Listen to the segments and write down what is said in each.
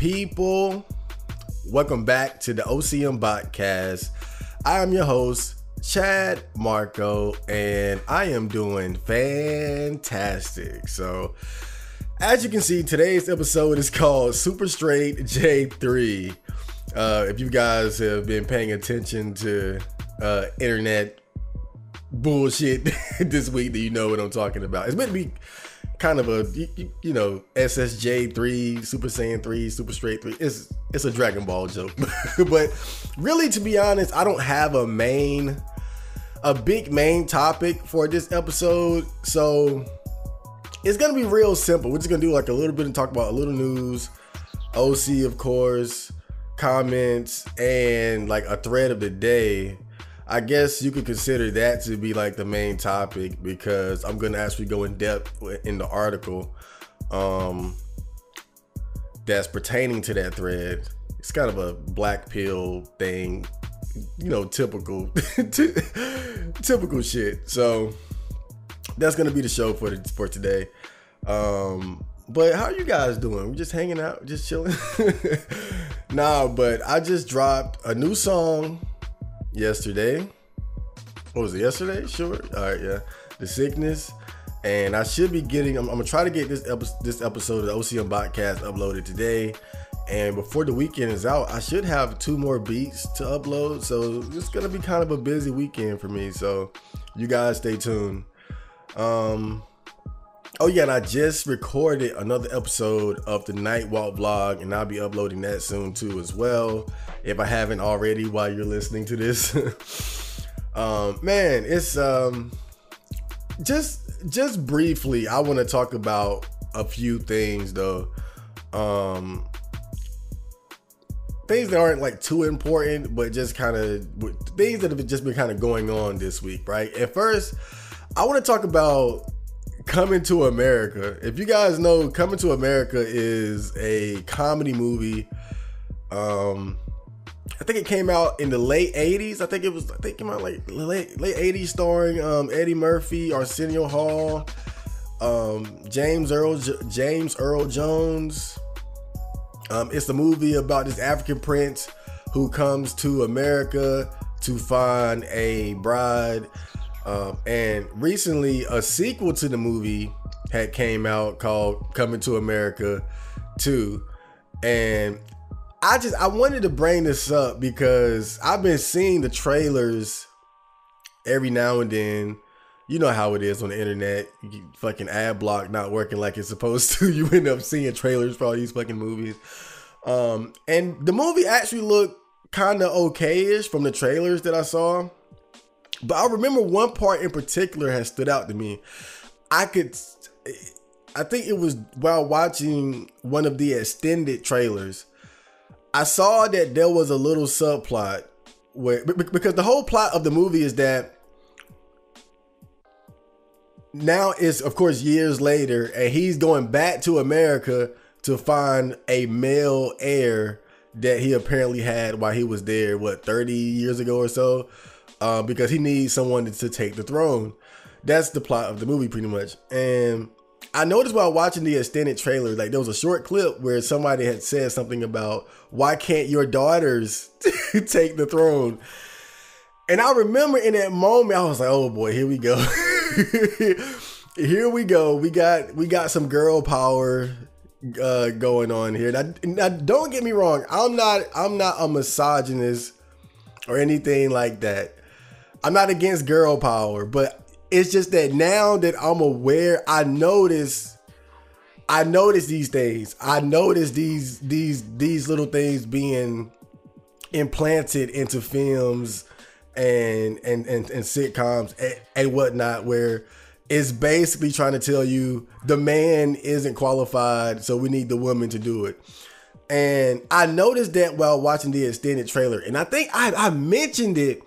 people? Welcome back to the OCM Botcast. I am your host, Chad Marco, and I am doing fantastic. So, as you can see, today's episode is called Super Straight J3. If you guys have been paying attention to internet bullshit this week, then you know what I'm talking about. It's meant to be kind of a, you know, SSJ3, Super Saiyan 3, Super Straight 3. It's a Dragon Ball joke. But really, to be honest, I don't have a big main topic for this episode. So it's gonna be real simple. We're just gonna do like a little bit and talk about a little news, OC, of course, comments, and like a thread of the day. I guess you could consider that to be like the main topic, because I'm going to actually go in depth in the article that's pertaining to that thread. It's kind of a black pill thing, you know, typical typical shit. So that's going to be the show for today. But how are you guys doing? We just hanging out, just chilling? Nah, but I just dropped a new song yesterday. What was it, yesterday? Sure. All right, yeah. The Sickness. And I should be getting, I'm gonna try to get this episode of the OCM Botcast uploaded today. And before the weekend is out, I should have 2 more beats to upload. So it's gonna be kind of a busy weekend for me. So you guys stay tuned. Oh yeah, and I just recorded another episode of the Night Walk vlog, and I'll be uploading that soon too as well, if I haven't already while you're listening to this. Man, it's just briefly, I want to talk about a few things though. Things that aren't like too important, but just kind of things that have just been kind of going on this week, right? At first, I want to talk about Coming to America. If you guys know, Coming to America is a comedy movie. I think it came out in the late 80s. I think it came out like late 80s, starring Eddie Murphy, Arsenio Hall, James Earl Jones. It's a movie about this African prince who comes to America to find a bride. And recently a sequel to the movie had came out called Coming to America 2. And I wanted to bring this up because I've been seeing the trailers every now and then. You know how it is on the internet. Fucking ad block not working like it's supposed to. You end up seeing trailers for all these fucking movies. And the movie actually looked kind of okay-ish from the trailers that I saw. But I remember one part in particular has stood out to me. I think it was while watching one of the extended trailers. I saw that there was a little subplot where, because the whole plot of the movie is that now it's, of course, years later, and he's going back to America to find a male heir that he apparently had while he was there, 30 years ago or so, because he needs someone to take the throne. That's the plot of the movie pretty much. And I noticed while watching the extended trailer, like there was a short clip where somebody had said something about, why can't your daughters take the throne? And I remember in that moment, I was like, oh boy, here we go. Here we go. We got some girl power going on here. Now, don't get me wrong. I'm not a misogynist or anything like that. I'm not against girl power, but it's just that now that I'm aware, I notice these things. I notice these little things being implanted into films and sitcoms and whatnot, where it's basically trying to tell you the man isn't qualified, so we need the woman to do it. And I noticed that while watching the extended trailer, and I think I mentioned it.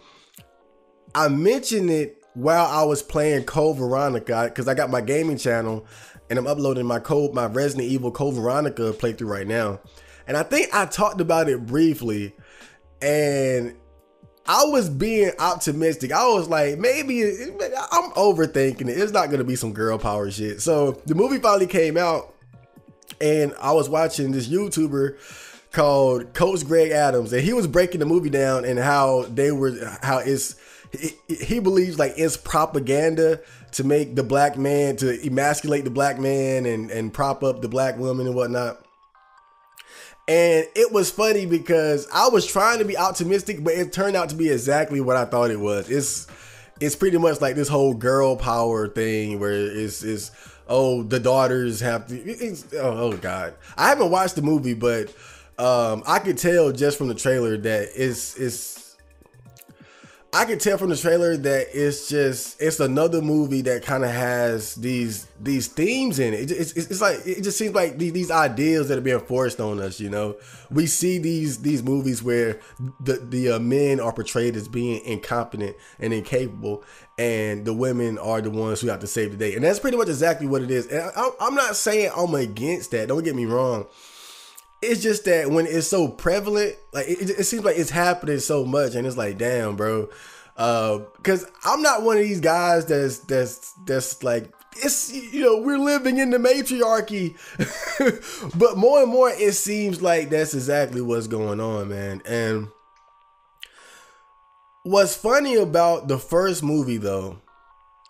I mentioned it while I was playing Code Veronica, because I got my gaming channel and I'm uploading my Resident Evil Code Veronica playthrough right now. And I think I talked about it briefly, and I was being optimistic. I was like, maybe I'm overthinking it. It's not going to be some girl power shit. So the movie finally came out, And I was watching this YouTuber called Coach Greg Adams, and he was breaking the movie down and how he believes like it's propaganda to make the black man, to emasculate the black man and prop up the black woman and whatnot. And it was funny because I was trying to be optimistic, but it turned out to be exactly what I thought it was. It's pretty much like this whole girl power thing where it's oh, the daughters have to, oh God. I haven't watched the movie, but I could tell just from the trailer that it's another movie that kind of has these themes in it. It's like, it just seems like these ideas that are being forced on us. You know, we see these movies where the men are portrayed as being incompetent and incapable, and the women are the ones who have to save the day. And that's pretty much exactly what it is. And I'm not saying I'm against that. Don't get me wrong. It's just that when it's so prevalent, like it seems like it's happening so much, and it's like, damn, bro. Because I'm not one of these guys that's like, it's, you know, we're living in the matriarchy, but more and more it seems like that's exactly what's going on, man. And what's funny about the first movie, though,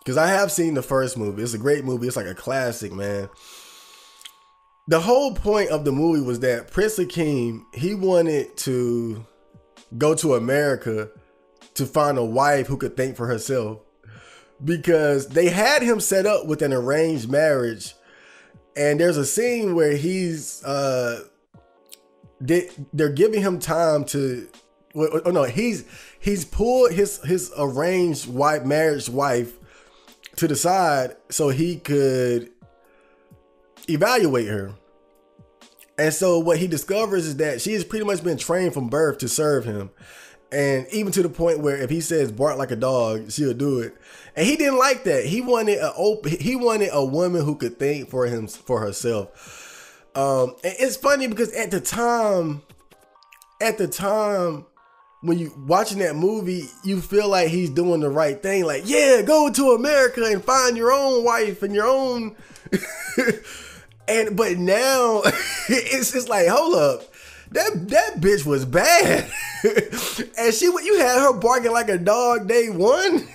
because I have seen the first movie, it's a great movie, it's like a classic, man. The whole point of the movie was that Prince Akeem, he wanted to go to America to find a wife who could think for herself, because they had him set up with an arranged marriage. And there's a scene where they're giving him time to, oh no, he's pulled his arranged marriage wife to the side so he could evaluate her. And so what he discovers is that she has pretty much been trained from birth to serve him. And even to the point where if he says bark like a dog, she'll do it. And he didn't like that. He wanted a woman who could think for herself. And it's funny because at the time when you watching that movie, you feel like he's doing the right thing. Like, yeah, go to America and find your own wife and your own. But now it's just like, hold up, that bitch was bad, and you had her barking like a dog day one.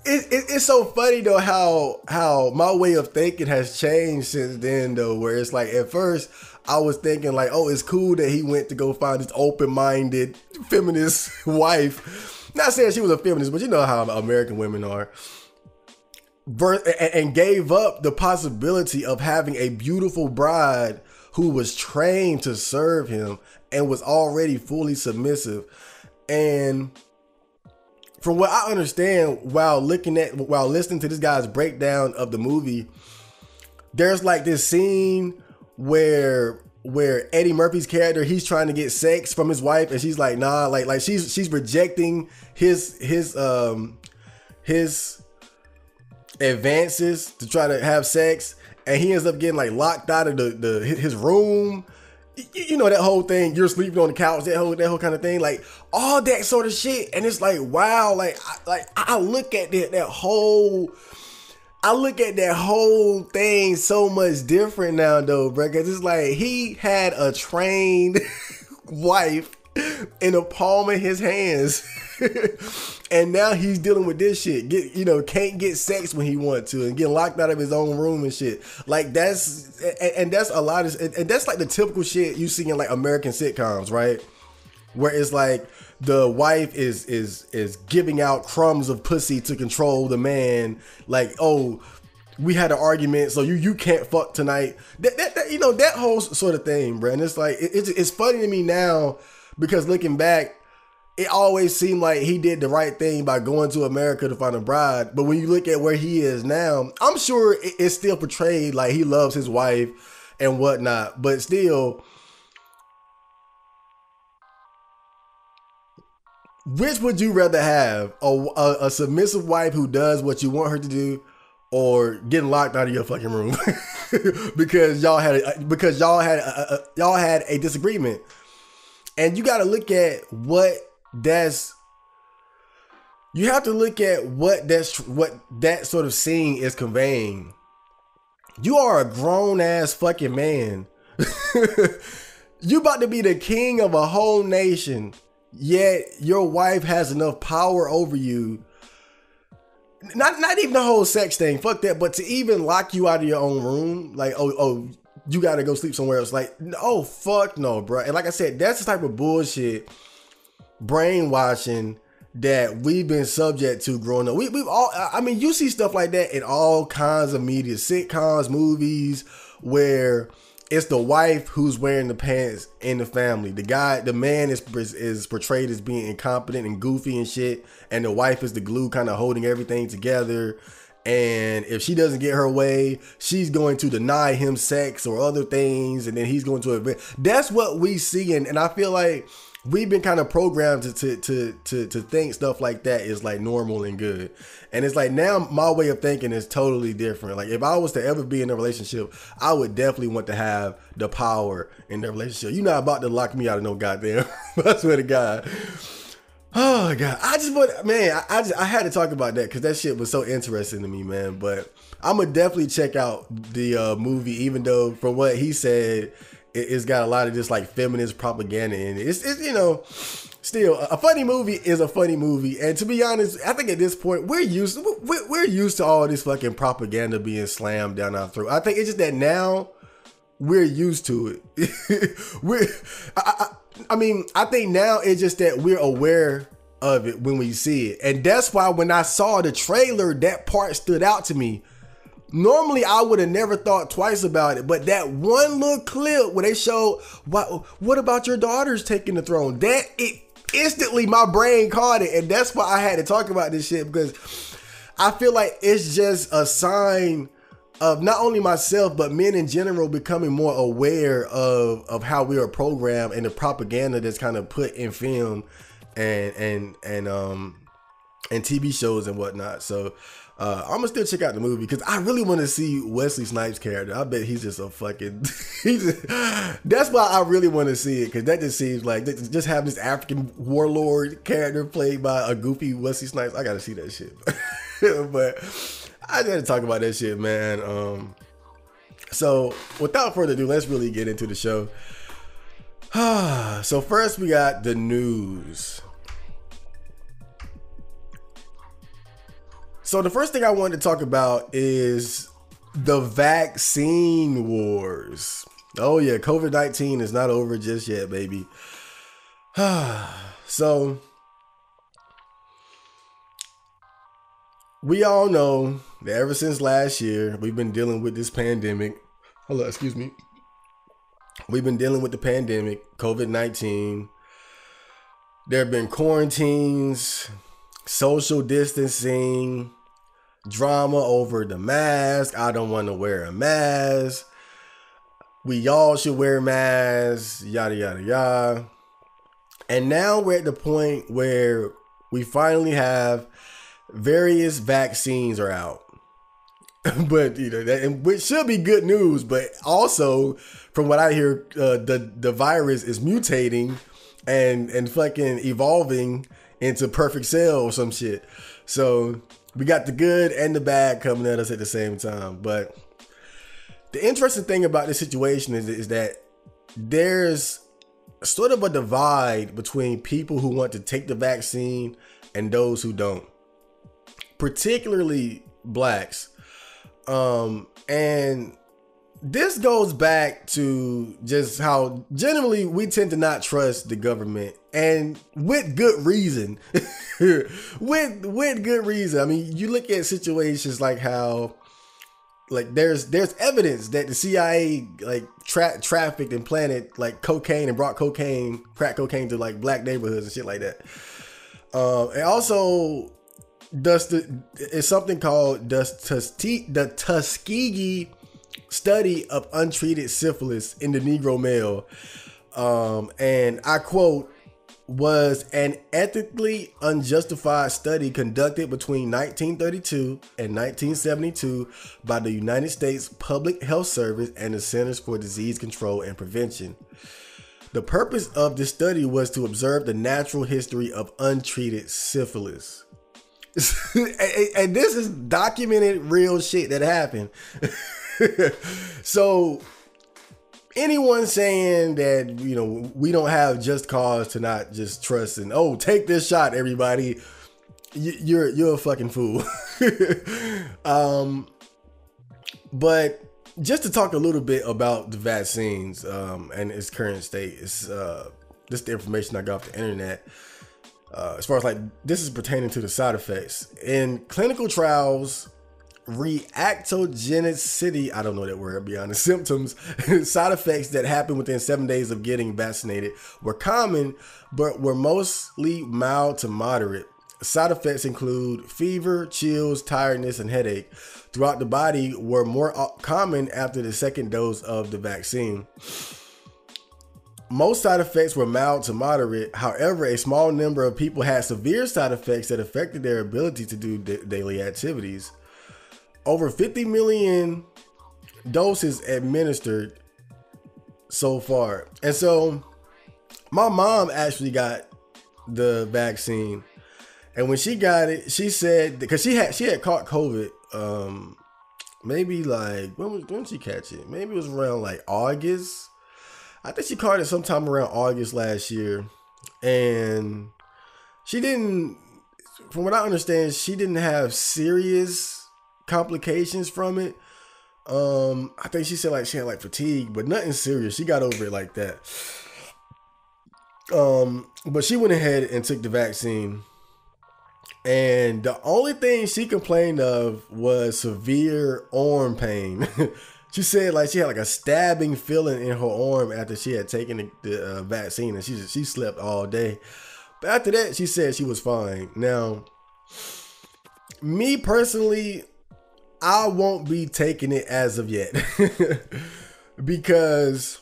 It's so funny though how my way of thinking has changed since then though, where it's like at first I was thinking like, oh, it's cool that he went to go find this open-minded feminist wife. Not saying she was a feminist, but you know how American women are. And gave up the possibility of having a beautiful bride who was trained to serve him and was already fully submissive. And from what I understand, while listening to this guy's breakdown of the movie, there's like this scene where Eddie Murphy's character, he's trying to get sex from his wife, and she's like, nah, like she's rejecting his advances to try to have sex, and he ends up getting like locked out of his room. You know, that whole thing, you're sleeping on the couch, that whole kind of thing, like all that sort of shit. And it's like, wow, I look at that whole thing so much different now though, bro, because it's like he had a trained wife in the palm of his hands. And now he's dealing with this shit. Can't get sex when he wants to, and get locked out of his own room and shit. Like that's a lot of, and that's like the typical shit you see in like American sitcoms, right? Where it's like the wife is giving out crumbs of pussy to control the man. Like, oh, we had an argument, so you can't fuck tonight. That whole sort of thing, bro. And it's like it's funny to me now because looking back, it always seemed like he did the right thing by going to America to find a bride. But when you look at where he is now, I'm sure it's still portrayed like he loves his wife and whatnot. But still, which would you rather have? A submissive wife who does what you want her to do, or getting locked out of your fucking room because y'all had a disagreement? And you got to look at what that sort of scene is conveying. You are a grown ass fucking man. You about to be the king of a whole nation, yet your wife has enough power over you. Not even the whole sex thing, fuck that, but to even lock you out of your own room, like, oh, you gotta go sleep somewhere else. Like, oh, fuck no, bro. And like I said, that's the type of bullshit brainwashing that we've been subject to growing up. We've all, I mean, you see stuff like that in all kinds of media, sitcoms, movies, where it's the wife who's wearing the pants in the family. The man is portrayed as being incompetent and goofy and shit, and the wife is the glue kind of holding everything together. And if she doesn't get her way, she's going to deny him sex or other things, and then he's going to. That's what we see, and I feel like we've been kind of programmed to think stuff like that is like normal and good. And it's like, now my way of thinking is totally different. Like, if I was to ever be in a relationship, I would definitely want to have the power in the relationship. You're not about to lock me out of no goddamn. I swear to God. Oh God. I had to talk about that because that shit was so interesting to me, man. But I'm gonna definitely check out the movie, even though from what he said, it's got a lot of just like feminist propaganda in it. It's you know, still a funny movie is a funny movie. And to be honest, I think at this point we're used to all this fucking propaganda being slammed down our throat. I think it's just that now we're used to it. I think now it's just that we're aware of it when we see it. And that's why when I saw the trailer, that part stood out to me. Normally, I would have never thought twice about it, but that one little clip where they showed, what about your daughters taking the throne? That it instantly, my brain caught it, and that's why I had to talk about this shit, because I feel like it's just a sign of not only myself, but men in general becoming more aware of how we are programmed and the propaganda that's kind of put in film and TV shows and whatnot. So I'm gonna still check out the movie because I really want to see Wesley Snipes' character. I bet he's just a fucking. That's why I really want to see it, because that just seems like just having this African warlord character played by a goofy Wesley Snipes. I gotta see that shit. But I gotta talk about that shit, man. So without further ado, let's really get into the show. So first we got the news. So the first thing I wanted to talk about is the vaccine wars. Oh yeah, COVID-19 is not over just yet, baby. So we all know that ever since last year, we've been dealing with this pandemic. Hello, excuse me. We've been dealing with the pandemic, COVID-19. There have been quarantines, social distancing, drama over the mask. I don't want to wear a mask. We all should wear masks, yada, yada, yada. And now we're at the point where we finally have various vaccines are out. But, you know, which should be good news, but also from what I hear, the virus is mutating and fucking evolving into perfect cell or some shit. So we got the good and the bad coming at us at the same time. But the interesting thing about this situation is that there's sort of a divide between people who want to take the vaccine and those who don't, particularly blacks. And this goes back to just how generally we tend to not trust the government, and with good reason. with good reason. I mean, you look at situations like how, like, there's evidence that the CIA like trafficked and planted like cocaine and brought crack cocaine to like black neighborhoods and shit like that. And also it's something called the Tuskegee study of untreated syphilis in the Negro male. And I quote, was an ethically unjustified study conducted between 1932 and 1972 by the United States Public Health Service and the Centers for Disease Control and Prevention. The purpose of this study was to observe the natural history of untreated syphilis. And this is documented real shit that happened. So anyone saying that, you know, we don't have just cause to not just trust and, oh, take this shot, everybody, you're a fucking fool. But just to talk a little bit about the vaccines and its current state, it's just the information I got off the internet. As far as like, this is pertaining to the side effects. In clinical trials, reactogenicity, I don't know that word, I'll be honest, symptoms, side effects that happen within 7 days of getting vaccinated were common, but were mostly mild to moderate. Side effects include fever, chills, tiredness, and headache throughout the body were more common after the second dose of the vaccine. Most side effects were mild to moderate. However, a small number of people had severe side effects that affected their ability to do daily activities. Over 50 million doses administered so far. And so my mom actually got the vaccine. And when she got it, she said, because she had caught COVID, maybe like, when did she catch it? Maybe it was around like August. I think she caught it sometime around August last year. And she didn't, from what I understand, she didn't have serious complications from it. I think she said like she had like fatigue, but nothing serious. She got over it like that. But she went ahead and took the vaccine. And the only thing she complained of was severe arm pain. She said like she had like a stabbing feeling in her arm after she had taken the vaccine, and she slept all day. But after that, she said she was fine. Now, me personally, I won't be taking it as of yet. Because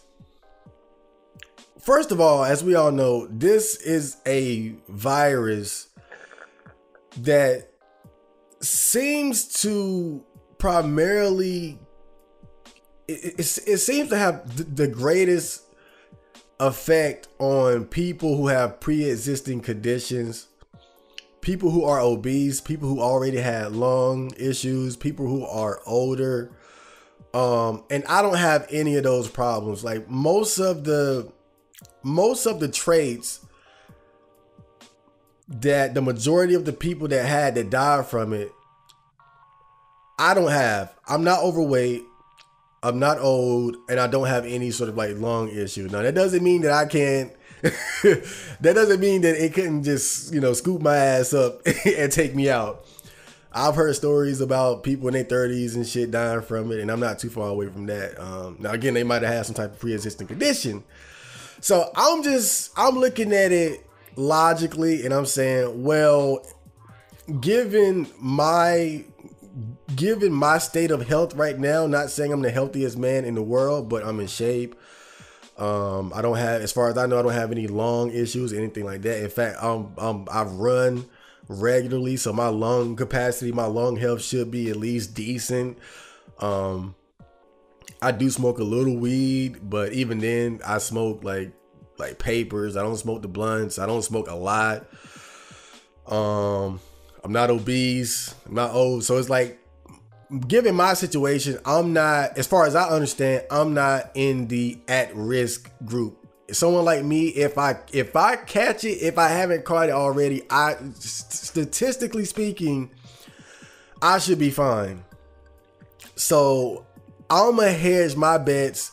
first of all, as we all know, this is a virus that seems to primarily, it seems to have the greatest effect on people who have pre-existing conditions, people who are obese, people who already had lung issues, people who are older. And I don't have any of those problems. Like most of the traits that the majority of the people that died from it, I don't have. I'm not overweight, I'm not old, and I don't have any sort of like lung issue. Now that doesn't mean that I can't, that doesn't mean that it couldn't just, you know, scoop my ass up and take me out. I've heard stories about people in their 30s and shit dying from it, and I'm not too far away from that. Now again, they might have had some type of pre-existing condition. So I'm looking at it logically, and I'm saying, well, given my state of health right now, not saying I'm the healthiest man in the world, but I'm in shape. I don't have, as far as I know, I don't have any lung issues, anything like that. In fact, I run regularly, so my lung capacity, my lung health should be at least decent. I do smoke a little weed, but even then I smoke like papers. I don't smoke the blunts. I don't smoke a lot. I'm not obese. I'm not old. So it's like, given my situation, I'm not, as far as I understand, I'm not in the at-risk group. Someone like me, if I catch it, if I haven't caught it already, statistically speaking, I should be fine. So I'm gonna hedge my bets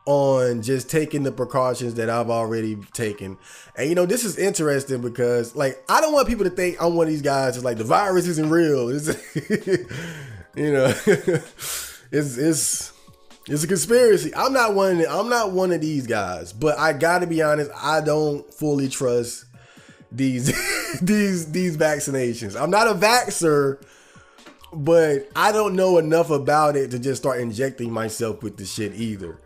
on just taking the precautions that I've already taken. And you know, this is interesting because like, I don't want people to think I'm one of these guys that's like, the virus isn't real. It's, you know, it's a conspiracy. I'm not one of these guys, but I gotta be honest, I don't fully trust these vaccinations. I'm not a vaxxer, but I don't know enough about it to just start injecting myself with the shit either.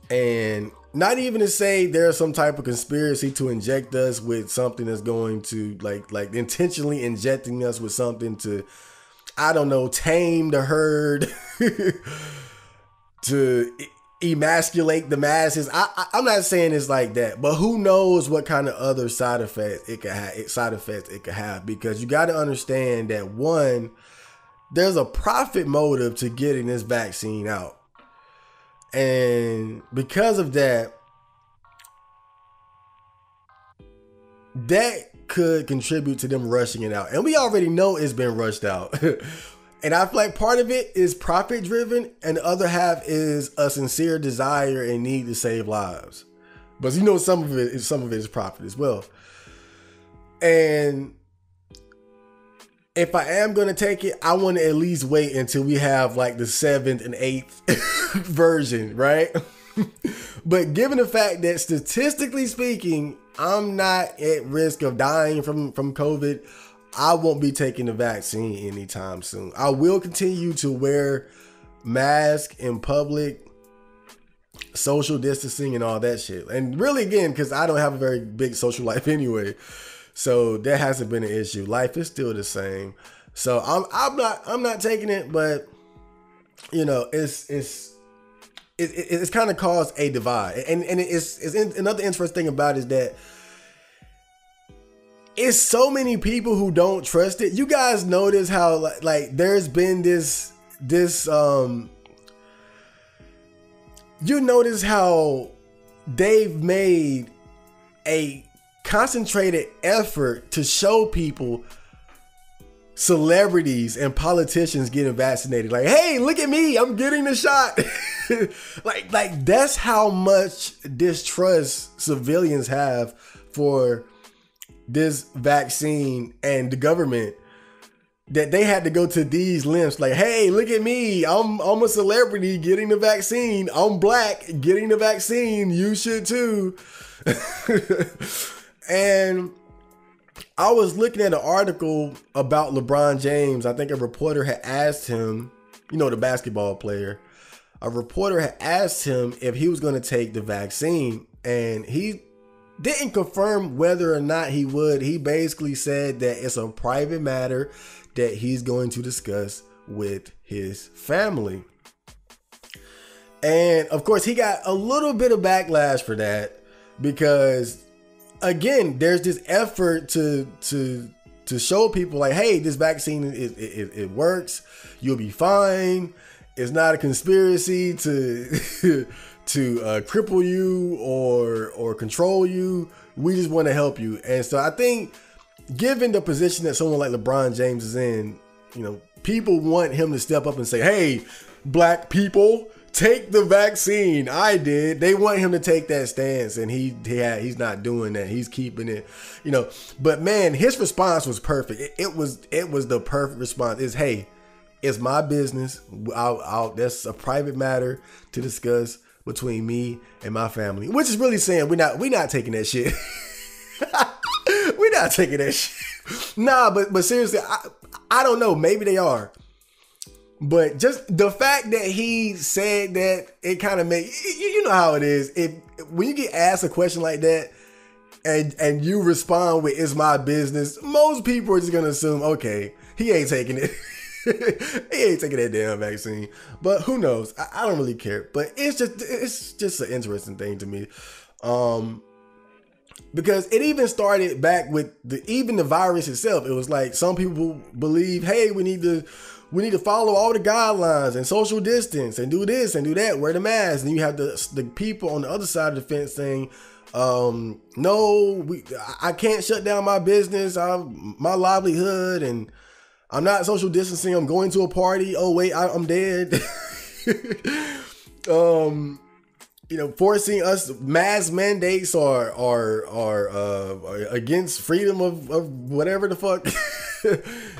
And not even to say there's some type of conspiracy to inject us with something that's going to like intentionally injecting us with something to, I don't know, tame the herd, to emasculate the masses. I'm not saying it's like that, but who knows what kind of other side effects it could have, because you got to understand that one, there's a profit motive to getting this vaccine out. And because of that, that could contribute to them rushing it out. And we already know it's been rushed out. And I feel like part of it is profit driven, and the other half is a sincere desire and need to save lives. But you know, some of it is profit as well. And if I am going to take it, I want to at least wait until we have like the 7th and 8th version, right? But given the fact that statistically speaking, I'm not at risk of dying from COVID, I won't be taking the vaccine anytime soon. I will continue to wear masks in public, social distancing and all that shit. And really, again, because I don't have a very big social life anyway. So that hasn't been an issue. Life is still the same. So I'm not taking it, but you know, it's kind of caused a divide. And another interesting thing about it is that it's so many people who don't trust it. You guys notice how like there's been this you notice how they've made a concentrated effort to show people, celebrities and politicians getting vaccinated. Like, hey, look at me, I'm getting the shot. like that's how much distrust civilians have for this vaccine and the government, that they had to go to these lengths. Like, hey, look at me, I'm a celebrity getting the vaccine. I'm black getting the vaccine. You should too. And I was looking at an article about LeBron James. I think a reporter had asked him, you know, the basketball player, a reporter had asked him if he was going to take the vaccine, and he didn't confirm whether or not he would. He basically said that it's a private matter that he's going to discuss with his family. And of course, he got a little bit of backlash for that because, again, there's this effort to show people like, hey, this vaccine it works. You'll be fine. It's not a conspiracy to cripple you or control you. We just want to help you. And so I think, given the position that someone like LeBron James is in, you know, people want him to step up and say, hey, black people, take the vaccine. I did. They want him to take that stance, and he's not doing that. He's keeping it, you know. But man, his response was perfect. It was the perfect response. Is, hey, it's my business. That's a private matter to discuss between me and my family. Which is really saying we're not taking that shit. We're not taking that shit. Nah, but seriously, I don't know. Maybe they are. But just the fact that he said that, it kind of made, you know how it is. When you get asked a question like that and you respond with, it's my business, most people are just going to assume, okay, he ain't taking it. He ain't taking that damn vaccine. But who knows? I don't really care. But it's just an interesting thing to me. Because it even started back with even the virus itself. It was like some people believe, hey, we need to follow all the guidelines and social distance and do this and do that, wear the mask. And you have the people on the other side of the fence saying, no, I can't shut down my business, my livelihood, and I'm not social distancing. I'm going to a party. Oh wait, I'm dead. You know, forcing us, mask mandates are against freedom of whatever the fuck.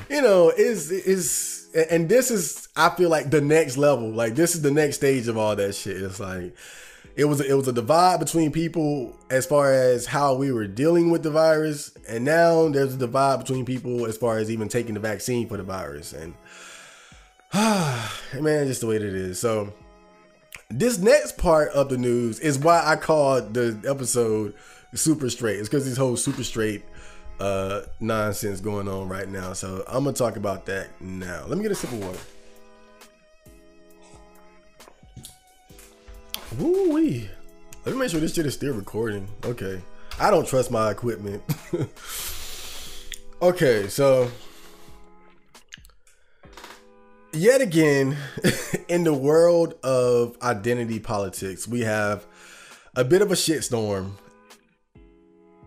You know, and this is, I feel like, the next level. Like, this is the next stage of all that shit. It's like, it was a divide between people as far as how we were dealing with the virus, and now there's a divide between people as far as even taking the vaccine for the virus. And man, just the way that it is. So this next part of the news is why I called the episode Super Straight. It's because this whole super straight nonsense going on right now. So I'm gonna talk about that now. Let me get a sip of water. Woo-wee. Let me make sure this shit is still recording. Okay. I don't trust my equipment. Okay, so Yet again, in the world of identity politics, we have a bit of a shitstorm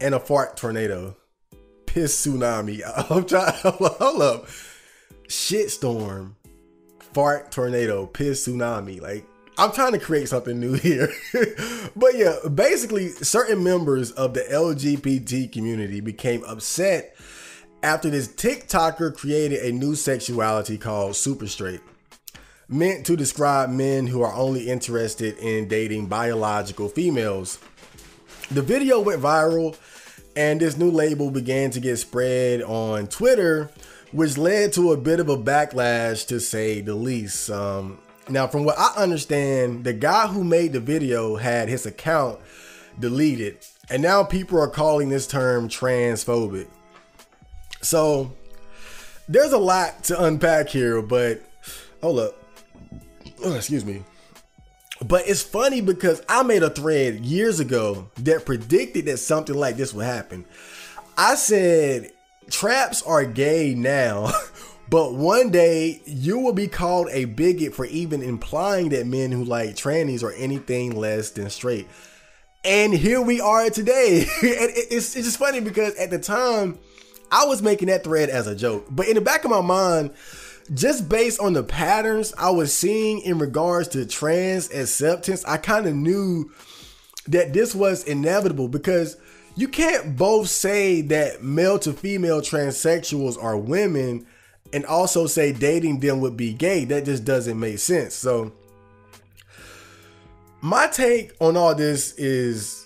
and a fart tornado. Piss tsunami. I'm trying. Hold up. Shitstorm, fart tornado, piss tsunami. Like, I'm trying to create something new here. But yeah, basically, certain members of the LGBT community became upset after this TikToker created a new sexuality called super straight, meant to describe men who are only interested in dating biological females. The video went viral, and this new label began to get spread on Twitter, which led to a bit of a backlash, to say the least. Now, from what I understand, the guy who made the video had his account deleted, and now people are calling this term transphobic. So there's a lot to unpack here, but hold up. Oh, excuse me. But it's funny because I made a thread years ago that predicted that something like this would happen. I said, traps are gay now, but one day you will be called a bigot for even implying that men who like trannies are anything less than straight. And here we are today. And it's just funny because at the time, I was making that thread as a joke, but in the back of my mind, just based on the patterns I was seeing in regards to trans acceptance, I kind of knew that this was inevitable, because you can't both say that male to female transsexuals are women and also say dating them would be gay. That just doesn't make sense. So my take on all this is,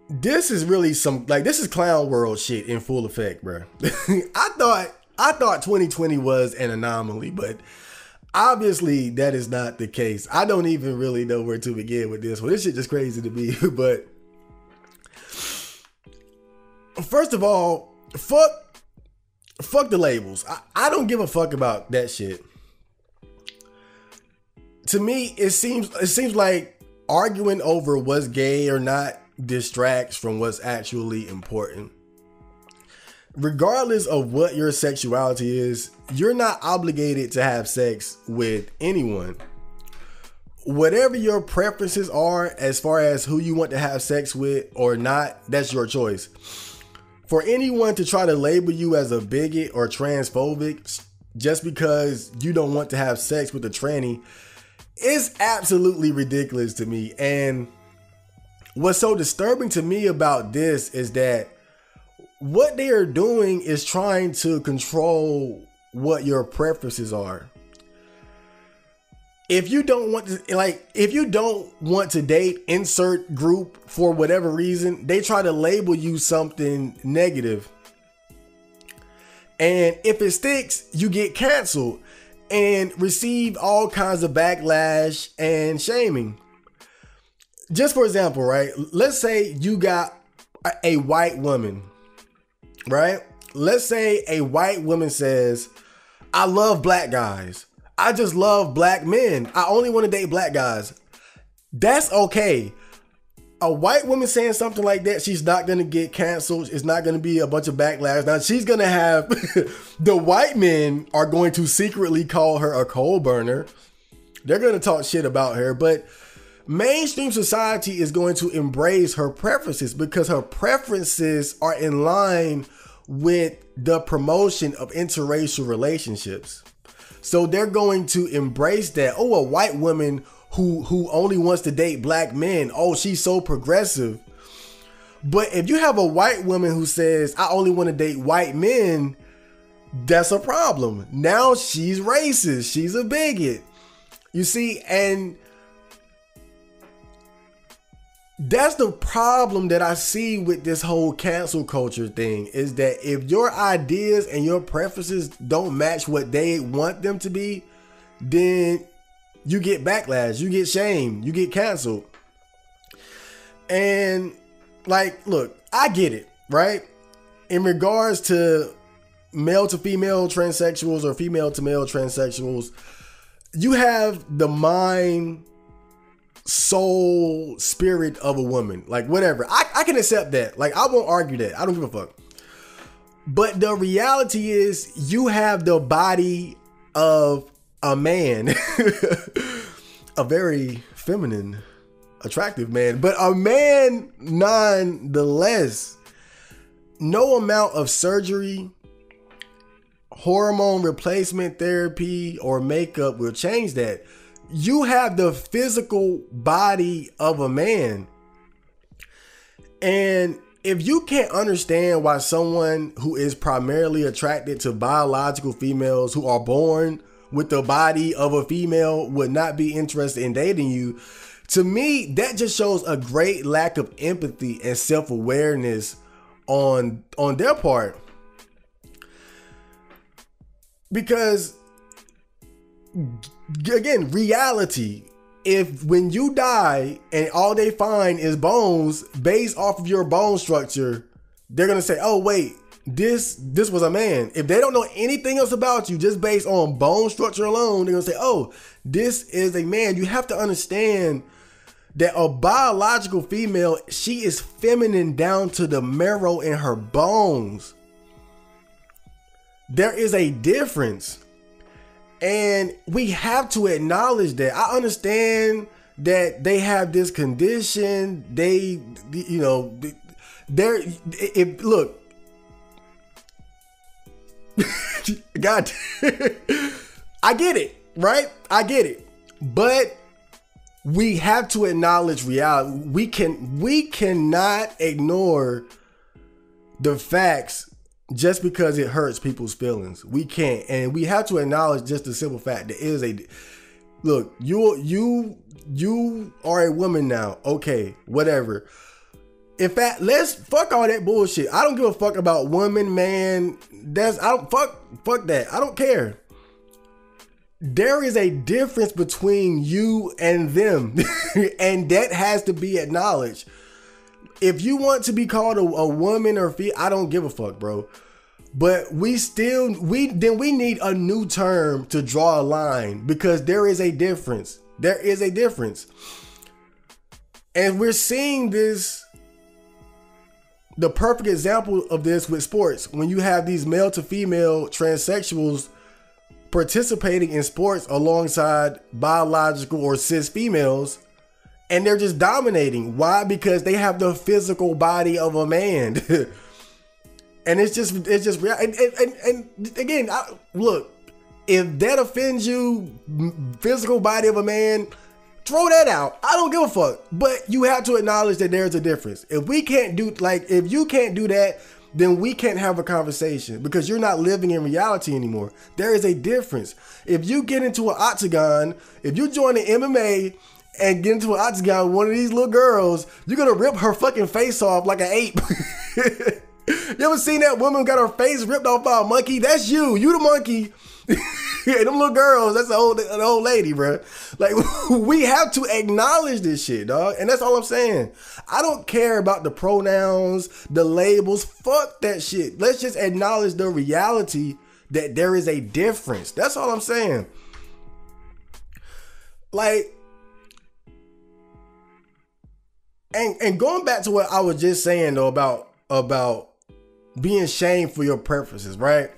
this is really this is clown world shit in full effect, bro. I thought 2020 was an anomaly, but obviously that is not the case. I don't even really know where to begin with this one. This shit just crazy to me. But first of all, fuck the labels. I don't give a fuck about that shit. To me, it seems like arguing over what's gay or not distracts from what's actually important. Regardless of what your sexuality is, you're not obligated to have sex with anyone. Whatever your preferences are as far as who you want to have sex with or not, that's your choice. For anyone to try to label you as a bigot or transphobic just because you don't want to have sex with a tranny is absolutely ridiculous to me. And what's so disturbing to me about this is that what they are doing is trying to control what your preferences are. If you don't want to date insert group for whatever reason, they try to label you something negative. And if it sticks, you get canceled and receive all kinds of backlash and shaming. Just for example, right? Let's say you got a white woman, right? Let's say a white woman says, I love black guys. I just love black men. I only want to date black guys. That's okay. A white woman saying something like that, she's not going to get canceled. It's not going to be a bunch of backlash. Now she's going to have, the white men are going to secretly call her a coal burner. They're going to talk shit about her, but mainstream society is going to embrace her preferences because her preferences are in line with the promotion of interracial relationships. So they're going to embrace that. Oh, a white woman who only wants to date black men. Oh, she's so progressive. But if you have a white woman who says, I only want to date white men, that's a problem. Now she's racist. She's a bigot. You see, and that's the problem that I see with this whole cancel culture thing, is that if your ideas and your preferences don't match what they want them to be, then you get backlash, you get shamed, you get canceled. And like, look, I get it, right? In regards to male to female transsexuals or female to male transsexuals, you have the mind, soul, spirit of a woman, like whatever. I can accept that. Like, I won't argue that. I don't give a fuck. But the reality is you have the body of a man, a very feminine, attractive man, but a man nonetheless, no amount of surgery, hormone replacement therapy, or makeup will change that. You have the physical body of a man. And if you can't understand why someone who is primarily attracted to biological females who are born with the body of a female would not be interested in dating you, to me, that just shows a great lack of empathy and self-awareness on their part. Because, again, reality, if when you die and all they find is bones based off of your bone structure, they're going to say, oh, wait, this was a man. If they don't know anything else about you, just based on bone structure alone, they're going to say, oh, this is a man. You have to understand that a biological female, she is feminine down to the marrow in her bones. There is a difference. And we have to acknowledge that. I understand that they have this condition. Look, God, I get it, right? I get it. But we have to acknowledge reality. We cannot ignore the facts just because it hurts people's feelings. We can't. And we have to acknowledge just the simple fact that look, you are a woman now. Okay, whatever. In fact, let's fuck all that bullshit. I don't give a fuck about woman, man. Fuck that. I don't care. There is a difference between you and them. And that has to be acknowledged. If you want to be called a woman or female, I don't give a fuck, bro. But we need a new term to draw a line, because there is a difference. There is a difference. And we're seeing this, the perfect example of this with sports. When you have these male to female transsexuals participating in sports alongside biological or cis females, and they're just dominating. Why? Because they have the physical body of a man. And it's just real. And again, look, if that offends you, physical body of a man, throw that out. I don't give a fuck. But you have to acknowledge that there's a difference. If you can't do that, then we can't have a conversation, because you're not living in reality anymore. There is a difference. If you get into an octagon, if you join the MMA and get into an octagon with one of these little girls, you're gonna rip her fucking face off like an ape. You ever seen that woman who got her face ripped off by a monkey? That's you. You the monkey. Yeah, them little girls, that's an old lady, bro. Like, we have to acknowledge this shit, dog. And that's all I'm saying. I don't care about the pronouns, the labels. Fuck that shit. Let's just acknowledge the reality that there is a difference. That's all I'm saying. Like, and going back to what I was just saying, though, about being shamed for your preferences, right?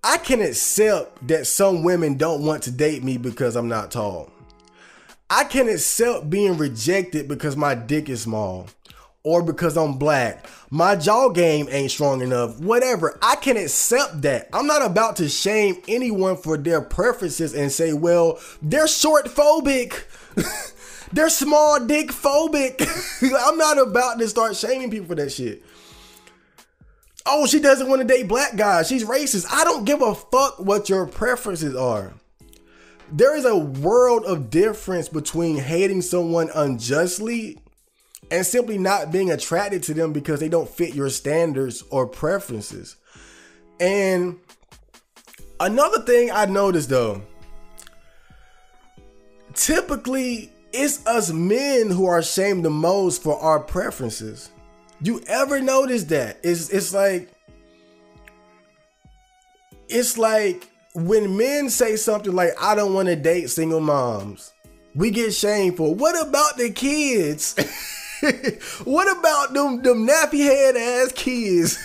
I can accept that some women don't want to date me because I'm not tall. I can accept being rejected because my dick is small, or because I'm black. My jaw game ain't strong enough. Whatever. I can accept that. I'm not about to shame anyone for their preferences and say, well, they're short phobic. They're small dick phobic. I'm not about to start shaming people for that shit. Oh, she doesn't want to date black guys. She's racist. I don't give a fuck what your preferences are. There is a world of difference between hating someone unjustly and simply not being attracted to them because they don't fit your standards or preferences. And another thing I noticed, though, typically it's us men who are shamed the most for our preferences. You ever notice that? It's like when men say something like, I don't want to date single moms, we get shamed for, what about the kids? What about them nappy head ass kids?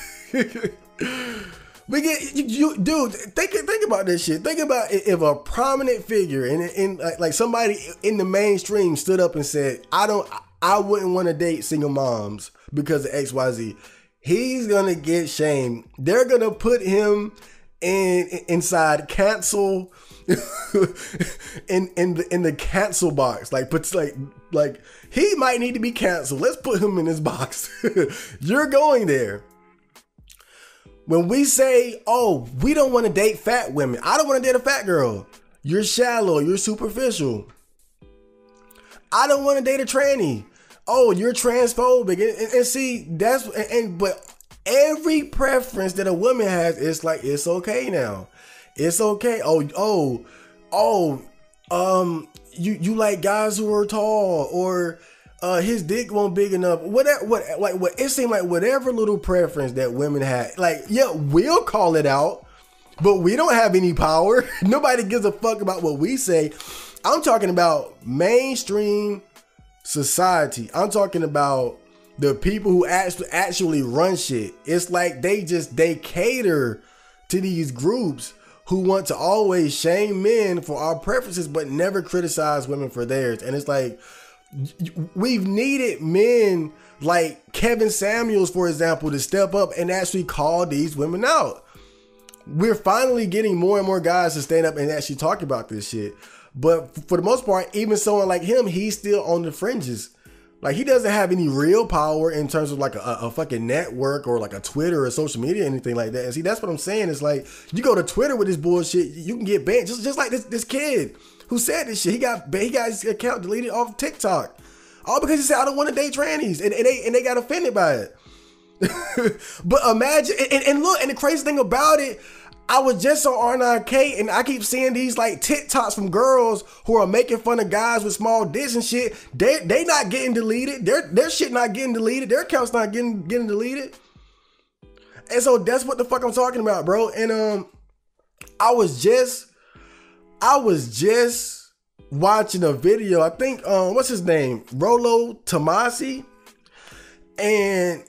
We get you, dude. Think about this shit. Think about if a prominent figure in like somebody in the mainstream stood up and said, I wouldn't want to date single moms because of XYZ. He's gonna get shamed. They're gonna put him inside cancel in the cancel box. Like he might need to be canceled. Let's put him in this box. You're going there. When we say, oh, we don't want to date fat women. I don't want to date a fat girl. You're shallow. You're superficial. I don't want to date a tranny. Oh, you're transphobic. And see, but every preference that a woman has, it's like, it's okay now. It's okay. You like guys who are tall, or his dick won't big enough. It seemed like whatever little preference that women had, like, yeah, we'll call it out, but we don't have any power. Nobody gives a fuck about what we say. I'm talking about mainstream society. I'm talking about the people who actually run shit. It's like they cater to these groups who want to always shame men for our preferences, but never criticize women for theirs. And it's like, we've needed men like Kevin Samuels, for example, to step up and actually call these women out. We're finally getting more and more guys to stand up and actually talk about this shit. But for the most part, even someone like him, he's still on the fringes. Like, he doesn't have any real power in terms of like a fucking network or like a Twitter or social media or anything like that. And see, that's what I'm saying. It's like, you go to Twitter with this bullshit, you can get banned. Just like this kid who said this shit. He got his account deleted off TikTok. All because he said, I don't want to date trannies. And they got offended by it. But imagine, and look, and the crazy thing about it, I was just on R9K and I keep seeing these like TikToks from girls who are making fun of guys with small dicks and shit. They not getting deleted. Their shit not getting deleted. Their accounts not getting deleted. And so that's what the fuck I'm talking about, bro. And I was just watching a video. I think what's his name? Rollo Tomasi. And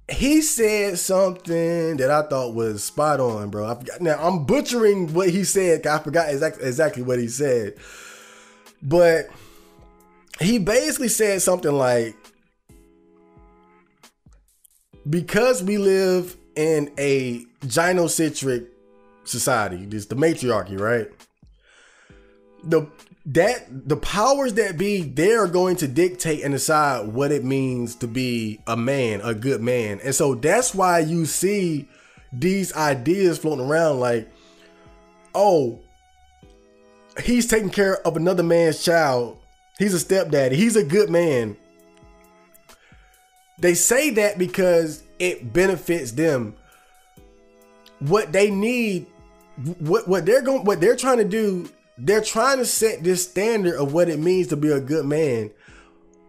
he said something that I thought was spot on, bro. I forgot. Now, I'm butchering what he said. I forgot exactly what he said. But he basically said something like, because we live in a gynocentric society, this the matriarchy, right? The powers that be, they're going to dictate and decide what it means to be a man, a good man. And so that's why you see these ideas floating around like, oh, he's taking care of another man's child. He's a stepdaddy. He's a good man. They say that because it benefits them. What they need, what they're trying to do, they're trying to set this standard of what it means to be a good man.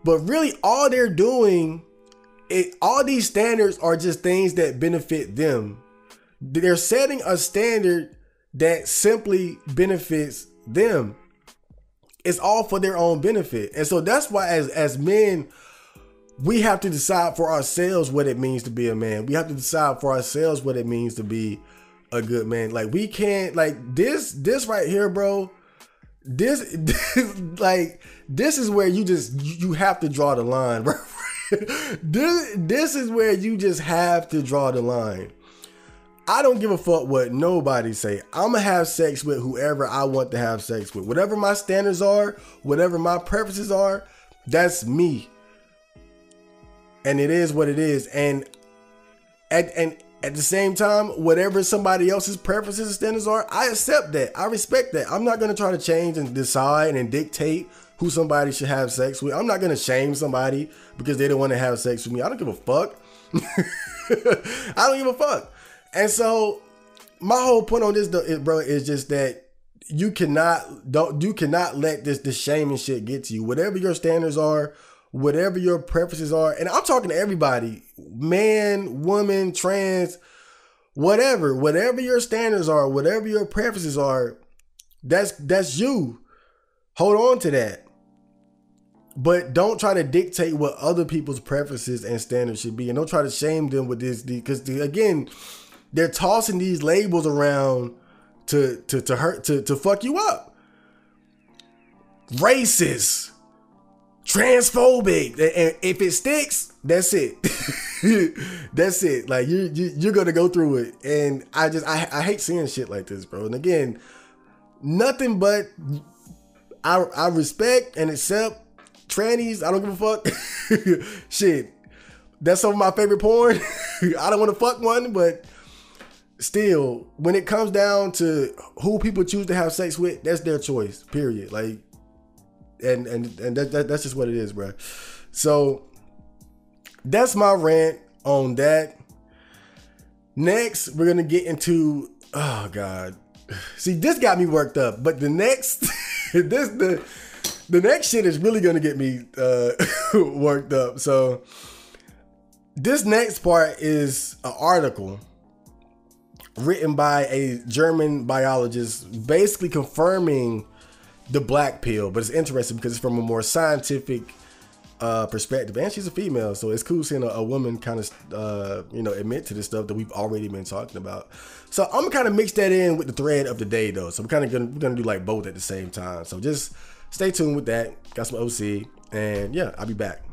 But really all they're doing, all these standards are just things that benefit them. They're setting a standard that simply benefits them. It's all for their own benefit. And so that's why as men, we have to decide for ourselves what it means to be a man. We have to decide for ourselves what it means to be a good man. Like, we can't, like, this right here, bro. This is where you have to draw the line, bro. This is where you just have to draw the line. I don't give a fuck what nobody say. I'm gonna have sex with whoever I want to have sex with. Whatever my standards are, whatever my preferences are, that's me. And it is what it is. And at the same time, whatever somebody else's preferences and standards are, I accept that. I respect that. I'm not going to try to change and decide and dictate who somebody should have sex with. I'm not going to shame somebody because they don't want to have sex with me. I don't give a fuck. I don't give a fuck. And so my whole point on this, bro, is just that you cannot let this shaming shit get to you. Whatever your standards are, whatever your preferences are, and I'm talking to everybody, man, woman, trans, whatever your standards are, whatever your preferences are, that's you. Hold on to that. But don't try to dictate what other people's preferences and standards should be. And don't try to shame them with this, because again, they're tossing these labels around to hurt, to fuck you up. Racist, transphobic, and if it sticks, that's it. That's it. Like you're gonna go through it, and I hate seeing shit like this, bro. And again, nothing but I respect and accept trannies. I don't give a fuck. Shit, that's some of my favorite porn. I don't want to fuck one, but still, when it comes down to who people choose to have sex with, that's their choice. Period. Like, and that's just what it is, bro. So that's my rant on that. Next, we're gonna get into, oh God. See, this got me worked up, but the next the next shit is really gonna get me worked up. So this next part is an article written by a German biologist, basically confirming the black pill, but it's interesting because it's from a more scientific perspective, and she's a female, so it's cool seeing a woman kind of admit to this stuff that we've already been talking about. So I'm gonna kind of mix that in with the thread of the day, though. So we're gonna do like both at the same time. So just stay tuned with that. Got some OC, and yeah, I'll be back.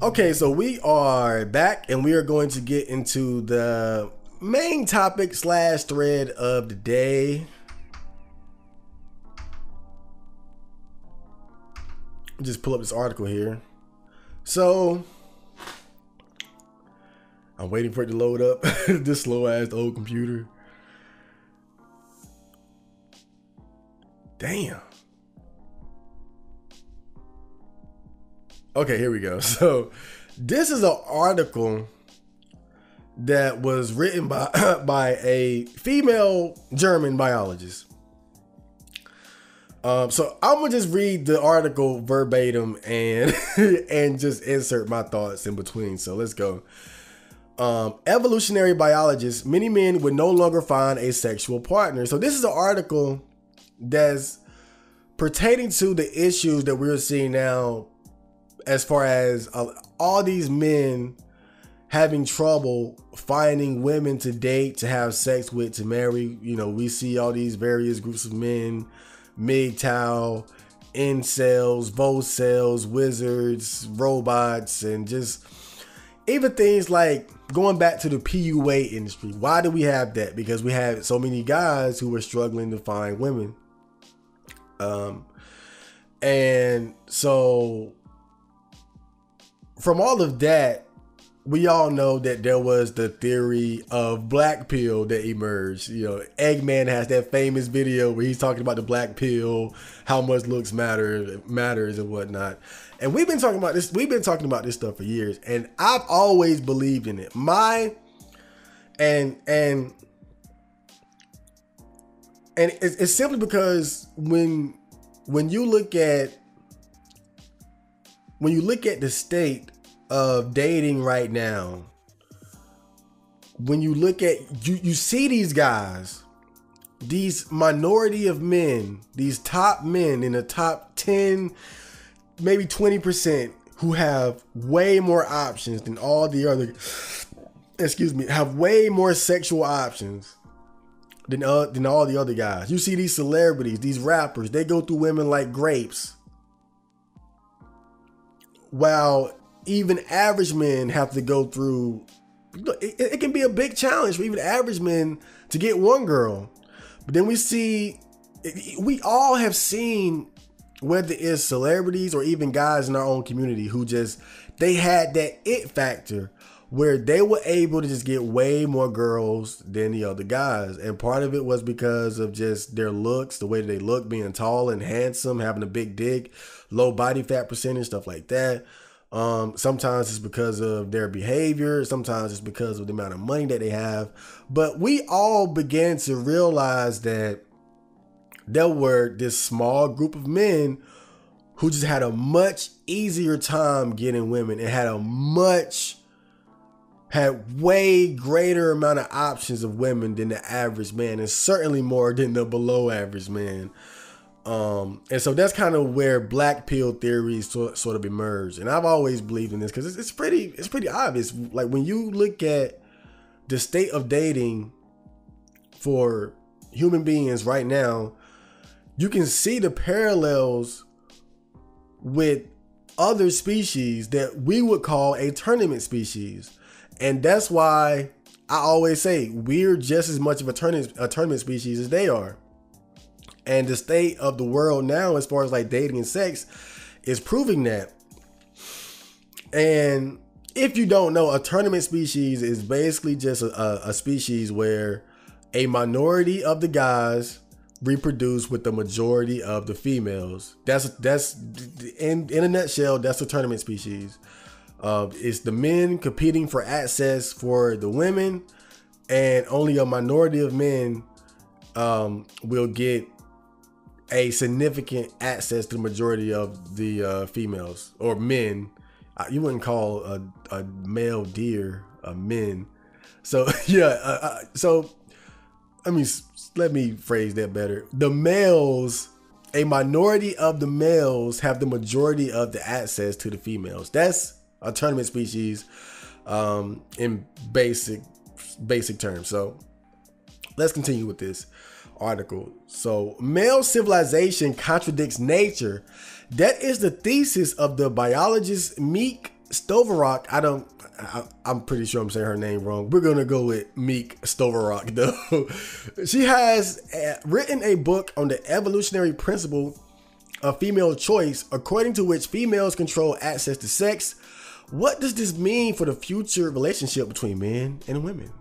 Okay, so we are back, and we are going to get into the main topic / thread of the day. Just pull up this article here. So I'm waiting for it to load up. This slow ass old computer. Damn. Okay, here we go. So this is an article that was written by a female German biologist. So I'm gonna just read the article verbatim and and just insert my thoughts in between. So let's go. Evolutionary biologists, many men would no longer find a sexual partner. So this is an article that's pertaining to the issues that we're seeing now, as far as all these men having trouble finding women to date, to have sex with, to marry. You know, we see all these various groups of men, MGTOW, incels, vocels, wizards, robots, and just even things like going back to the PUA industry. Why do we have that? Because we have so many guys who are struggling to find women. And so from all of that, we all know that there was the theory of black pill that emerged. You know, Eggman has that famous video where he's talking about the black pill, how much looks matters and whatnot. And we've been talking about this. We've been talking about this stuff for years, and I've always believed in it. And it's simply because when you look at the state of dating right now, when you look at you see these guys, these minority of men, these top men in the top 10, maybe 20%, who have way more options than all the other, have way more sexual options than all the other guys. You see these celebrities, these rappers, they go through women like grapes. While even average men have to go through, it can be a big challenge for even average men to get one girl. But then we all have seen, whether it's celebrities or even guys in our own community who they had that it factor where they were able to just get way more girls than the other guys. And part of it was because of just their looks, the way they look, being tall and handsome, having a big dick, low body fat percentage, stuff like that. Sometimes it's because of their behavior. Sometimes it's because of the amount of money that they have. But we all began to realize that there were this small group of men who just had a much easier time getting women and had way greater amount of options of women than the average man, and certainly more than the below average man. And so that's kind of where black pill theories sort of emerged. And I've always believed in this because it's pretty obvious. Like when you look at the state of dating for human beings right now, you can see the parallels with other species that we would call a tournament species. And that's why I always say we're just as much of a tournament species as they are. And the state of the world now, as far as like dating and sex, is proving that. And if you don't know, a tournament species is basically just a species where a minority of the guys reproduce with the majority of the females. That's in a nutshell, that's a tournament species. It's the men competing for access for the women, and only a minority of men will get a significant access to the majority of the females or men. You wouldn't call a male deer a men. So yeah, so let me phrase that better. The males, a minority of the males have the majority of the access to the females. That's a tournament species in basic terms. So let's continue with this article. So male civilization contradicts nature. That is the thesis of the biologist Meek Stoverock. I'm pretty sure I'm saying her name wrong. We're going to go with Meek Stoverock though. She has written a book on the evolutionary principle of female choice, according to which females control access to sex. What does this mean for the future relationship between men and women?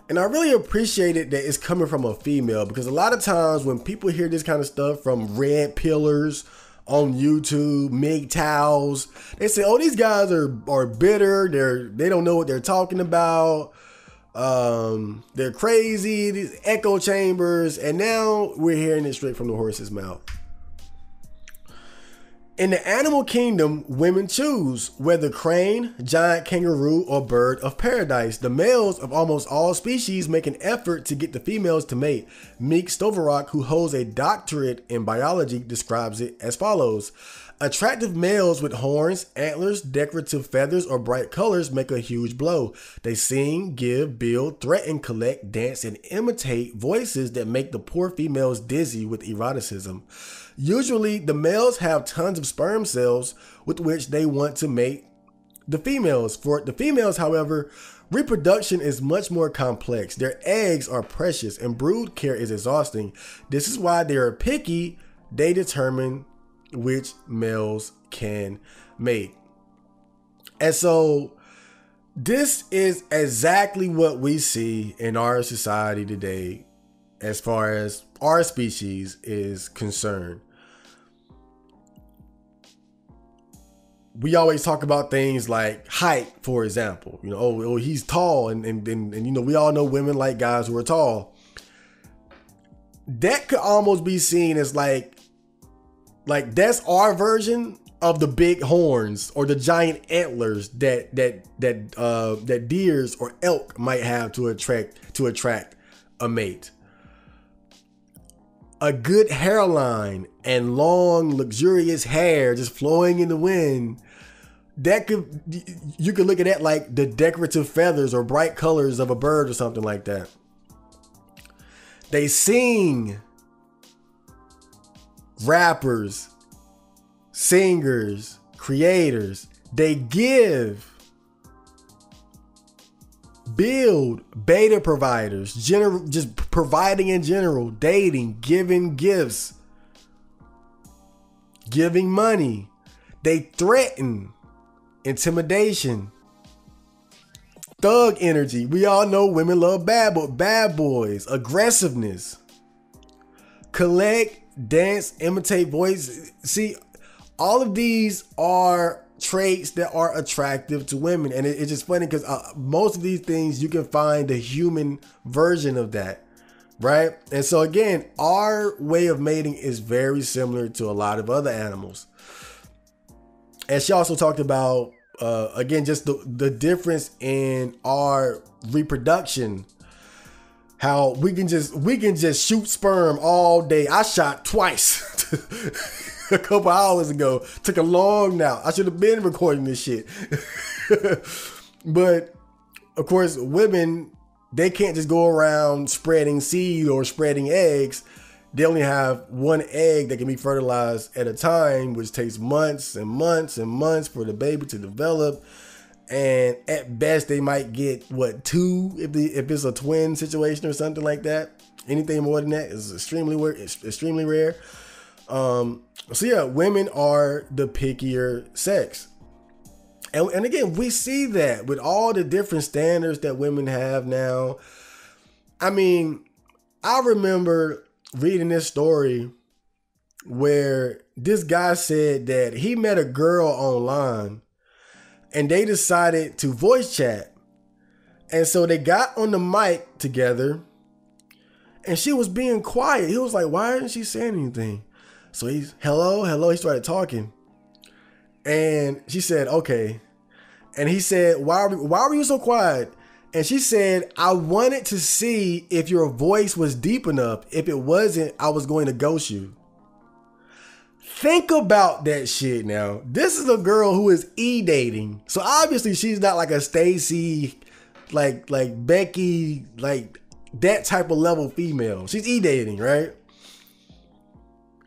And I really appreciate it that it's coming from a female, because a lot of times when people hear this kind of stuff from red pillars on YouTube, MGTOWs, they say, oh, these guys are bitter. They don't know what they're talking about. They're crazy, these echo chambers. And now we're hearing it straight from the horse's mouth. In the animal kingdom, women choose whether crane, giant kangaroo, or bird of paradise. The males of almost all species make an effort to get the females to mate. Meek Stoverock, who holds a doctorate in biology, describes it as follows. Attractive males with horns, antlers, decorative feathers, or bright colors make a huge blow. They sing, give, build, threaten, collect, dance, and imitate voices that make the poor females dizzy with eroticism. Usually, the males have tons of sperm cells with which they want to mate the females. For the females, however, reproduction is much more complex. Their eggs are precious and brood care is exhausting. This is why they are picky. They determine which males can mate. And so this is exactly what we see in our society today as far as our species is concerned. We always talk about things like height, for example. You know, oh he's tall, and you know, we all know women like guys who are tall. That could almost be seen as like that's our version of the big horns or the giant antlers that deers or elk might have to attract a mate. a good hairline and long, luxurious hair just flowing in the wind, you could look at that like the decorative feathers or bright colors of a bird or something like that. They sing. Rappers, singers, creators, they give, build, beta providers, just providing in general, dating, giving gifts, giving money. They threaten, intimidation, thug energy. We all know women love bad boys, aggressiveness, collect, dance, imitate voice. See, all of these are traits that are attractive to women. And it's just funny because most of these things you can find the human version of that, right? And so again, our way of mating is very similar to a lot of other animals. And she also talked about, again, just the difference in our reproduction. How we can just shoot sperm all day. I shot twice a couple hours ago. Took a long now. I should have been recording this shit. But of course, women, they can't just go around spreading seed or spreading eggs. They only have one egg that can be fertilized at a time, which takes months and months and months for the baby to develop. And at best, they might get two if it's a twin situation or something like that. Anything more than that is extremely rare. So yeah, women are the pickier sex. And again, we see that with all the different standards that women have now. I mean, I remember reading this story where this guy said that he met a girl online and they decided to voice chat. And so they got on the mic together and she was being quiet. He was like, why isn't she saying anything? So he's, hello. He started talking. And she said, okay. And he said, why were you so quiet? And she said, I wanted to see if your voice was deep enough. If it wasn't, I was going to ghost you. Think about that shit now. This is a girl who is e-dating. So obviously she's not like a Stacy, like Becky, like that type of level female. She's e-dating, right?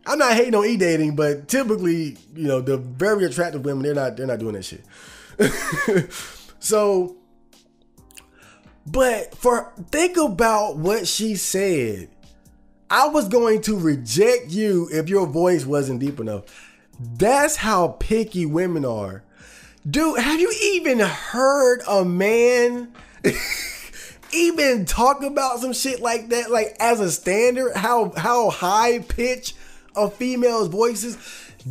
I'm not hating on e-dating, but typically, you know, the very attractive women, they're not doing that shit. So, but think about what she said. I was going to reject you if your voice wasn't deep enough. That's how picky women are. Dude, have you even heard a man even talk about some shit like that? Like as a standard, how high pitch a female's voice is?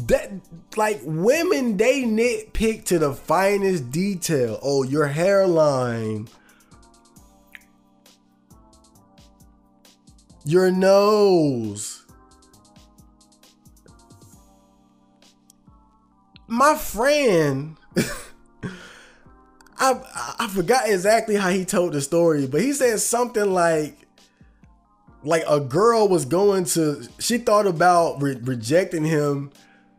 That, like, women, they nitpick to the finest detail. Oh, your hairline, your nose. My friend, I forgot exactly how he told the story, but he said something like a girl was she thought about rejecting him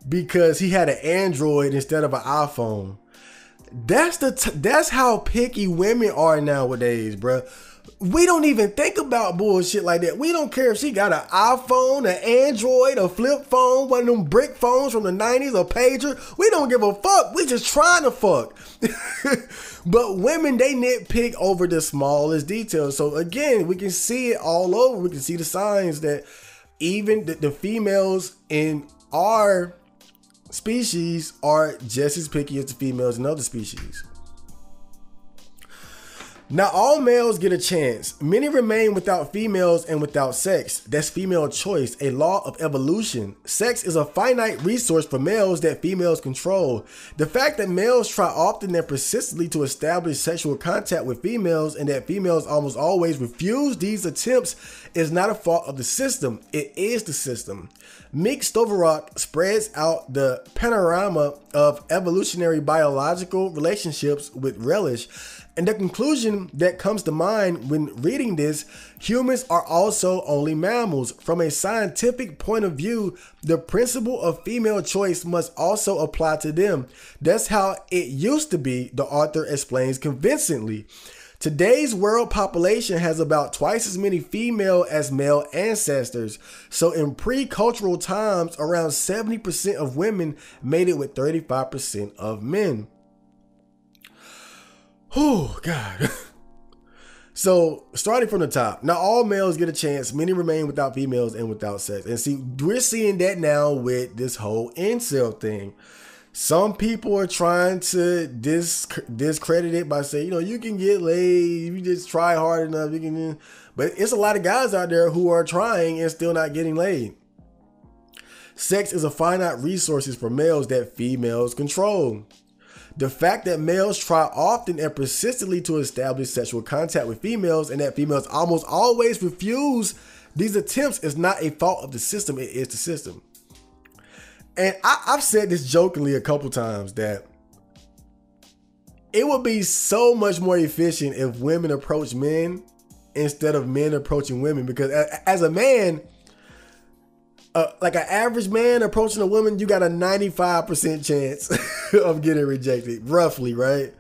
because he had an Android instead of an iPhone. That's how picky women are nowadays, bruh. We don't even think about bullshit like that. We don't care if she got an iPhone, an Android, a flip phone, one of them brick phones from the 90s, a pager. We don't give a fuck. We just trying to fuck. But women, they nitpick over the smallest details. So again, we can see it all over. We can see the signs that even the females in our species are just as picky as the females in other species. Not all males get a chance. Many remain without females and without sex. That's female choice, a law of evolution. Sex is a finite resource for males that females control. The fact that males try often and persistently to establish sexual contact with females and that females almost always refuse these attempts is not a fault of the system. It is the system. Mick Stoverock spreads out the panorama of evolutionary biological relationships with relish. And the conclusion that comes to mind when reading this, humans are also only mammals. From a scientific point of view, the principle of female choice must also apply to them. That's how it used to be, the author explains convincingly. Today's world population has about twice as many female as male ancestors. So in pre-cultural times, around 70% of women mated with 35% of men. Oh, God. So, starting from the top, not all males get a chance. Many remain without females and without sex. And see, we're seeing that now with this whole incel thing. Some people are trying to discredit it by saying, you can get laid, you just try hard enough. You can, but it's a lot of guys out there who are trying and still not getting laid. Sex is a finite resource for males that females control. The fact that males try often and persistently to establish sexual contact with females and that females almost always refuse these attempts is not a fault of the system, it is the system. And I've said this jokingly a couple times that it would be so much more efficient if women approach men instead of men approaching women, because as a man, like an average man approaching a woman, you got a 95% chance of getting rejected, roughly, right?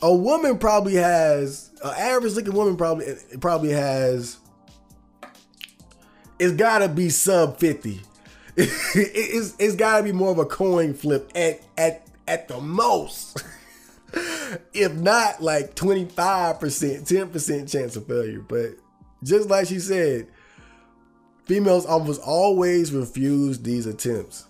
A woman probably has, an average looking woman probably has, it's gotta be sub 50. It's gotta be more of a coin flip at the most. If not like 25%, 10% chance of failure. But just like she said, females almost always refuse these attempts.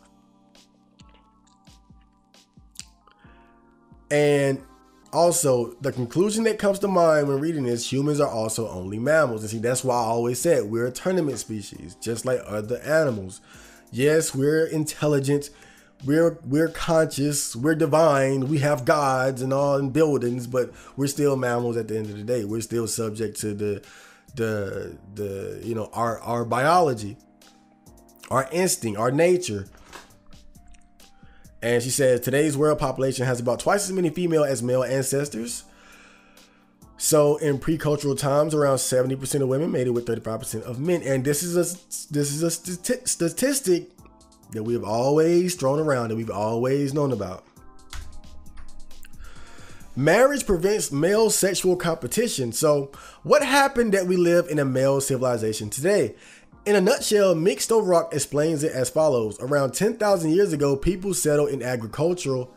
And also, the conclusion that comes to mind when reading this, humans are also only mammals. And see, that's why I always said we're a tournament species, just like other animals. Yes, we're intelligent, we're conscious, we're divine, we have gods and all in buildings, but we're still mammals at the end of the day. We're still subject to our biology, our instinct, our nature. And she says today's world population has about twice as many female as male ancestors. So in pre-cultural times, around 70% of women mated with 35% of men. And this is a statistic that we have always thrown around, that we've always known about. Marriage prevents male sexual competition. So what happened that we live in a male civilization today? In a nutshell, Mixed O'Rourke explains it as follows. Around 10,000 years ago, people settled in agriculture,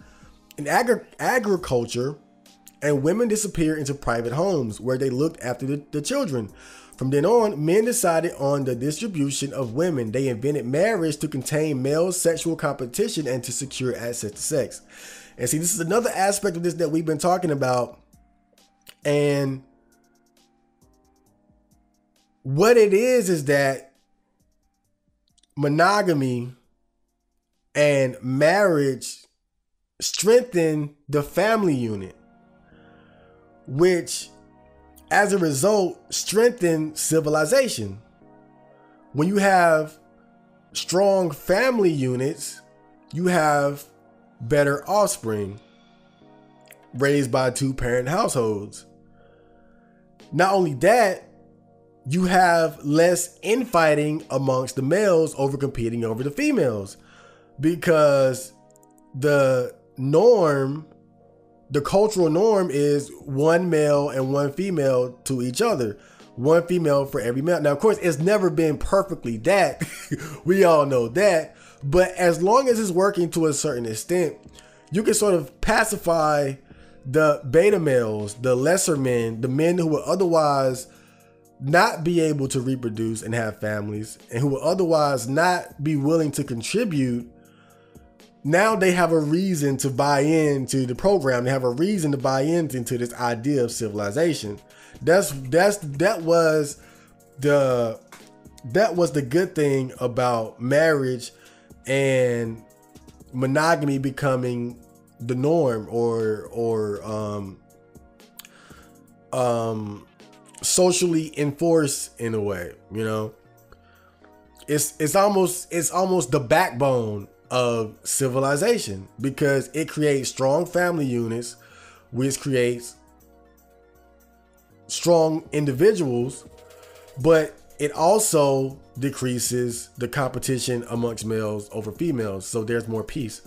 and women disappeared into private homes where they looked after the children. From then on, men decided on the distribution of women. They invented marriage to contain male sexual competition and to secure access to sex. And see, this is another aspect of this that we've been talking about. And what it is that monogamy and marriage strengthen the family unit, which as a result strengthen civilization. When you have strong family units, you have better offspring raised by two-parent households. Not only that, you have less infighting amongst the males over competing over the females, because the cultural norm is one male and one female to each other. One female for every male. Now, of course, it's never been perfectly that. We all know that. But as long as it's working to a certain extent, you can sort of pacify the beta males, the lesser men, the men who would otherwise not be able to reproduce and have families, and who would otherwise not be willing to contribute. Now they have a reason to buy into the program. They have a reason to buy into this idea of civilization. That was the good thing about marriage and monogamy becoming the norm, or socially enforced in a way. You know, it's almost the backbone of civilization, because it creates strong family units, which creates strong individuals, but it also decreases the competition amongst males over females. So there's more peace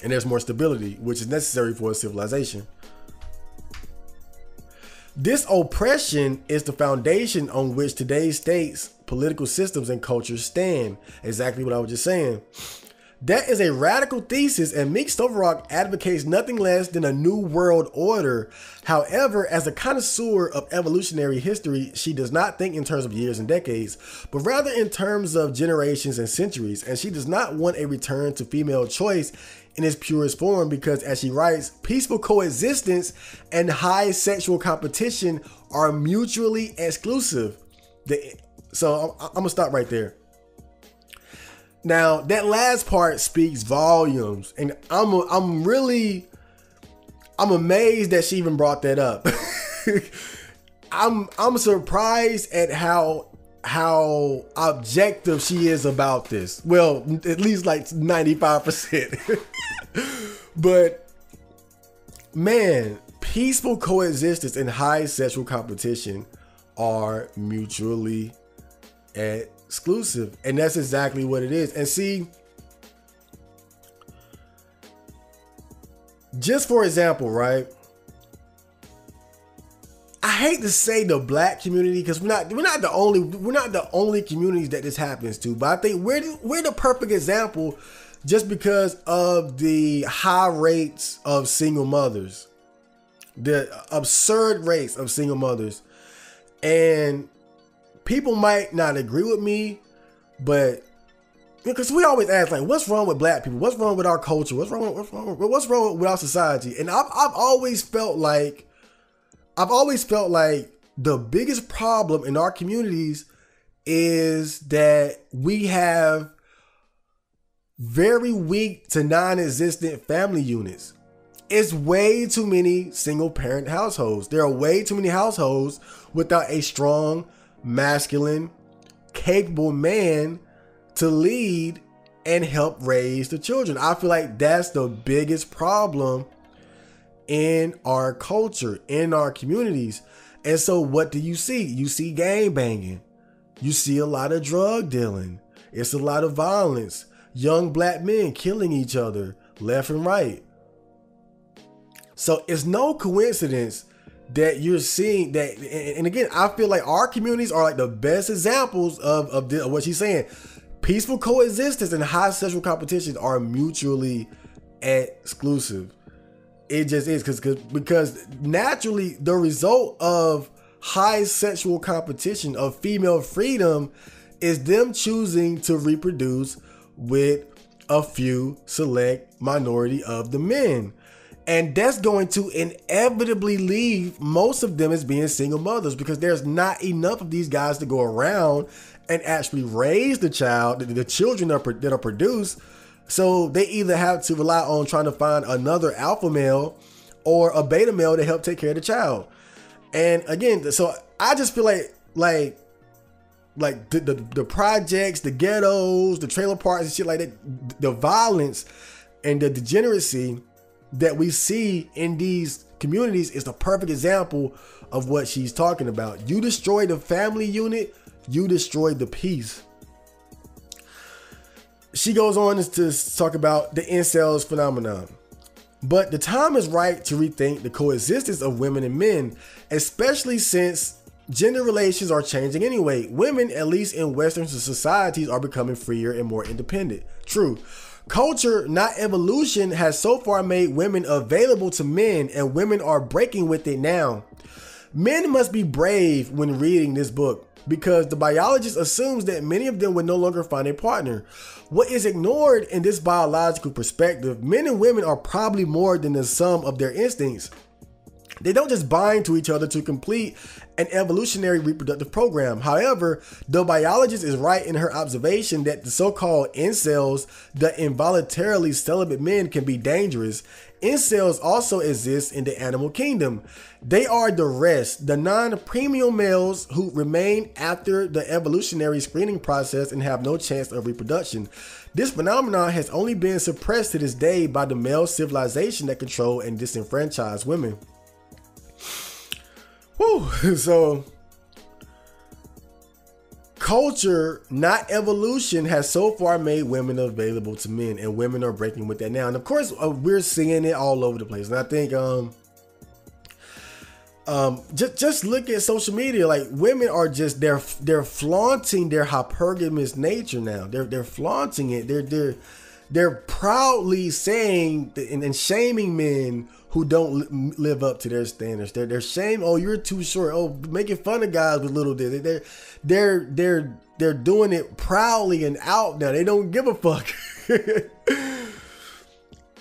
and there's more stability, which is necessary for a civilization. This oppression is the foundation on which today's states, political systems, and cultures stand. Exactly what I was just saying. That is a radical thesis, and Meek Stoverock advocates nothing less than a new world order. However, as a connoisseur of evolutionary history, she does not think in terms of years and decades, but rather in terms of generations and centuries, and she does not want a return to female choice in its purest form because, as she writes, peaceful coexistence and high sexual competition are mutually exclusive. So I'm gonna stop right there. Now, that last part speaks volumes, and I'm amazed that she even brought that up. I'm surprised at how objective she is about this. Well, at least like 95%. But man, peaceful coexistence and high sexual competition are mutually exclusive, and that's exactly what it is. And see, just for example, right? I hate to say the black community because we're not the only communities that this happens to, but I think we're the perfect example just because of the high rates of single mothers, the absurd rates of single mothers. And people might not agree with me, but because we always ask, like, what's wrong with black people? What's wrong with our culture? What's wrong with our society? And I've always felt like the biggest problem in our communities is that we have very weak to non-existent family units. It's way too many single parent households. There are way too many households without a strong, masculine, capable man to lead and help raise the children. I feel like that's the biggest problem in our culture, in our communities. And so what do you see? You see gang banging. You see a lot of drug dealing. It's a lot of violence. Young black men killing each other left and right. So it's no coincidence that you're seeing that. And again, I feel like our communities are like the best examples of what she's saying. Peaceful coexistence and high sexual competition are mutually exclusive. It just is because naturally the result of high sexual competition, of female freedom, is them choosing to reproduce with a few select minority of the men. And that's going to inevitably leave most of them as being single mothers because there's not enough of these guys to go around and actually raise the children that are produced. So they either have to rely on trying to find another alpha male or a beta male to help take care of the child. And again, so I just feel like the projects, the ghettos, the trailer parks and shit like that, the violence and the degeneracy that we see in these communities is the perfect example of what she's talking about. You destroy the family unit, you destroy the peace. She goes on to talk about the incels phenomenon. But the time is right to rethink the coexistence of women and men, especially since gender relations are changing anyway. Women, at least in Western societies, are becoming freer and more independent. True. Culture, not evolution, has so far made women available to men, and women are breaking with it now. Men must be brave when reading this book, because the biologist assumes that many of them will no longer find a partner. What is ignored in this biological perspective, men and women are probably more than the sum of their instincts. They don't just bind to each other to complete an evolutionary reproductive program. However, the biologist is right in her observation that the so-called incels, the involuntarily celibate men, can be dangerous. Incels also exist in the animal kingdom. They are the rest, the non-premium males who remain after the evolutionary screening process and have no chance of reproduction. This phenomenon has only been suppressed to this day by the male civilization that control and disenfranchise women. Whew. So culture, not evolution, has so far made women available to men, and women are breaking with that now. And of course, we're seeing it all over the place. And I think just look at social media. Like, women are just they're flaunting their hypergamous nature now. They're flaunting it. They're proudly saying and shaming men who don't live up to their standards. They're shaming. Oh, you're too short. Oh, making fun of guys with little dick. They're doing it proudly and out now. They don't give a fuck.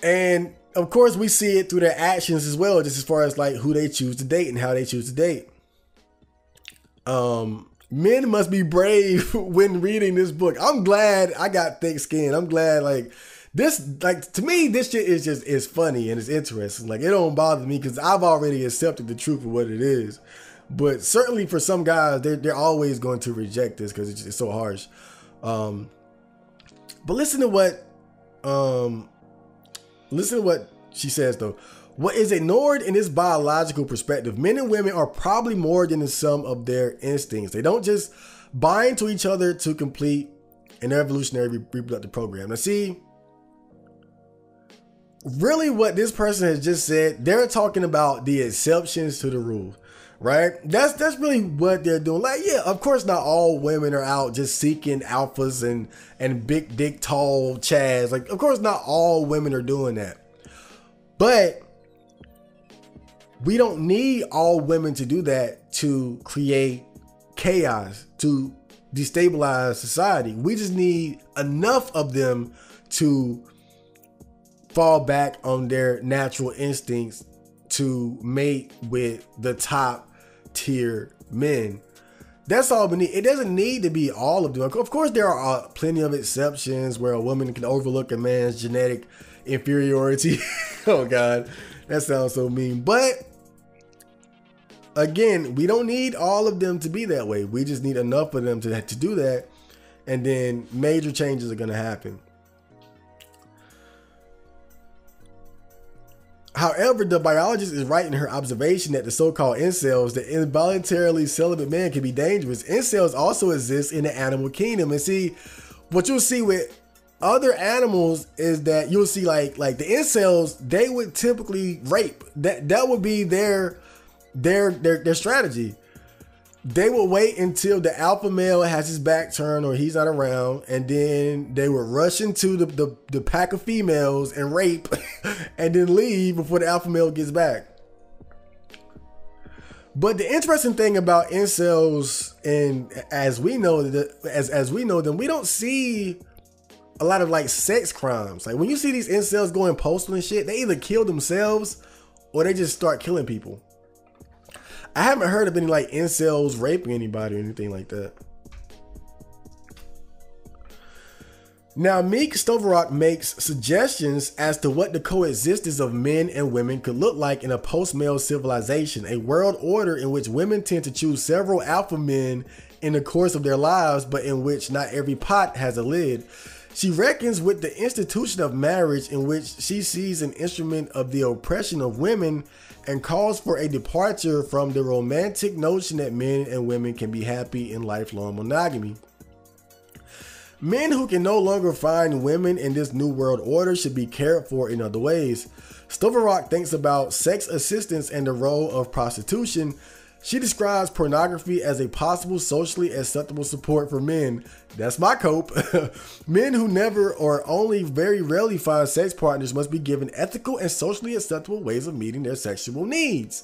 And of course, we see it through their actions as well, just as far as like who they choose to date and how they choose to date. Men must be brave when reading this book. I'm glad I got thick skin. I'm glad, like, this, like, to me, this shit is funny and it's interesting. Like, it don't bother me because I've already accepted the truth of what it is. But certainly for some guys, they're always going to reject this because it's so harsh. But listen to what she says, though. What is ignored in this biological perspective, men and women are probably more than the sum of their instincts. They don't just bind to each other to complete an evolutionary reproductive program. Now, see, really what this person has just said, they're talking about the exceptions to the rule, right? That's really what they're doing. Like, yeah, of course not all women are out just seeking alphas and big dick tall chads. Like, of course not all women are doing that. But we don't need all women to do that to create chaos, to destabilize society. We just need enough of them to fall back on their natural instincts to mate with the top tier men. That's all we need. It doesn't need to be all of them. Of course, there are plenty of exceptions where a woman can overlook a man's genetic inferiority. Oh God, that sounds so mean. But again, we don't need all of them to be that way. We just need enough of them to do that, and then major changes are going to happen. However, the biologist is right in her observation that the so-called incels, the involuntarily celibate man, can be dangerous. Incels also exist in the animal kingdom. And see, what you'll see with other animals is that you'll see like the incels, they would typically rape. That would be their strategy. They would wait until the alpha male has his back turned or he's not around, and then they would rush into the pack of females and rape and then leave before the alpha male gets back. But the interesting thing about incels, and as we know them, we don't see a lot of like sex crimes. Like when you see these incels going postal and shit, they either kill themselves or they just start killing people. I haven't heard of any like incels raping anybody or anything like that. Now, Meek Stoverock makes suggestions as to what the coexistence of men and women could look like in a post-male civilization, a world order in which women tend to choose several alpha men in the course of their lives, but in which not every pot has a lid. She reckons with the institution of marriage, in which she sees an instrument of the oppression of women, and calls for a departure from the romantic notion that men and women can be happy in lifelong monogamy. Men who can no longer find women in this new world order should be cared for in other ways. Stoverock thinks about sex assistance and the role of prostitution. She describes pornography as a possible socially acceptable support for men. That's my cope. Men who never or only very rarely find sex partners must be given ethical and socially acceptable ways of meeting their sexual needs.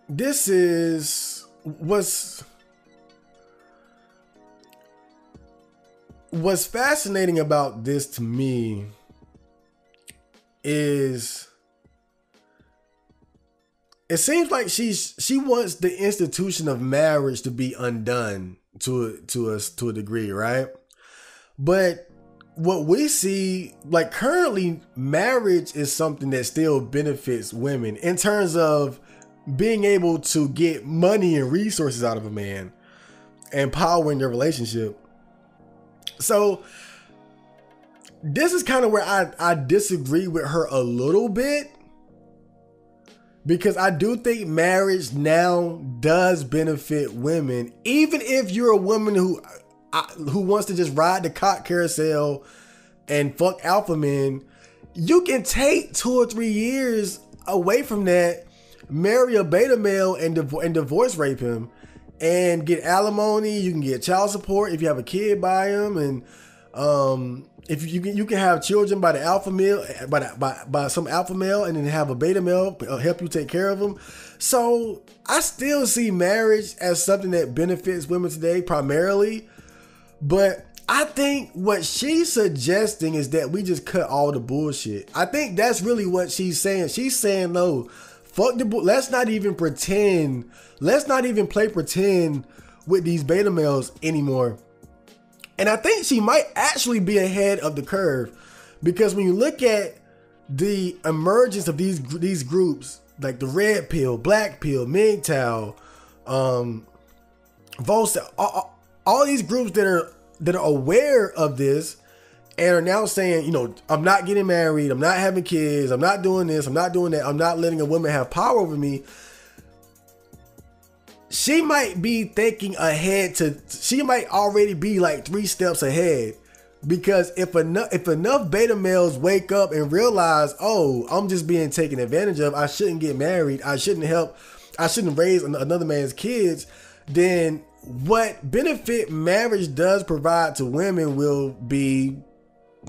This is what's fascinating about this to me is it seems like she wants the institution of marriage to be undone to a degree, right? But what we see, like currently, marriage is something that still benefits women in terms of being able to get money and resources out of a man and power in your relationship. So this is kind of where I disagree with her a little bit. Because I do think marriage now does benefit women, even if you're a woman who wants to just ride the cock carousel and fuck alpha men. You can take 2 or 3 years away from that, marry a beta male and divorce rape him, and get alimony. You can get child support if you have a kid by him, and if you can have children by the alpha male, by some alpha male, and then have a beta male help you take care of them. So I still see marriage as something that benefits women today primarily, but I think what she's suggesting is that we just cut all the bullshit. I think that's really what she's saying. She's saying, no, fuck the let's not even pretend. Let's not even play pretend with these beta males anymore. And I think she might actually be ahead of the curve, because when you look at the emergence of these groups, like the red pill, black pill, MGTOW, Volsa, all these groups that are aware of this and are now saying, you know, I'm not getting married, I'm not having kids, I'm not doing this, I'm not doing that, I'm not letting a woman have power over me. She might be thinking ahead she might already be like 3 steps ahead, because if enough beta males wake up and realize, oh, I'm just being taken advantage of, I shouldn't get married, I shouldn't raise another man's kids, then what benefit marriage does provide to women will be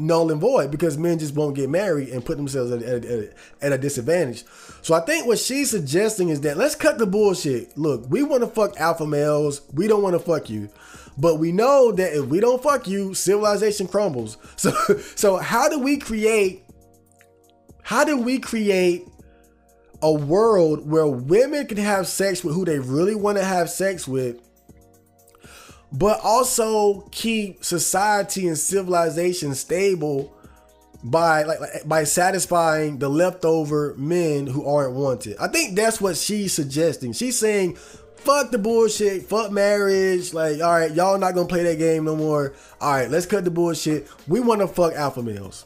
null and void, because men just won't get married and put themselves at a disadvantage. So I think what she's suggesting is that let's cut the bullshit. Look, we want to fuck alpha males. We don't want to fuck you. But we know that if we don't fuck you, civilization crumbles. So how do we create a world where women can have sex with who they really want to have sex with, but also keep society and civilization stable by satisfying the leftover men who aren't wanted? I think that's what she's suggesting. She's saying, fuck the bullshit, fuck marriage. Like, all right, y'all not gonna play that game no more. All right, let's cut the bullshit. We want to fuck alpha males.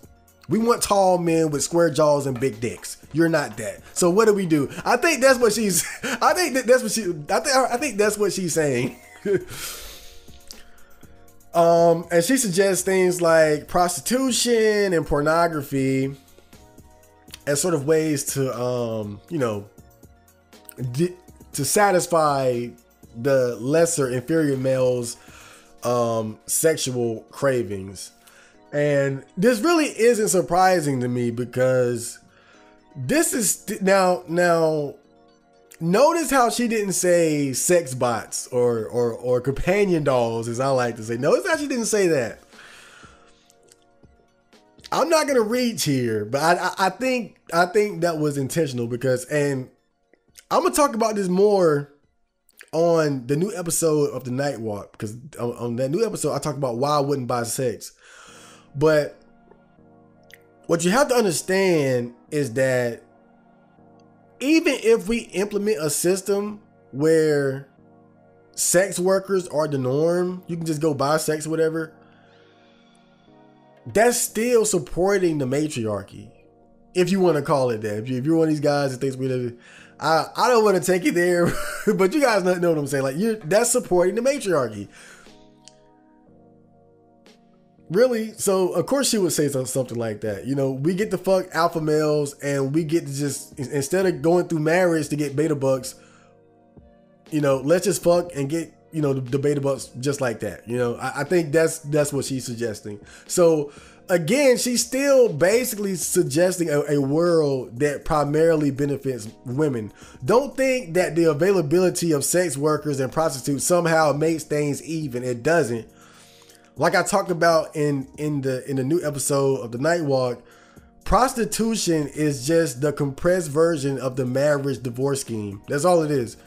We want tall men with square jaws and big dicks. You're not that. So what do we do? I think that's what she's. I think that's what she's saying. And she suggests things like prostitution and pornography as sort of ways to, to satisfy the lesser inferior males' sexual cravings. And this really isn't surprising to me, because this is now notice how she didn't say sex bots or companion dolls, as I like to say. Notice how she didn't say that. I'm not gonna reach here, but I think that was intentional, because, and I'm gonna talk about this more on the new episode of the Night Walk, because on that new episode I talk about why I wouldn't buy sex. But what you have to understand is that even if we implement a system where sex workers are the norm, you can just go buy sex or whatever, that's still supporting the matriarchy, if you want to call it that. If you're one of these guys that thinks I don't want to take it there, but you guys know what I'm saying. Like, that's supporting the matriarchy. Really? So of course she would say something like that. You know, we get to fuck alpha males, and we get to just, instead of going through marriage to get beta bucks, you know, let's just fuck and get, you know, the beta bucks just like that. You know, I think that's what she's suggesting. So again, she's still basically suggesting a world that primarily benefits women. Don't think that the availability of sex workers and prostitutes somehow makes things even. It doesn't. Like I talked about in the new episode of the Night Walk, prostitution is just the compressed version of the marriage divorce scheme. That's all it is.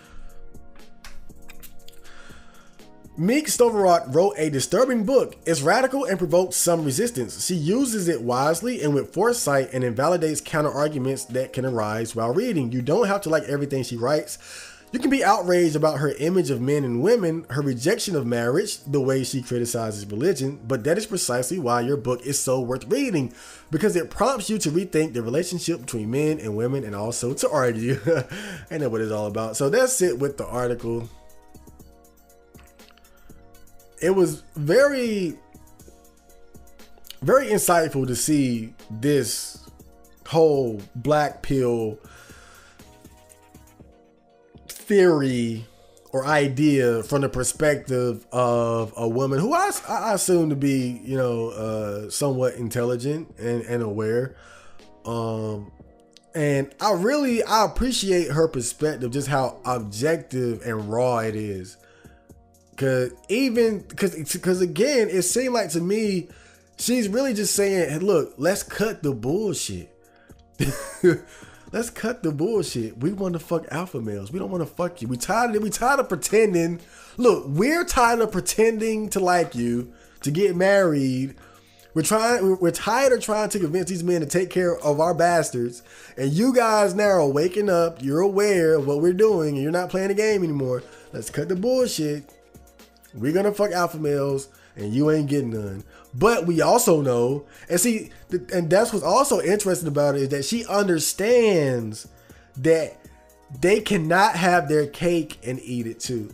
Meek Stoverock wrote a disturbing book. It's radical and provokes some resistance. She uses it wisely and with foresight, and invalidates counter arguments that can arise while reading. You don't have to like everything she writes. You can be outraged about her image of men and women, her rejection of marriage, the way she criticizes religion, but that is precisely why your book is so worth reading, because it prompts you to rethink the relationship between men and women and also to argue. I know what it's all about. So that's it with the article. It was very, very insightful to see this whole black pill theory or idea from the perspective of a woman who I assume to be, you know, somewhat intelligent and aware. And I appreciate her perspective, just how objective and raw it is. Cause again, it seemed like to me, she's really just saying, hey, look, let's cut the bullshit. Let's cut the bullshit. We want to fuck alpha males. We don't want to fuck you. We tired of pretending. Look, we're tired of pretending to like you, to get married. We're tired of trying to convince these men to take care of our bastards. And you guys now are waking up. You're aware of what we're doing and you're not playing the game anymore. Let's cut the bullshit. We're going to fuck alpha males and you ain't getting none. But we also know, and see, and that's what's also interesting about it, is that she understands that they cannot have their cake and eat it too.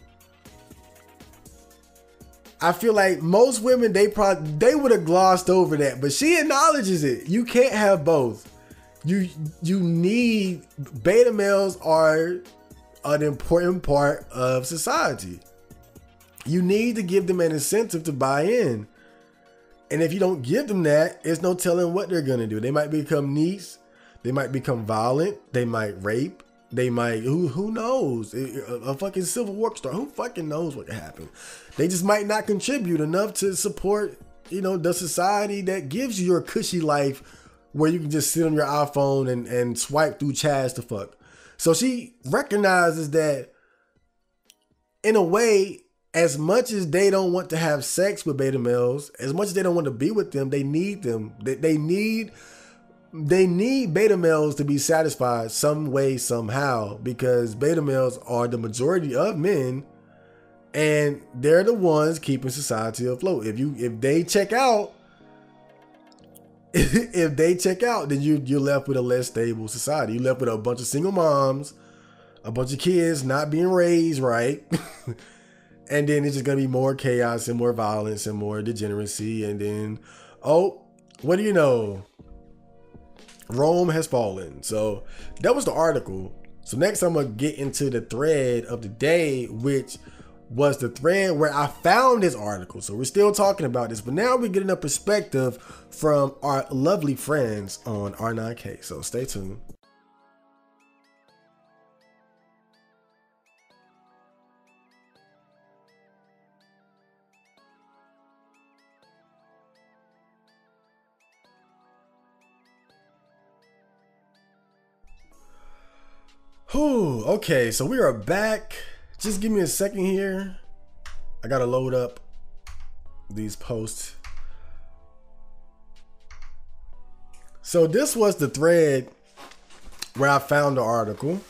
I feel like most women, they would have glossed over that, but she acknowledges it. You can't have both. You need, beta males are an important part of society. You need to give them an incentive to buy in. And if you don't give them that, there's no telling what they're going to do. They might become neats. They might become violent. They might rape. They might, who knows? A fucking civil war star. Who fucking knows what could happen? They just might not contribute enough to support, you know, the society that gives you your cushy life where you can just sit on your iPhone and swipe through chats to fuck. So she recognizes that in a way, as much as they don't want to have sex with beta males, as much as they don't want to be with them, they need them. They need beta males to be satisfied some way, somehow, because beta males are the majority of men and they're the ones keeping society afloat. If they check out, then you're left with a less stable society. You're left with a bunch of single moms, a bunch of kids not being raised right. And then it's just going to be more chaos and more violence and more degeneracy. And then, oh, what do you know? Rome has fallen. So that was the article. So next I'm going to get into the thread of the day, which was the thread where I found this article. So we're still talking about this, but now we're getting a perspective from our lovely friends on R9K. So stay tuned. Whew, okay, so we are back. Just give me a second here. I gotta load up these posts. So this was the thread where I found the article.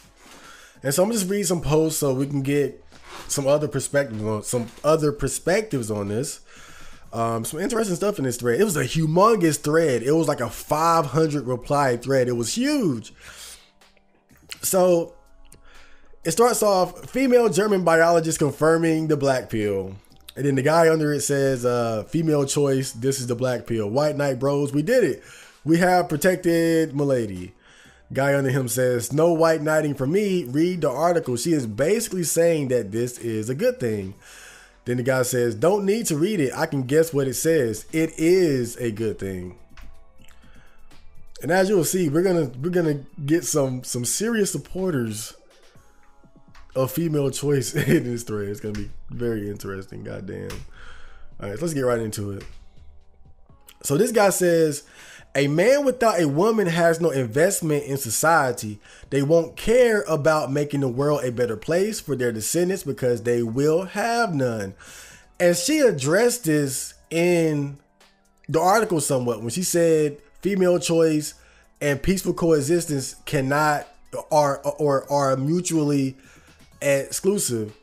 And so I'm gonna just read some posts so we can get some other perspectives on this. Some interesting stuff in this thread. It was a humongous thread. It was like a 500 reply thread. It was huge. So it starts off, female German biologist confirming the black pill. And then the guy under it says, female choice, this is the black pill. White knight bros, we did it. We have protected Milady. Guy under him says, no white knighting for me. Read the article. She is basically saying that this is a good thing. Then the guy says, don't need to read it. I can guess what it says. It is a good thing. And as you'll see, we're gonna get some serious supporters of female choice in this thread. It's gonna be very interesting. Goddamn. All right, so let's get right into it. So this guy says, a man without a woman has no investment in society. They won't care about making the world a better place for their descendants because they will have none. And she addressed this in the article somewhat when she said female choice and peaceful coexistence cannot are mutually exclusive.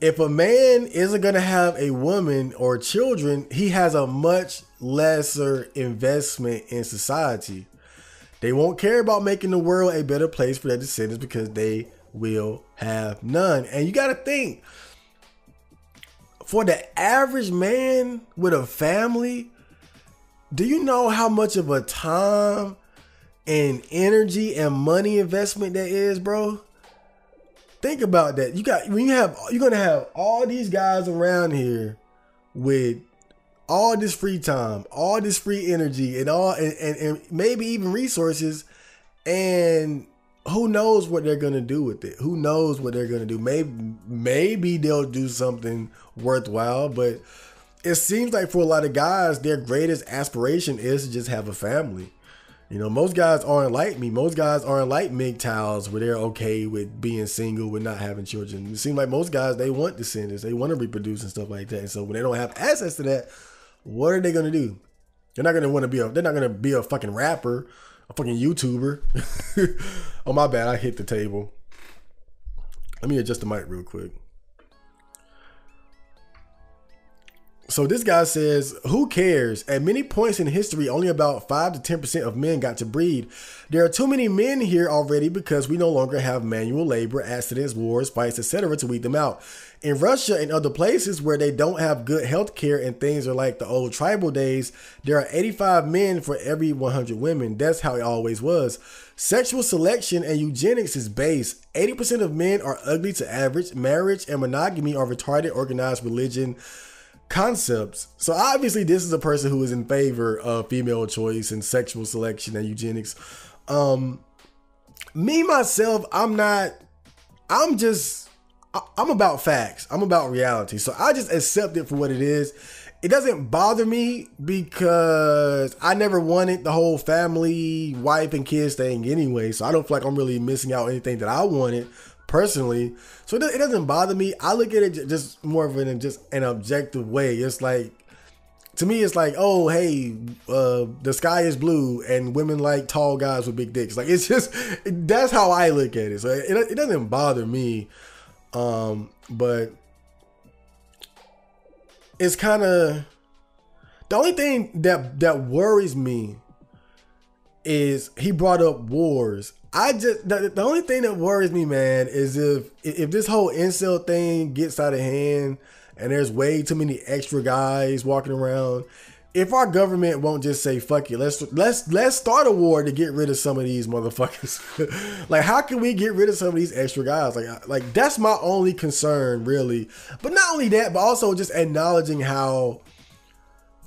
If a man isn't going to have a woman or children, he has a much lesser investment in society. They won't care about making the world a better place for their descendants because they will have none. And you got to think, for the average man with a family, do you know how much of a time and energy and money investment that is, bro? Think about that. You're gonna have all these guys around here with all this free time, all this free energy, and maybe even resources, and who knows what they're gonna do with it? Who knows what they're gonna do? Maybe they'll do something worthwhile, but it seems like for a lot of guys, their greatest aspiration is to just have a family. You know, most guys aren't like me. Most guys aren't like MGTOWs where they're okay with being single, with not having children. It seems like most guys, they want descendants. They want to reproduce and stuff like that. And so when they don't have access to that, what are they going to do? They're not going to want to be they're not going to be a fucking rapper, a fucking YouTuber. Oh, my bad. I hit the table. Let me adjust the mic real quick. So this guy says, who cares? At many points in history, only about 5 to 10% of men got to breed. There are too many men here already because we no longer have manual labor, accidents, wars, fights, etc. to weed them out. In Russia and other places where they don't have good health care and things are like the old tribal days, there are 85 men for every 100 women. That's how it always was. Sexual selection and eugenics is base. 80% of men are ugly to average. Marriage and monogamy are retarded organized religion concepts. So obviously this is a person who is in favor of female choice and sexual selection and eugenics. Me myself, I'm about facts. I'm about reality. So I just accept it for what it is. It doesn't bother me because I never wanted the whole family, wife and kids thing anyway. So I don't feel like I'm really missing out anything that I wanted personally. So it doesn't bother me. I look at it just more of an objective way. It's like, to me, it's like, oh, hey, the sky is blue and women like tall guys with big dicks. Like, it's just, that's how I look at it. So it doesn't bother me. But it's kind of, the only thing that worries me is he brought up wars. The only thing that worries me, man, is if this whole incel thing gets out of hand and there's way too many extra guys walking around, if our government won't just say, fuck it, let's start a war to get rid of some of these motherfuckers. Like, how can we get rid of some of these extra guys? Like that's my only concern, really. But not only that, but also just acknowledging how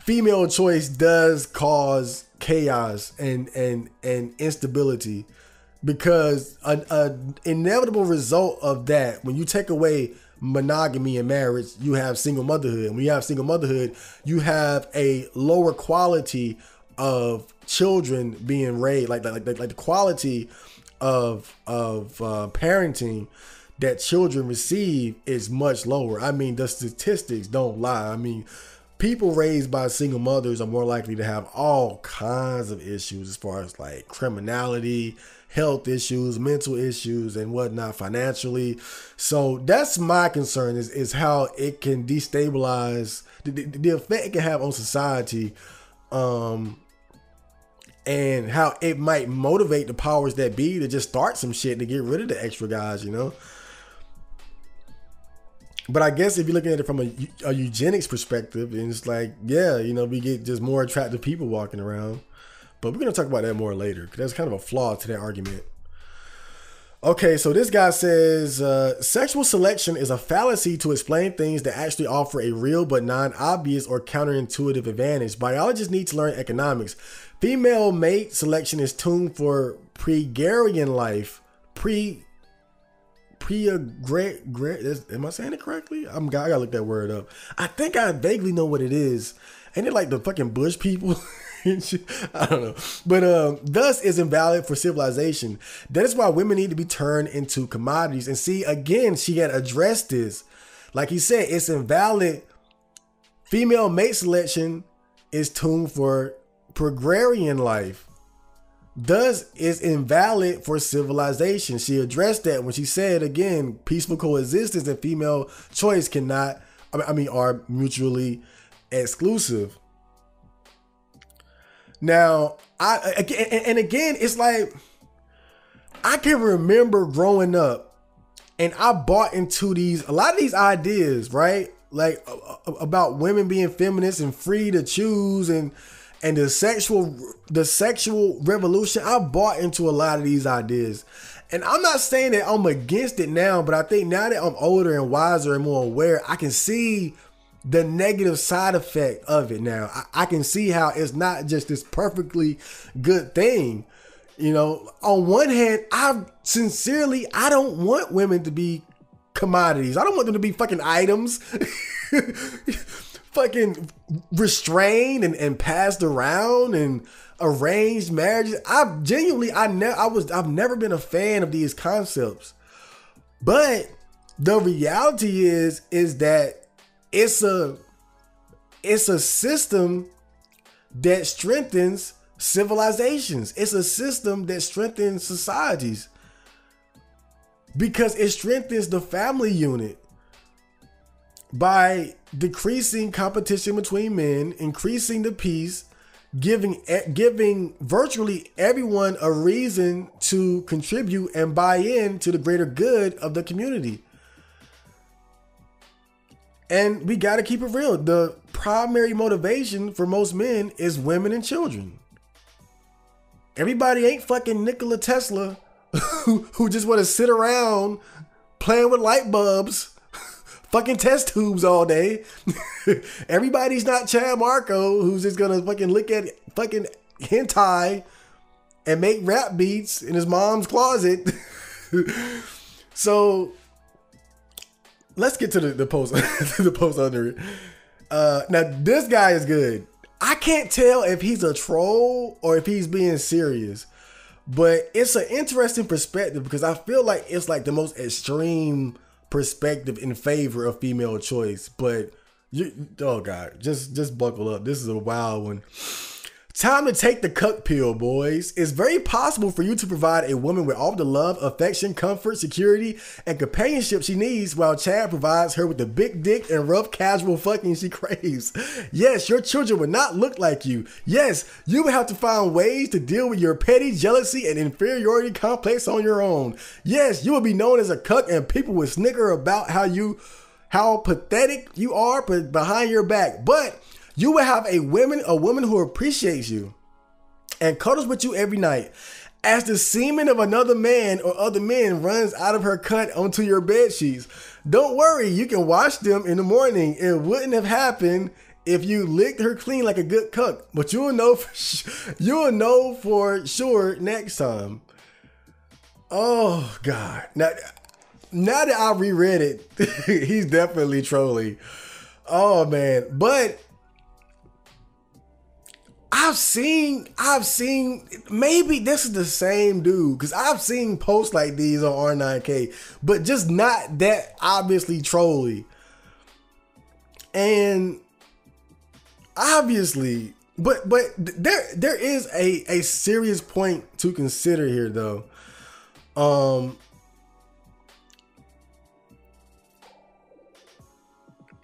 female choice does cause chaos and instability. Because an inevitable result of that, when you take away monogamy and marriage, you have single motherhood. When you have single motherhood, you have a lower quality of children being raised. Like the quality of parenting that children receive is much lower. I mean, the statistics don't lie. I mean, people raised by single mothers are more likely to have all kinds of issues as far as like criminality, health issues, mental issues, and whatnot, financially. So that's my concern is how it can destabilize the effect it can have on society, and how it might motivate the powers that be to just start some shit to get rid of the extra guys, you know. But I guess if you're looking at it from a eugenics perspective, and it's like, yeah, you know, we get just more attractive people walking around. But we're going to talk about that more later, because there's kind of a flaw to that argument. Okay, so this guy says, sexual selection is a fallacy to explain things that actually offer a real but non-obvious or counterintuitive advantage. Biologists need to learn economics. Female mate selection is tuned for pregarian life. Am I saying it correctly? I gotta look that word up. I think I vaguely know what it is. Ain't it like the fucking bush people? I don't know. But thus is invalid for civilization. That is why women need to be turned into commodities. And see, again, she had addressed this. Like he said, it's invalid. Female mate selection is tuned for pregarian life. is invalid for civilization. She addressed that when she said, again, peaceful coexistence and female choice are mutually exclusive. Now, again, it's like, I can remember growing up and I bought into a lot of these ideas, right? Like about women being feminists and free to choose and the sexual revolution. I bought into a lot of these ideas. And I'm not saying that I'm against it now, but I think now that I'm older and wiser and more aware, I can see the negative side effect of it now. I can see how it's not just this perfectly good thing. You know, on one hand, I don't want women to be commodities. I don't want them to be fucking items. Fucking restrained and passed around and arranged marriages. I've never been a fan of these concepts. But the reality is that it's a system that strengthens civilizations. It's a system that strengthens societies because it strengthens the family unit by decreasing competition between men, increasing the peace, giving virtually everyone a reason to contribute and buy in to the greater good of the community. And we got to keep it real. The primary motivation for most men is women and children. Everybody ain't fucking Nikola Tesla who just want to sit around playing with light bulbs, fucking test tubes all day. Everybody's not Chad Marco who's just gonna fucking look at fucking hentai and make rap beats in his mom's closet. So let's get to the post. The post under it. Now this guy is good. I can't tell if he's a troll or if he's being serious, but it's an interesting perspective because I feel like it's like the most extreme perspective in favor of female choice. But oh God, just buckle up. This is a wild one. Time to take the cuck pill, boys. It's very possible for you to provide a woman with all the love, affection, comfort, security, and companionship she needs while Chad provides her with the big dick and rough casual fucking she craves. Yes, your children would not look like you. Yes, you would have to find ways to deal with your petty jealousy and inferiority complex on your own. Yes, you will be known as a cuck and people would snicker about how pathetic you are behind your back. But you will have a woman who appreciates you and cuddles with you every night. As the semen of another man or other men runs out of her cunt onto your bed sheets, don't worry, you can wash them in the morning. It wouldn't have happened if you licked her clean like a good cook, but you'll know for sure next time. Oh God! Now that I reread it, he's definitely trolling. Oh man, but I've seen maybe this is the same dude because I've seen posts like these on R9K, but just not that obviously trolly. And obviously, but there is a serious point to consider here though.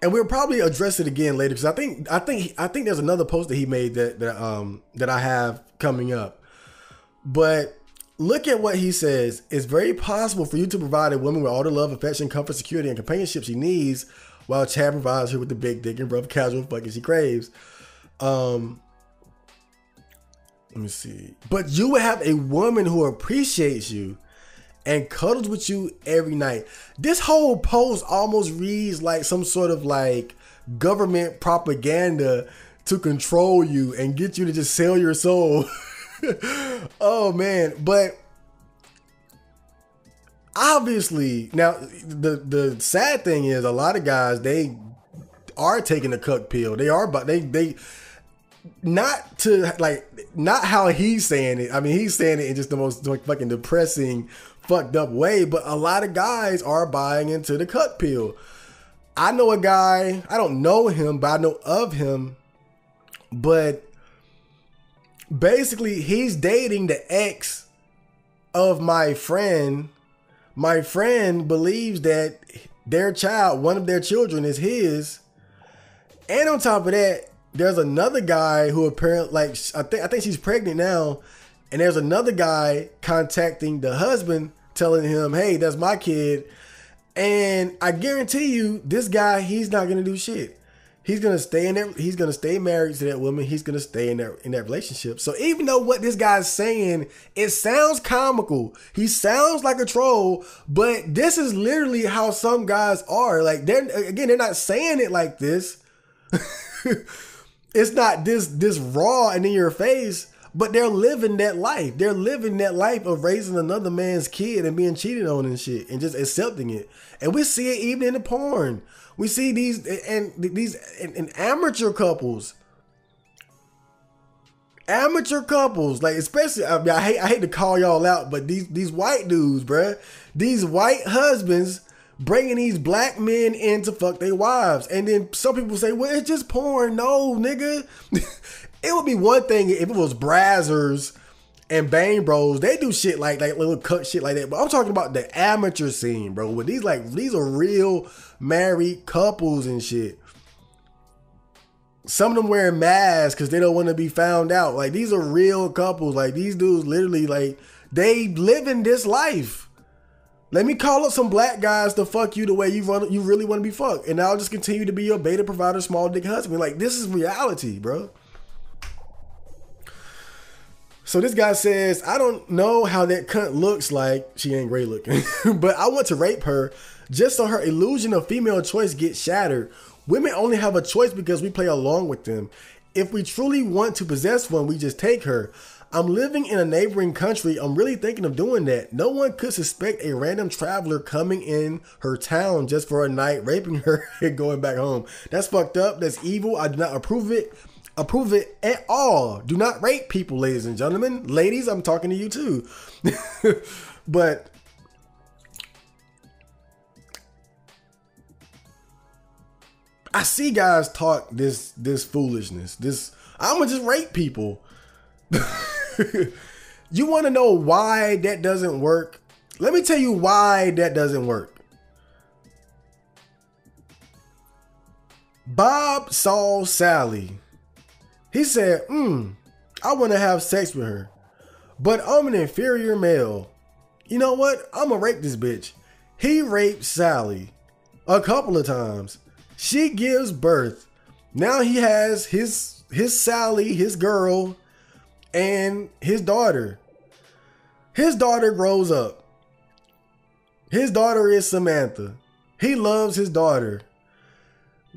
And we'll probably address it again later because I think there's another post that he made that I have coming up. But look at what he says. It's very possible for you to provide a woman with all the love, affection, comfort, security, and companionship she needs, while Chad provides her with the big dick and rough casual fucking she craves. Let me see. But you will have a woman who appreciates you and cuddles with you every night. This whole post almost reads like some sort of like government propaganda to control you and get you to just sell your soul. Oh man. But obviously now the sad thing is a lot of guys, they are taking the cuck pill. They are, but they not how he's saying it. I mean, he's saying it in just the most fucking depressing, fucked up way, but a lot of guys are buying into the cuck pill. I know a guy, I don't know him, but I know of him, but basically he's dating the ex of my friend. My friend believes that their child, one of their children, is his. And on top of that, there's another guy who apparently, like, I think she's pregnant now. And there's another guy contacting the husband, telling him, hey, that's my kid. And I guarantee you, this guy, he's not going to do shit. He's going to stay in there. He's going to stay married to that woman. He's going to stay in that relationship. So even though what this guy's saying, it sounds comical. He sounds like a troll, but this is literally how some guys are. Like, they're not saying it like this. It's not this raw and in your face, but they're living that life. They're living that life of raising another man's kid and being cheated on and shit and just accepting it. And we see it even in the porn. We see these amateur couples. Amateur couples, like, especially, I hate to call y'all out, but these white dudes, bruh, these white husbands bringing these black men in to fuck their wives. And then some people say, well, it's just porn. No, nigga. It would be one thing if it was Brazzers and Bang Bros. They do shit like little cut shit like that. But I'm talking about the amateur scene, bro. With these are real married couples and shit. Some of them wearing masks because they don't want to be found out. Like, these are real couples. Like, these dudes literally, like, they living this life. Let me call up some black guys to fuck you the way you really want to be fucked. And I'll just continue to be your beta provider, small dick husband. Like, this is reality, bro. So this guy says, I don't know how that cunt looks like. She ain't great looking. But I want to rape her just so her illusion of female choice gets shattered. Women only have a choice because we play along with them. If we truly want to possess one, we just take her. I'm living in a neighboring country. I'm really thinking of doing that. No one could suspect a random traveler coming in her town just for a night, raping her and going back home. That's fucked up. That's evil. I do not approve it at all. Do not rape people, ladies and gentlemen. Ladies, I'm talking to you too. But I see guys talk this foolishness. I'm gonna just rape people. You want to know why that doesn't work? Let me tell you why that doesn't work. Bob saw Sally. He said, I want to have sex with her, but I'm an inferior male. You know what? I'm gonna rape this bitch. He raped Sally a couple of times. She gives birth. Now he has his Sally, his girl, and his daughter. His daughter grows up. His daughter is Samantha. He loves his daughter.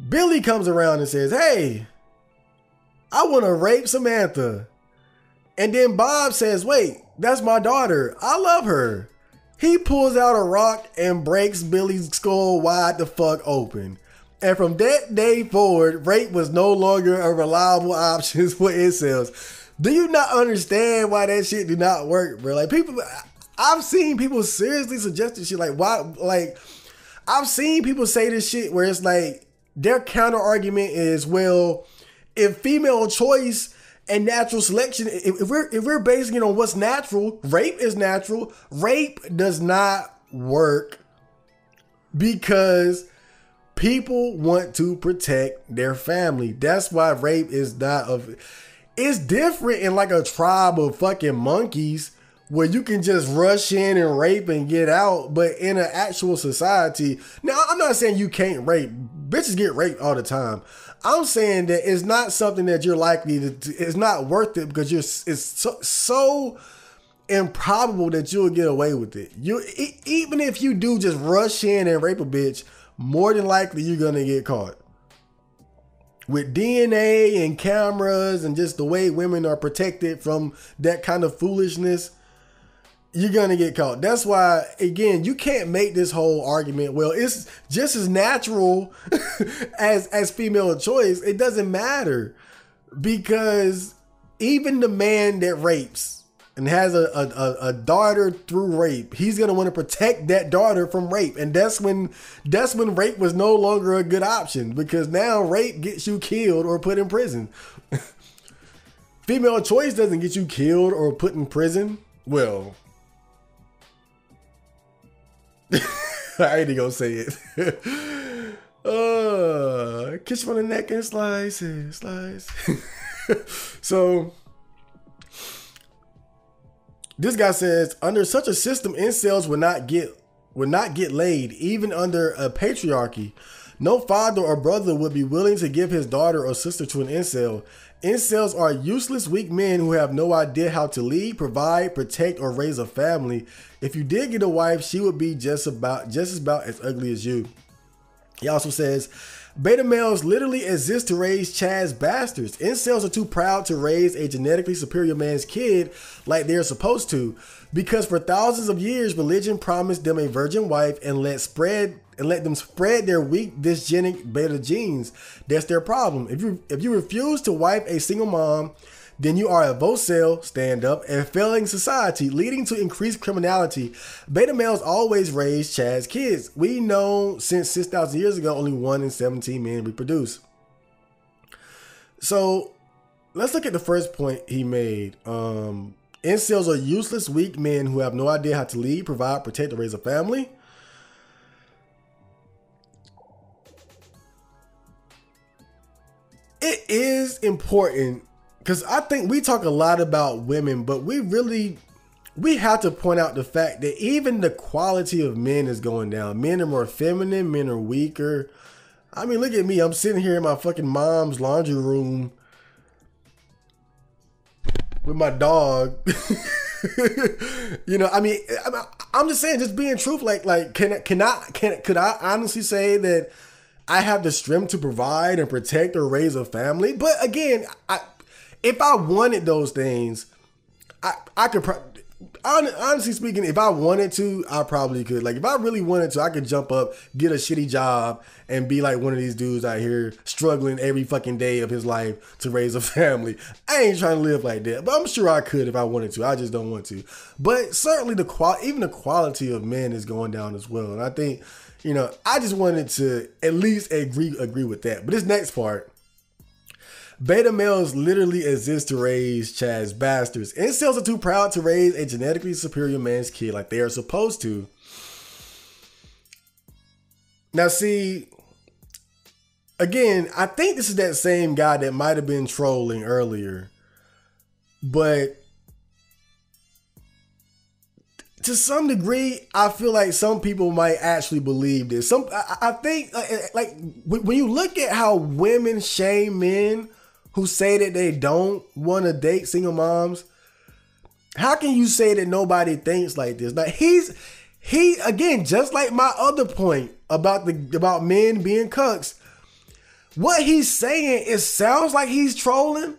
Billy comes around and says, hey, I want to rape Samantha. And then Bob says, wait, that's my daughter. I love her. He pulls out a rock and breaks Billy's skull wide the fuck open. And from that day forward, rape was no longer a reliable option for incels. Do you not understand why that shit do not work, bro? Like, people, I've seen people seriously suggest this shit. Like, why? Like, I've seen people say this shit where it's like their counter argument is, well, if female choice and natural selection, if we're basing it on what's natural, rape is natural. Rape does not work because people want to protect their family. That's why rape is not it's different in like a tribe of fucking monkeys where you can just rush in and rape and get out. But in an actual society, now I'm not saying you can't rape. Bitches get raped all the time. I'm saying that it's not something that you're likely to, it's not worth it because it's so improbable that you'll get away with it. Even if you do just rush in and rape a bitch, more than likely you're going to get caught. With DNA and cameras and just the way women are protected from that kind of foolishness, you're going to get caught. That's why, again, you can't make this whole argument, well, it's just as natural as female choice. It doesn't matter because even the man that rapes and has a daughter through rape, he's going to want to protect that daughter from rape. And that's when rape was no longer a good option because now rape gets you killed or put in prison. Female choice doesn't get you killed or put in prison. Well, I ain't gonna say it. Kiss you on the neck and slice it, slice. So this guy says, under such a system, incels would not get laid, even under a patriarchy. No father or brother would be willing to give his daughter or sister to an incel. Incels are useless, weak men who have no idea how to lead, provide, protect, or raise a family. If you did get a wife, she would be just about as ugly as you. He also says, beta males literally exist to raise Chaz bastards. Incels are too proud to raise a genetically superior man's kid like they're supposed to, because for thousands of years, religion promised them a virgin wife and let them spread their weak dysgenic beta genes. That's their problem. If you refuse to wife a single mom, then you are a vocel, stand up, and failing society, leading to increased criminality. Beta males always raise Chaz kids. We know since 6,000 years ago, only 1 in 17 men reproduce. So let's look at the first point he made. Incels are useless, weak men who have no idea how to lead, provide, protect, or raise a family. It is important, because I think we talk a lot about women, but we have to point out the fact that even the quality of men is going down. Men are more feminine, men are weaker. I mean, look at me. I'm sitting here in my fucking mom's laundry room with my dog. You know, I mean, I'm just saying, just being truthful. Like, could I honestly say that I have the strength to provide and protect or raise a family? But again, if I wanted those things, I could honestly speaking, if I wanted to, I probably could. Like, if I really wanted to, I could jump up, get a shitty job, and be like one of these dudes out here struggling every fucking day of his life to raise a family. I ain't trying to live like that, but I'm sure I could if I wanted to. I just don't want to. But certainly even the quality of men is going down as well. And I think, you know, I just wanted to at least agree with that. But this next part, beta males literally exist to raise Chaz bastards. Incels are too proud to raise a genetically superior man's kid like they are supposed to. Now, see, again, I think this is that same guy that might have been trolling earlier, but to some degree, I feel like some people might actually believe this. I think, like, when you look at how women shame men who say that they don't want to date single moms, how can you say that nobody thinks like this? Like, he again, just like my other point about men being cucks, what he's saying, it sounds like he's trolling.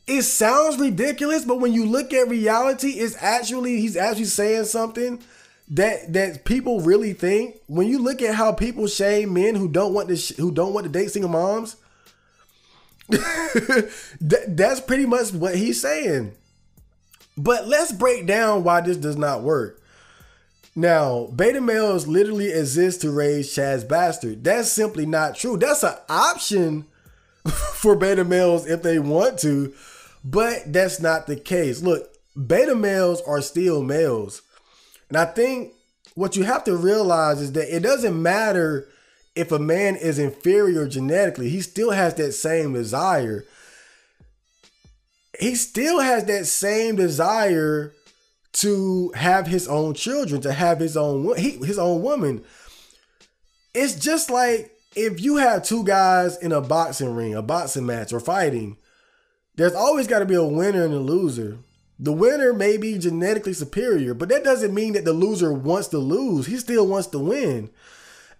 It sounds ridiculous, but when you look at reality, he's actually saying something that people really think. When you look at how people shame men who don't want to date single moms, that's pretty much what he's saying. But let's break down why this does not work. Now, beta males literally exist to raise Chaz bastard. That's simply not true. That's an option for beta males if they want to, but that's not the case. Look, beta males are still males. And I think what you have to realize is that it doesn't matter if a man is inferior genetically, he still has that same desire. He still has that same desire to have his own children, to have his own woman. It's just like if you have two guys in a boxing ring, a boxing match, or fighting, there's always got to be a winner and a loser. The winner may be genetically superior, but that doesn't mean that the loser wants to lose. He still wants to win.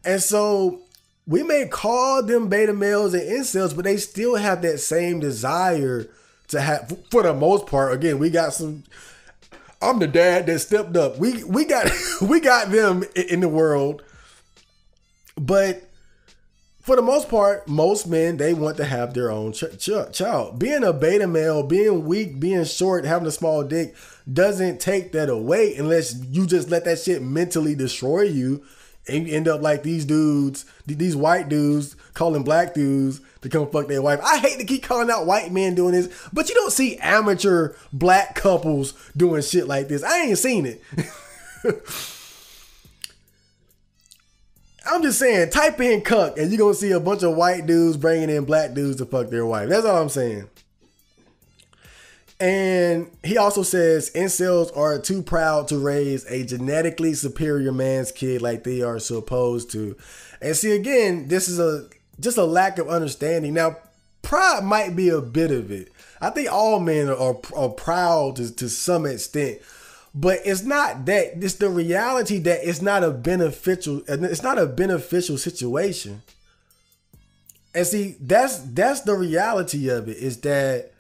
And so we may call them beta males and incels, but they still have that same desire to have, for the most part. Again, we got some, I'm the dad that stepped up. We got them in the world. But for the most part, most men, they want to have their own child. Being a beta male, being weak, being short, having a small dick doesn't take that away unless you just let that shit mentally destroy you And you end up like these dudes, these white dudes calling black dudes to come fuck their wife. I hate to keep calling out white men doing this, but you don't see amateur black couples doing shit like this. I ain't seen it. I'm just saying, type in cuck and you're going to see a bunch of white dudes bringing in black dudes to fuck their wife. That's all I'm saying. And he also says incels are too proud to raise a genetically superior man's kid like they are supposed to. And see, again, this is just a lack of understanding. Now, pride might be a bit of it. I think all men are proud to some extent. But it's not that. It's the reality that it's not a beneficial situation. And see, that's the reality of it, is that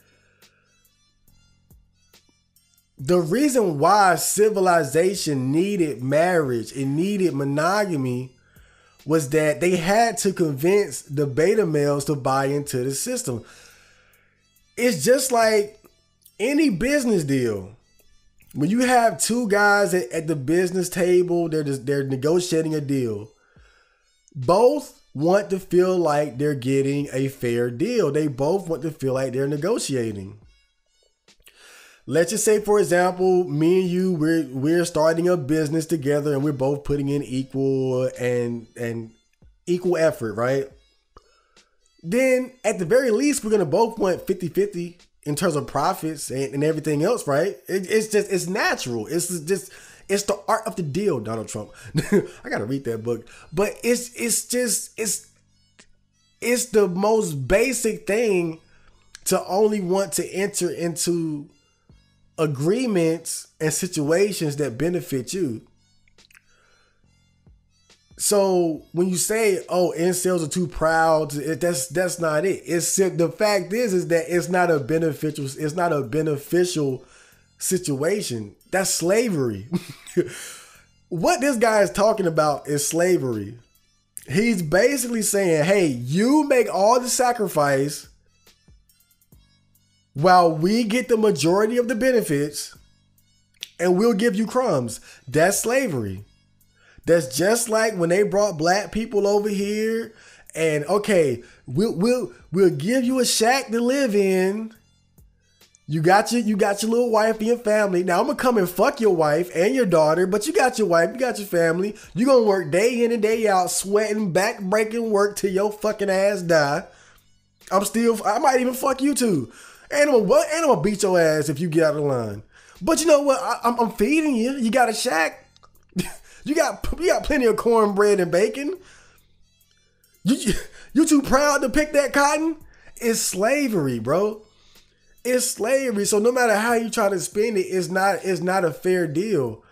the reason why civilization needed marriage and needed monogamy was that they had to convince the beta males to buy into the system. It's just like any business deal. When you have two guys at the business table, they're negotiating a deal. Both want to feel like they're getting a fair deal. They both want to feel like they're negotiating. Let's just say, for example, me and you, we're starting a business together and we're both putting in equal effort, right? Then at the very least, we're going to both want 50-50 in terms of profits and everything else, right? It's natural. It's the art of the deal, Donald Trump. I got to read that book. But it's the most basic thing to only want to enter into agreements and situations that benefit you. So when you say, "Oh, incels are too proud," that's not it. It's the fact is that it's not a beneficial situation. That's slavery. What this guy is talking about is slavery. He's basically saying, "Hey, you make all the sacrifice while we get the majority of the benefits, and we'll give you crumbs." That's slavery. That's just like when they brought black people over here and, okay, we'll give you a shack to live in. You got your little wife and your family. Now I'm gonna come and fuck your wife and your daughter, but you got your wife, you got your family. You gonna work day in and day out, sweating, back breaking work till your fucking ass die. I might even fuck you too. And I'm gonna beat your ass if you get out of line. But you know what? I'm feeding you. You got a shack. You got plenty of cornbread and bacon. You too proud to pick that cotton? It's slavery, bro. It's slavery. So no matter how you try to spin it, it's not a fair deal.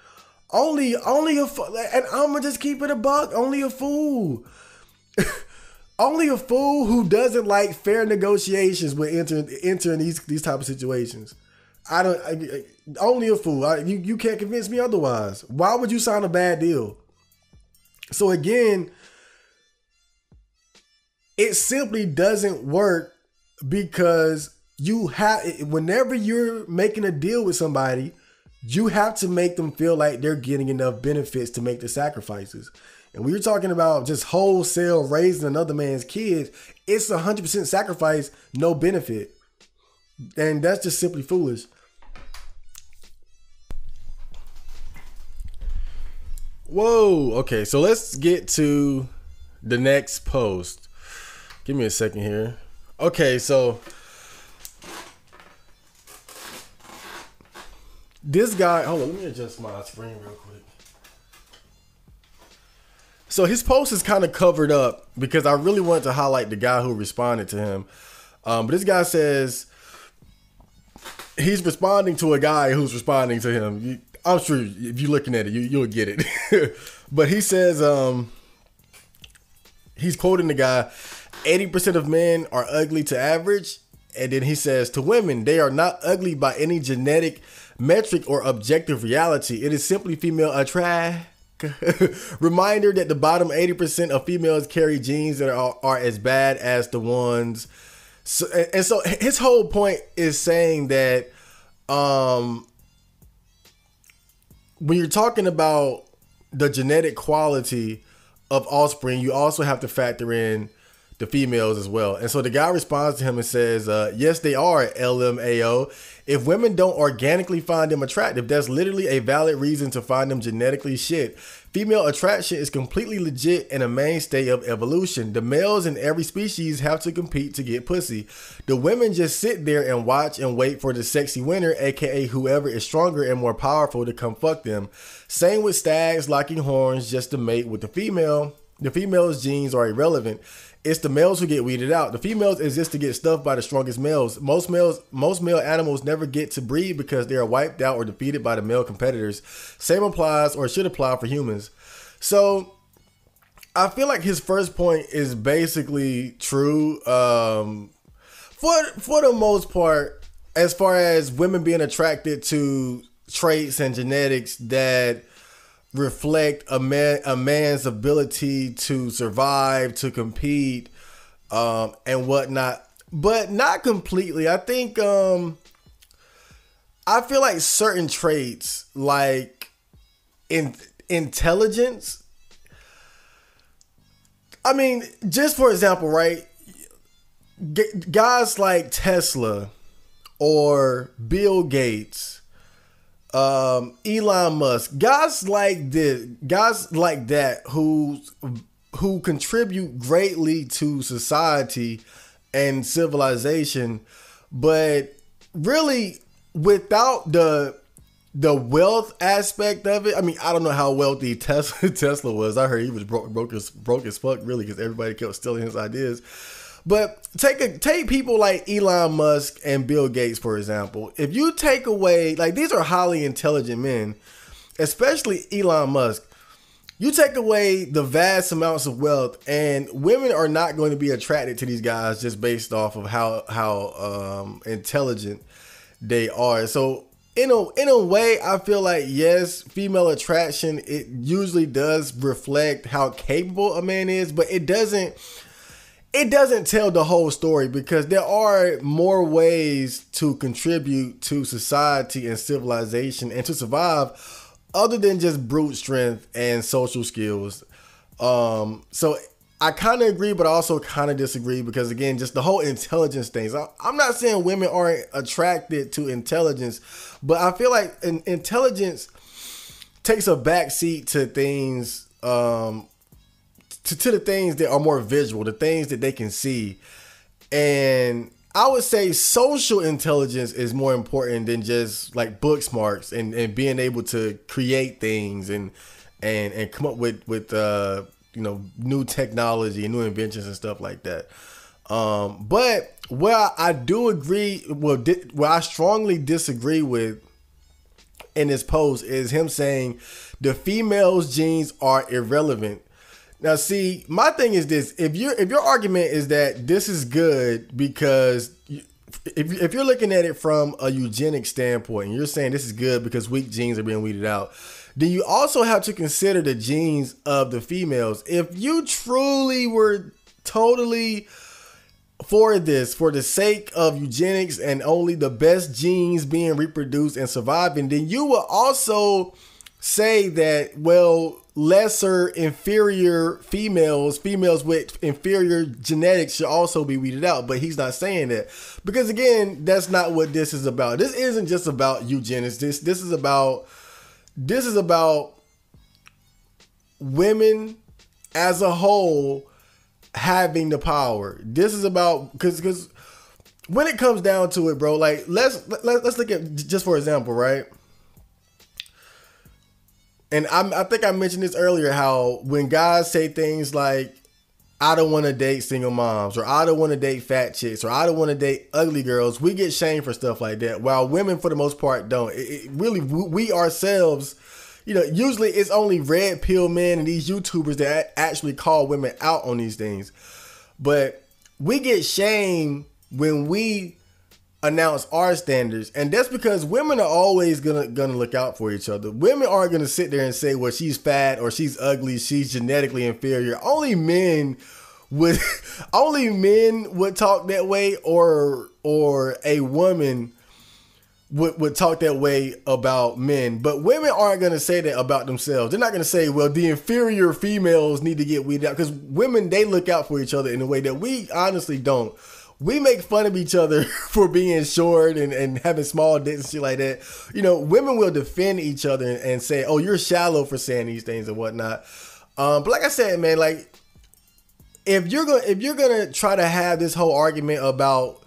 Only and I'm gonna just keep it a buck. Only a fool. Only a fool who doesn't like fair negotiations will enter in these type of situations. Only a fool. You can't convince me otherwise. Why would you sign a bad deal? So again, it simply doesn't work because whenever you're making a deal with somebody, you have to make them feel like they're getting enough benefits to make the sacrifices. And when you're talking about just wholesale raising another man's kids, it's 100% sacrifice, no benefit. And that's just simply foolish. Whoa. Okay, so let's get to the next post. Give me a second here. Okay, so this guy, hold on, let me adjust my screen real quick. So his post is kind of covered up because I really wanted to highlight the guy who responded to him. But this guy says he's responding to a guy who's responding to him. I'm sure if you're looking at it, you'll get it. But he says, he's quoting the guy, 80% of men are ugly to average. And then he says, to women, they are not ugly by any genetic metric or objective reality. It is simply female attract. Reminder that the bottom 80% of females carry genes that are as bad as the ones. So his whole point is saying that when you're talking about the genetic quality of offspring, you also have to factor in the females as well. And so the guy responds to him and says, yes, they are, LMAO. If women don't organically find them attractive, that's literally a valid reason to find them genetically shit. Female attraction is completely legit and a mainstay of evolution. The males in every species have to compete to get pussy. The women just sit there and watch and wait for the sexy winner, aka whoever is stronger and more powerful, to come fuck them. Same with stags locking horns just to mate with the female. The female's genes are irrelevant. It's the males who get weeded out. The females exist to get stuffed by the strongest males. Most male animals never get to breed because they are wiped out or defeated by the male competitors. Same applies, or should apply, for humans. So I feel like his first point is basically true. For the most part, as far as women being attracted to traits and genetics that reflect a man's ability to survive, to compete, and whatnot, but not completely. I think I feel like certain traits, like intelligence. I mean, just for example, right? Guys like Tesla or Bill Gates, Elon Musk, guys like that who contribute greatly to society and civilization, but really without the wealth aspect of it. I mean, I don't know how wealthy Tesla was. I heard he was broke as fuck, really, because everybody kept stealing his ideas. But take people like Elon Musk and Bill Gates, for example. If you take away, like, these are highly intelligent men, especially Elon Musk. You take away the vast amounts of wealth, and women are not going to be attracted to these guys just based off of how intelligent they are. So in a way, I feel like, yes, female attraction, it usually does reflect how capable a man is, but it doesn't tell the whole story, because there are more ways to contribute to society and civilization and to survive other than just brute strength and social skills. So I kind of agree, but I also kind of disagree, because, again, just the whole intelligence things. I'm not saying women aren't attracted to intelligence, but I feel like intelligence takes a backseat to things, to the things that are more visual, the things that they can see. And I would say social intelligence is more important than just like book smarts and being able to create things and come up with new technology and new inventions and stuff like that. But where I do agree, where I strongly disagree with in this post is him saying the female's genes are irrelevant. Now, see, my thing is this: if your argument is that this is good because if you're looking at it from a eugenic standpoint, and you're saying this is good because weak genes are being weeded out, then you also have to consider the genes of the females. If you truly were totally for this, for the sake of eugenics and only the best genes being reproduced and surviving, then you will also say that, well, lesser, inferior females with inferior genetics should also be weeded out. But he's not saying that, because, again, that's not what this is about. This isn't just about eugenics. This is about women as a whole having the power. This is about, because when it comes down to it, bro, like let's look at, just for example, right? And I think I mentioned this earlier, how when guys say things like, I don't want to date single moms, or I don't want to date fat chicks, or I don't want to date ugly girls, we get shamed for stuff like that, while women, for the most part, don't. It really, we ourselves, usually it's only red pill men and these YouTubers that actually call women out on these things. But we get shamed when we announce our standards, and that's because women are always gonna look out for each other. Women aren't gonna sit there and say, well, she's fat or she's ugly, she's genetically inferior. Only men would talk that way, or a woman would talk that way about men, but women aren't going to say that about themselves. They're not going to say, well, the inferior females need to get weeded out, because women, they look out for each other in a way that we honestly don't. We make fun of each other for being short and having small dicks and shit like that. You know, women will defend each other and say, oh, you're shallow for saying these things and whatnot. But like I said, man, like, if you're gonna try to have this whole argument about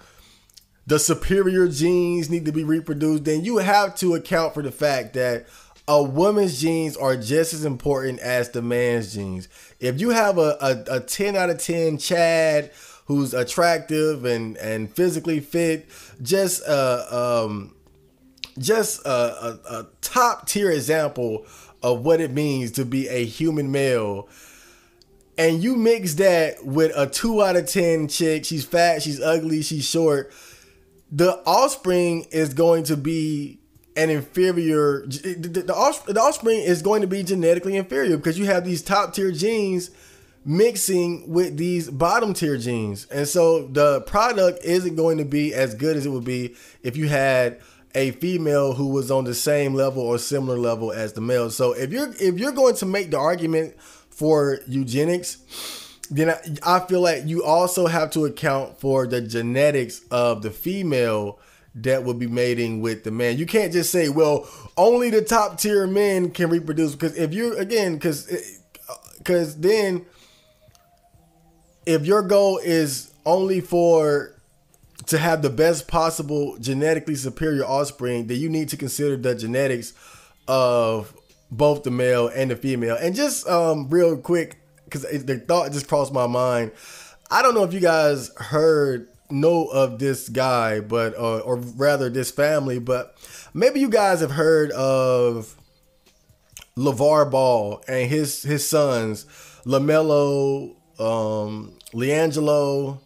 the superior genes need to be reproduced, then you have to account for the fact that a woman's genes are just as important as the man's genes. If you have a 10 out of 10 Chad who's attractive and physically fit, just a top tier example of what it means to be a human male, and you mix that with a 2 out of 10 chick, she's fat, she's ugly, she's short, the offspring is going to be an inferior, the offspring is going to be genetically inferior, because you have these top tier genes mixing with these bottom tier genes. And so the product isn't going to be as good as it would be if you had a female who was on the same level or similar level as the male. So if you're going to make the argument for eugenics, then I feel like you also have to account for the genetics of the female that would be mating with the man. You can't just say, well, only the top tier men can reproduce, because if you're, again, because then if your goal is only to have the best possible genetically superior offspring, then you need to consider the genetics of both the male and the female. And just real quick, because the thought just crossed my mind, I don't know if you guys know of this guy, but or rather this family, but maybe you guys have heard of LeVar Ball and his sons, LaMelo, LiAngelo.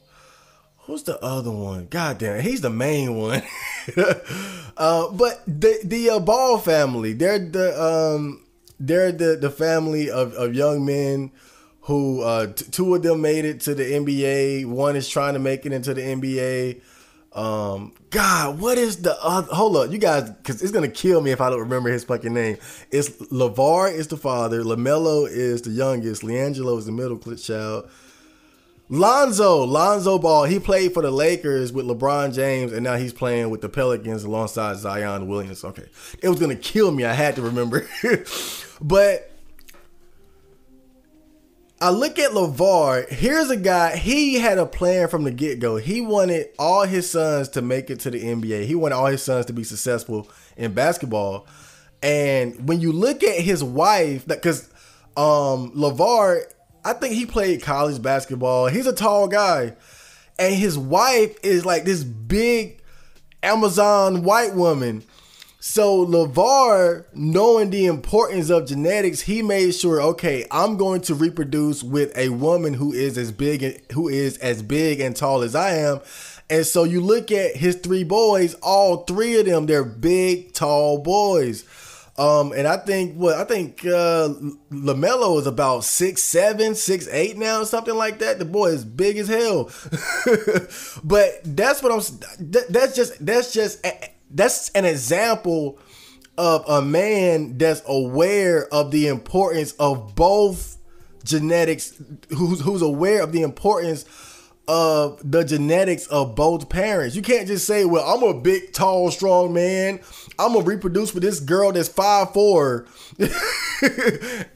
Who's the other one? God damn, he's the main one. But the Ball family, they're the family of young men who two of them made it to the NBA. One is trying to make it into the NBA. God, what is the other? Hold up, you guys, because it's gonna kill me if I don't remember his fucking name. It's LeVar is the father, LaMelo is the youngest, LiAngelo is the middle child. Lonzo Ball, he played for the Lakers with LeBron James, and now he's playing with the Pelicans alongside Zion Williams. Okay, it was gonna kill me. I had to remember, but I look at LeVar. Here's a guy, he had a plan from the get-go. He wanted all his sons to make it to the NBA. He wanted all his sons to be successful in basketball. And when you look at his wife, because LeVar, I think he played college basketball. He's a tall guy. And his wife is like this big Amazon white woman. So LeVar, knowing the importance of genetics, he made sure, okay, I'm going to reproduce with a woman who is as big and tall as I am. And so you look at his three boys, all three of them, they're big, tall boys. And I think LaMelo is about 6'7", 6'8" now, something like that. The boy is big as hell. But that's an example of a man that's aware of the importance of both genetics, who's aware of the importance of the genetics of both parents. You can't just say, well, I'm a big, tall, strong man, I'm gonna reproduce with this girl that's 5'4"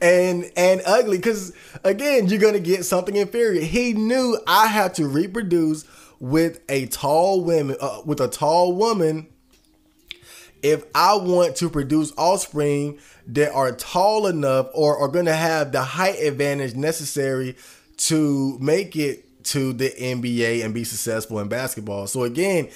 and ugly, because again, you're gonna get something inferior. He knew, I have to reproduce with a tall woman if I want to produce offspring that are tall enough or are going to have the height advantage necessary to make it to the NBA and be successful in basketball. So again,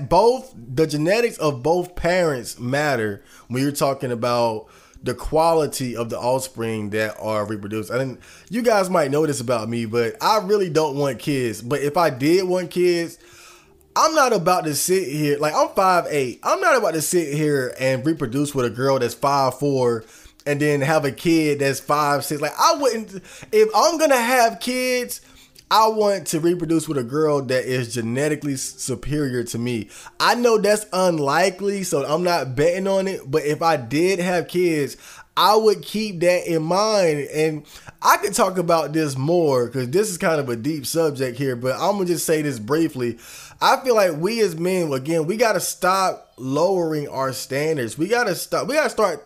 both the genetics of both parents matter when you're talking about the quality of the offspring that are reproduced. You guys might know this about me, but I really don't want kids. But if I did want kids, I'm not about to sit here, like I'm 5'8". I'm not about to sit here and reproduce with a girl that's 5'4" and then have a kid that's 5'6". Like I wouldn't, if I'm going to have kids, I want to reproduce with a girl that is genetically superior to me. I know that's unlikely, so I'm not betting on it. But if I did have kids, I would keep that in mind. And I could talk about this more because this is kind of a deep subject here, but I'm going to just say this briefly. I feel like we as men, again, we got to stop lowering our standards. We got to start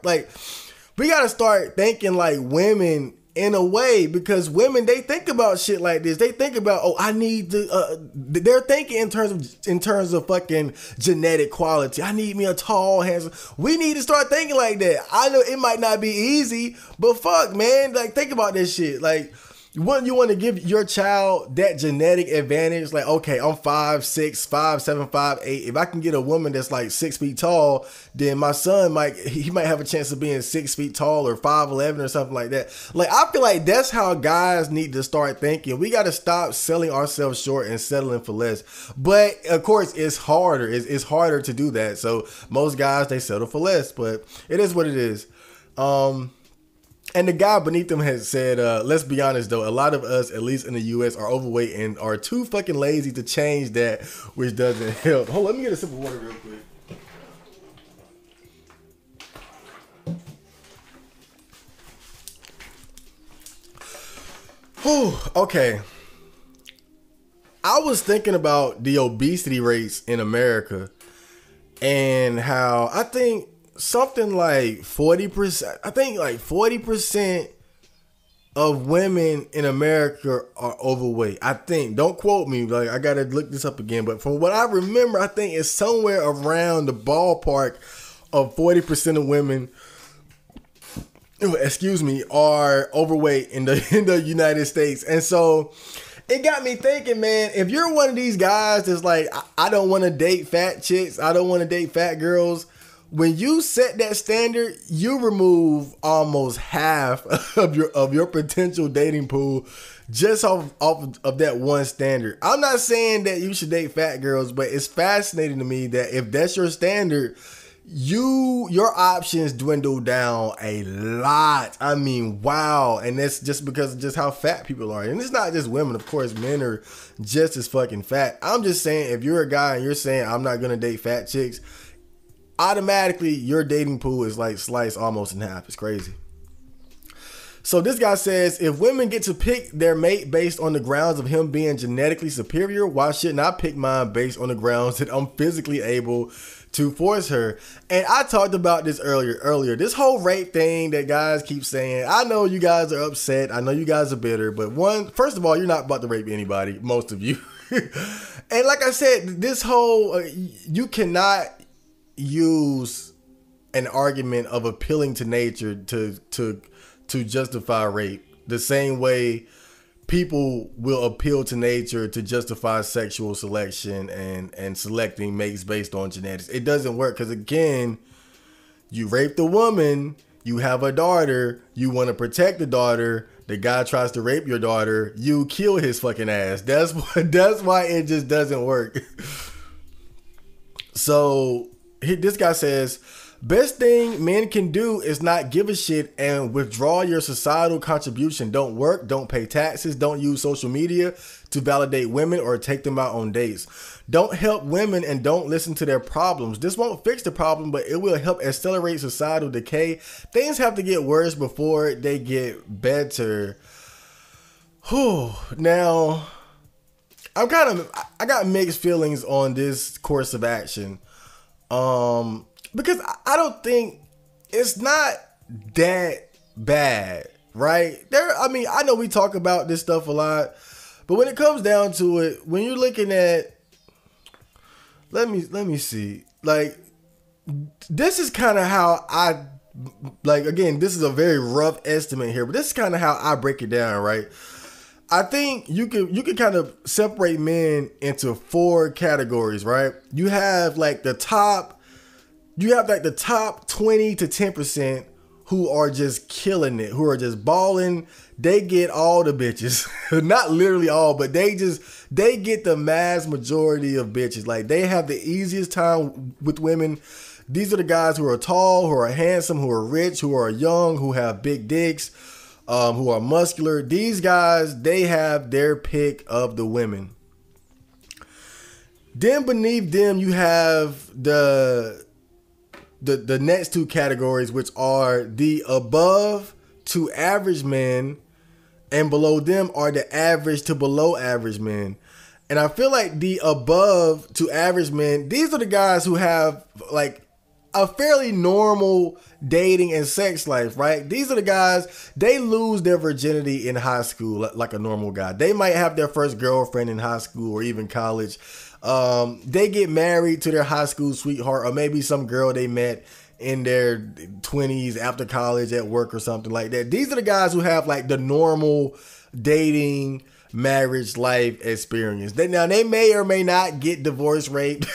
thinking like women in a way, because women, they think about shit like this. They think about, I need to, they're thinking in terms of fucking genetic quality. I need me a tall, handsome. We need to start thinking like that. I know it might not be easy, but fuck, man, like think about this shit. Like, wouldn't you want to give your child that genetic advantage? Like, okay, I'm 5'6", 5'7", 5'8". If I can get a woman that's like 6 feet tall, then my son might have a chance of being 6 feet tall or 5'11" or something like that. Like, I feel like that's how guys need to start thinking. We got to stop selling ourselves short and settling for less. But of course, it's harder. It's harder to do that. So most guys, they settle for less. But it is what it is. And the guy beneath them has said, let's be honest though, a lot of us, at least in the US, are overweight and are too fucking lazy to change that, which doesn't help. Hold on, let me get a sip of water real quick. Whew, okay. I was thinking about the obesity rates in America and how I think something like 40%, I think like 40% of women in America are overweight. I think, don't quote me, like I gotta look this up again, but from what I remember, I think it's somewhere around the ballpark of 40% of women, are overweight in the United States. And so it got me thinking, man, if you're one of these guys that's like, I don't want to date fat chicks, I don't want to date fat girls, when you set that standard, you remove almost half of your potential dating pool just off of that one standard. I'm not saying that you should date fat girls, but it's fascinating to me that if that's your standard, your options dwindle down a lot. I mean, wow. And that's just because of just how fat people are. And it's not just women, of course, men are just as fucking fat. I'm just saying, if you're a guy and you're saying I'm not gonna date fat chicks, automatically your dating pool is like sliced almost in half. It's crazy. So this guy says, if women get to pick their mate based on the grounds of him being genetically superior, why shouldn't I pick mine based on the grounds that I'm physically able to force her? And I talked about this earlier. This whole rape thing that guys keep saying, I know you guys are upset. I know you guys are bitter. But first of all, you're not about to rape anybody, most of you. And like I said, this whole, you cannot use an argument of appealing to nature to justify rape the same way people will appeal to nature to justify sexual selection and selecting mates based on genetics. It doesn't work, because again, you raped a woman, you have a daughter, you want to protect the daughter, the guy tries to rape your daughter, you kill his fucking ass. That's why it just doesn't work. So this guy says, best thing men can do is not give a shit and withdraw your societal contribution. Don't work, don't pay taxes, don't use social media to validate women or take them out on dates. Don't help women and don't listen to their problems. This won't fix the problem, but it will help accelerate societal decay. Things have to get worse before they get better. Whew. Now, I got mixed feelings on this course of action. Because I don't think it's not that bad, right? I know we talk about this stuff a lot, but when it comes down to it, when you're looking at, let me see, like, this is kind of how again, this is a very rough estimate here, but this is kind of how I break it down, right? I think you can kind of separate men into 4 categories, right? You have the top 20 to 10% who are just killing it, who are just balling. They get all the bitches. Not literally all, but they get the mass majority of bitches. Like, they have the easiest time with women. These are the guys who are tall, who are handsome, who are rich, who are young, who have big dicks. who are muscular. These guys, they have their pick of the women. Then beneath them, you have the next two categories, which are the above to average men, and below them are the average to below average men. And I feel like the above to average men, these are the guys who have like a fairly normal dating and sex life, right? These are the guys, they lose their virginity in high school like a normal guy. They might have their first girlfriend in high school or even college. They get married to their high school sweetheart, or maybe some girl they met in their 20s after college at work or something like that. These are the guys who have like the normal dating, marriage life experience. They may or may not get divorced, raped.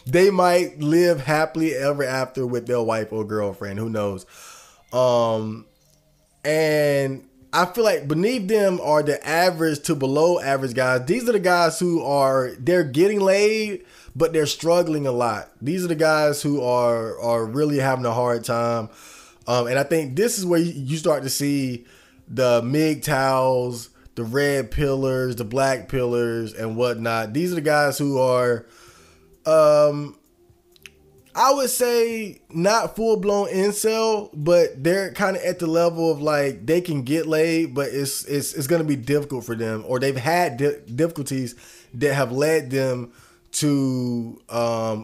They might live happily ever after with their wife or girlfriend. Who knows? And I feel like beneath them are the average to below average guys. These are the guys who they're getting laid, but they're struggling a lot. These are the guys who are really having a hard time. And I think this is where you start to see the MGTOWs, the red pillars, the black pillars, and whatnot. These are the guys who are, I would say, not full-blown incel, but they're kind of at the level of like they can get laid, but it's going to be difficult for them, or they've had difficulties that have led them to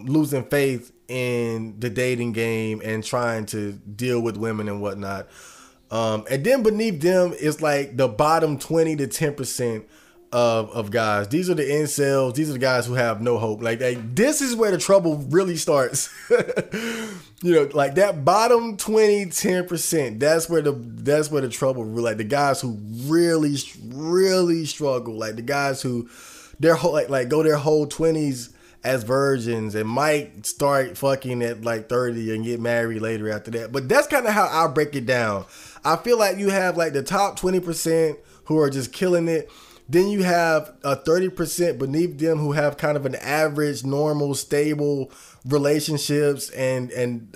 losing faith in the dating game and trying to deal with women and whatnot. And then beneath them is like the bottom 20 to 10% of guys. These are the incels. These are the guys who have no hope. Like this is where the trouble really starts. Like that bottom 20, 10%. That's where the trouble really, like the guys who really, really struggle. Like the guys who their whole like go their whole 20s as virgins and might start fucking at like 30 and get married later after that. But that's kind of how I break it down. I feel like you have like the top 20% who are just killing it. Then you have a 30% beneath them who have kind of an average, normal, stable relationships and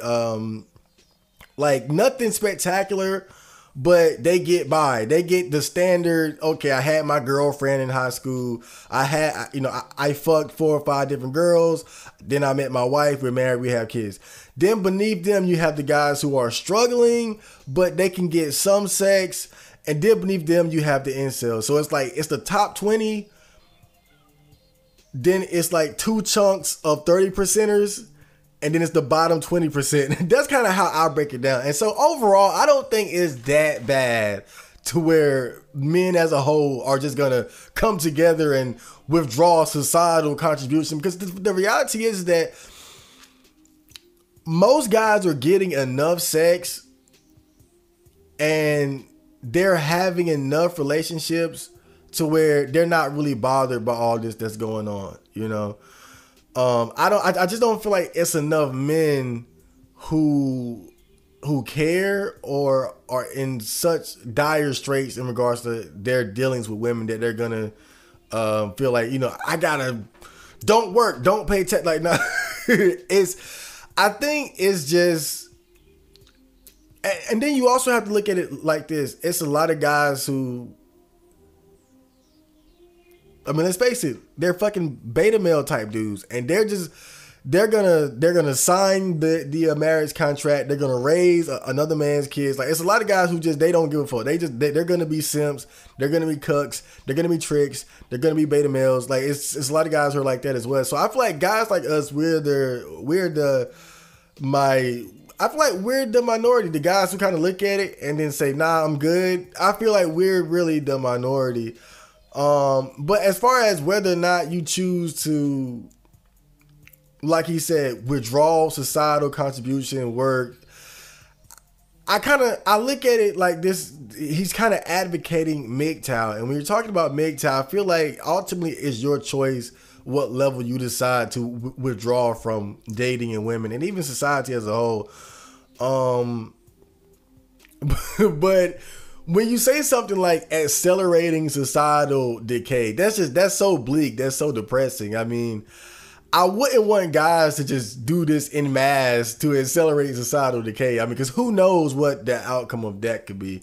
like nothing spectacular, but they get by. They get the standard. Okay, I had my girlfriend in high school. I fucked 4 or 5 different girls. Then I met my wife. We're married. We have kids. Then beneath them, you have the guys who are struggling, but they can get some sex. And then beneath them, you have the incels. So it's like, it's the top 20. Then it's like 2 chunks of 30%ers. And then it's the bottom 20%. That's kind of how I break it down. And so overall, I don't think it's that bad to where men as a whole are just going to come together and withdraw societal contribution. Because the reality is that most guys are getting enough sex and they're having enough relationships to where they're not really bothered by all this that's going on, I just don't feel like it's enough men who care or are in such dire straits in regards to their dealings with women that they're gonna feel like, I gotta don't work, don't pay attention. Like, no, I think it's just. And then you also have to look at it like this. It's a lot of guys who, I mean, let's face it, they're fucking beta male type dudes, and they're gonna sign the marriage contract. They're gonna raise another man's kids. Like, it's a lot of guys who they don't give a fuck. They're gonna be simps. They're gonna be cucks. They're gonna be tricks. They're gonna be beta males. Like, it's a lot of guys who are like that as well. So I feel like guys like us, we're the minority, the guys who kind of look at it and then say, nah, I'm good. I feel like we're really the minority. But as far as whether or not you choose to, like he said, withdraw societal contribution work, I look at it like this. He's kind of advocating MGTOW. And when you're talking about MGTOW, I feel like ultimately it's your choice what level you decide to withdraw from dating and women and even society as a whole. But when you say something like accelerating societal decay, that's so bleak. That's so depressing. I mean, I wouldn't want guys to just do this in mass to accelerate societal decay. I mean, because who knows what the outcome of that could be.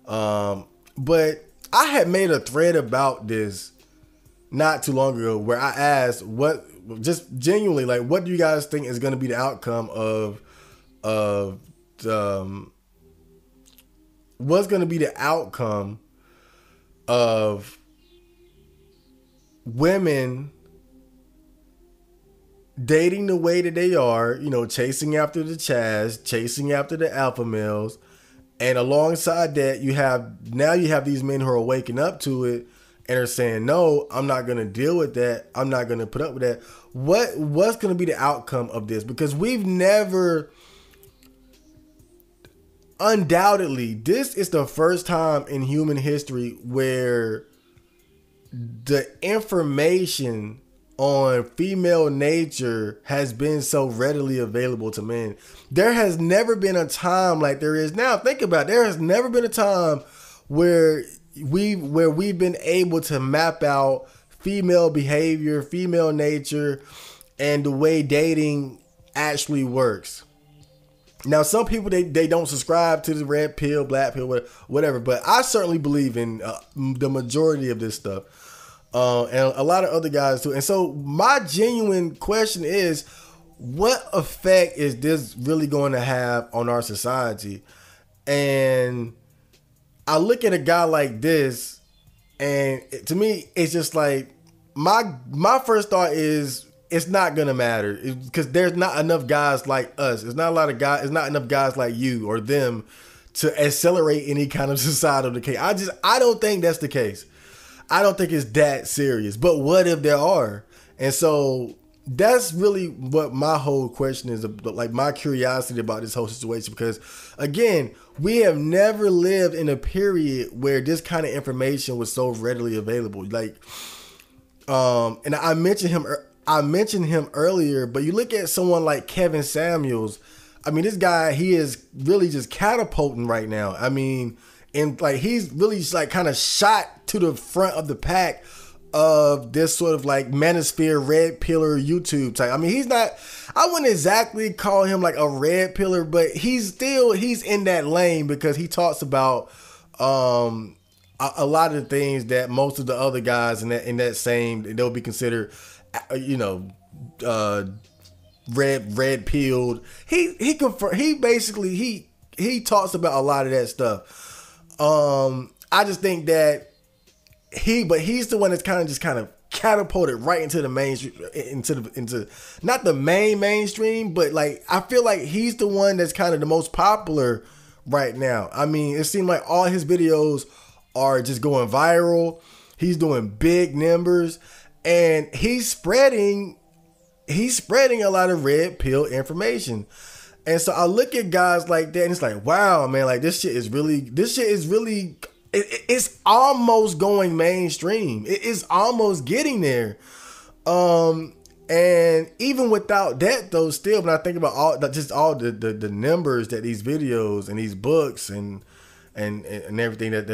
But I had made a thread about this not too long ago where I asked just genuinely, like, what do you guys think is going to be the outcome of what's going to be the outcome of women dating the way that they are, you know, chasing after the Chaz, chasing after the alpha males, and alongside that, you have these men who are waking up to it and are saying, no, I'm not going to deal with that. I'm not going to put up with that. What's going to be the outcome of this? Because we've never, undoubtedly, this is the first time in human history where the information on female nature has been so readily available to men. There has never been a time like there is now. Think about it. There has never been a time where we've been able to map out female behavior, female nature, and the way dating actually works. Now, some people, they don't subscribe to the red pill, black pill, whatever, but I certainly believe in the majority of this stuff. And a lot of other guys too. And so my genuine question is, what effect is this really going to have on our society? And I look at a guy like this, and to me, it's just like, my first thought is, it's not gonna matter because there's not enough guys like us. It's not enough guys like you or them to accelerate any kind of societal decay. I don't think that's the case. I don't think it's that serious. But what if there are? And so that's really what my whole question is, like my curiosity about this whole situation. Because again, we have never lived in a period where this kind of information was so readily available. Like, and I mentioned him earlier, but you look at someone like Kevin Samuels. I mean, this guy, he is really just catapulting right now. I mean, and like he's really just like kind of shot to the front of the pack of this sort of like manosphere red pillar YouTube type. I mean, I wouldn't exactly call him like a red pillar, but he's in that lane because he talks about a lot of the things that most of the other guys in that same, they'll be considered, you know, red pilled. He basically talks about a lot of that stuff. I just think that he's the one that's kind of catapulted right into the mainstream, into not the mainstream, but like I feel like he's the one that's kind of the most popular right now. I mean, it seemed like all his videos are just going viral. He's doing big numbers, and he's spreading a lot of red pill information. And so I look at guys like that, and it's like, wow, man, like this shit is really, it's almost going mainstream. It is almost getting there. And even without that though, still, when I think about all the numbers that these videos and these books and everything that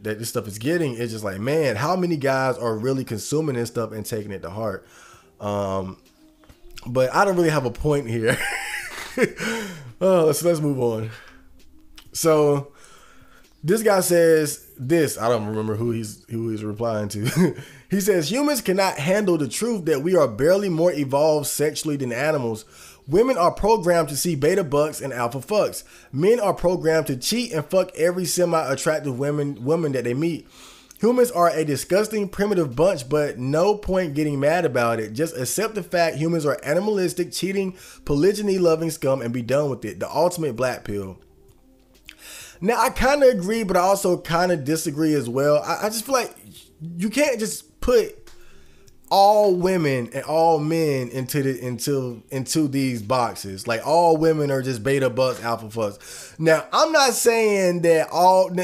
this stuff is getting, it's just like, man, how many guys are really consuming this stuff and taking it to heart? But I don't really have a point here. Let's move on. So this guy says this. I don't remember who he's replying to. He says, humans cannot handle the truth that we are barely more evolved sexually than animals. Women are programmed to see beta bucks and alpha fucks. Men are programmed to cheat and fuck every semi-attractive woman that they meet. Humans are a disgusting, primitive bunch, but no point getting mad about it. Just accept the fact humans are animalistic, cheating, polygyny-loving scum and be done with it. The ultimate black pill. Now, I kind of agree, but I also kind of disagree as well. I just feel like you can't just put all women and all men into these boxes. Like all women are just beta bucks, alpha fucks. Now, I'm not saying that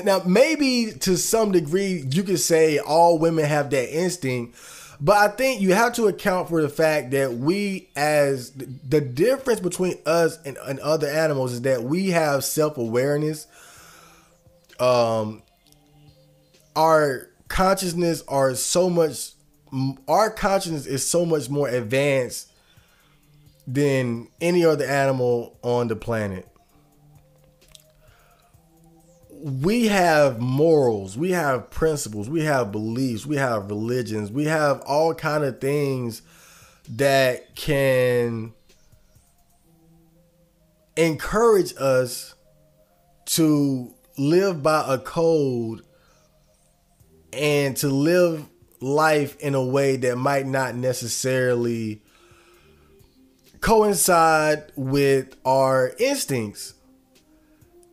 now maybe to some degree you could say all women have that instinct, but I think you have to account for the fact that we, as the difference between us and other animals is that we have self-awareness. Our consciousness is so much more advanced than any other animal on the planet. we have morals, we have principles, we have beliefs, we have religions, we have all kind of things that can encourage us to live by a code and to live life in a way that might not necessarily coincide with our instincts.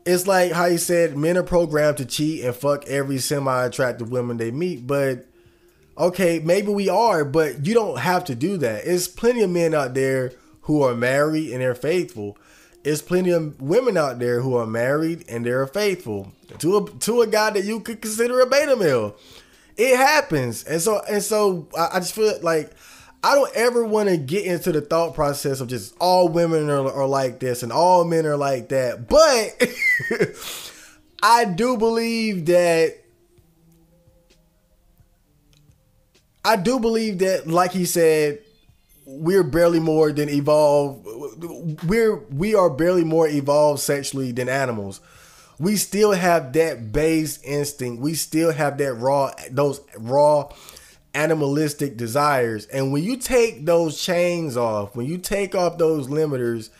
It's like how you said men are programmed to cheat and fuck every semi-attractive woman they meet. But okay, maybe we are, but you don't have to do that. There's plenty of men out there who are married and they're faithful. There's plenty of women out there who are married and they're faithful to a guy that you could consider a beta male. It happens. And so I just feel like I don't ever want to get into the thought process of just all women are like this and all men are like that. But I do believe that like he said, we're barely more than evolved. We are barely more evolved sexually than animals. We still have that base instinct. We still have those raw animalistic desires. And when you take those chains off, when you take off those limiters,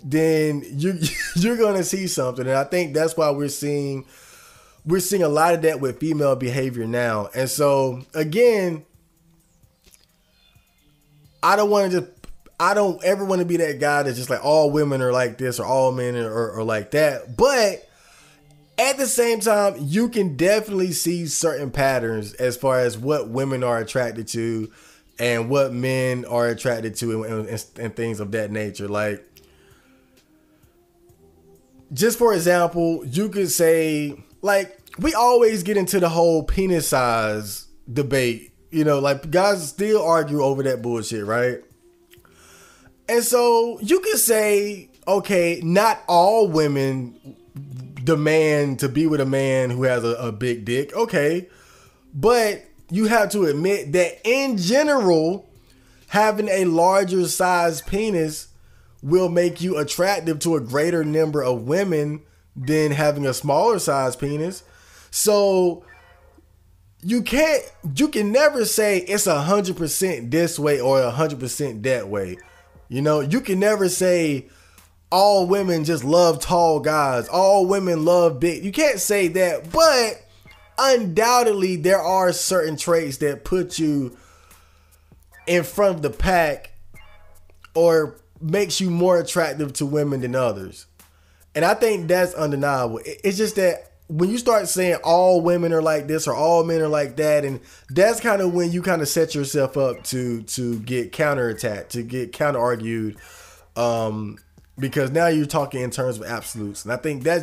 then you're gonna see something. And I think that's why we're seeing a lot of that with female behavior now. And so again, I don't ever want to be that guy that's just like all women are like this or all men are like that. But at the same time, you can definitely see certain patterns as far as what women are attracted to and what men are attracted to and things of that nature. Like, just for example, you could say, like, we always get into the whole penis size debate. You know, like, guys still argue over that bullshit, right? And so you could say, okay, not all women demand to be with a man who has a big dick. Okay. But you have to admit that in general, having a larger size penis will make you attractive to a greater number of women than having a smaller size penis. So you can never say it's 100% this way or 100% that way. You know, you can never say all women just love tall guys. All women love big. You can't say that, but undoubtedly there are certain traits that put you in front of the pack or makes you more attractive to women than others. And I think that's undeniable. It's just that when you start saying all women are like this or all men are like that, and that's kind of when you kind of set yourself up to get counterattacked, to get counter argued, because now you're talking in terms of absolutes. And I think that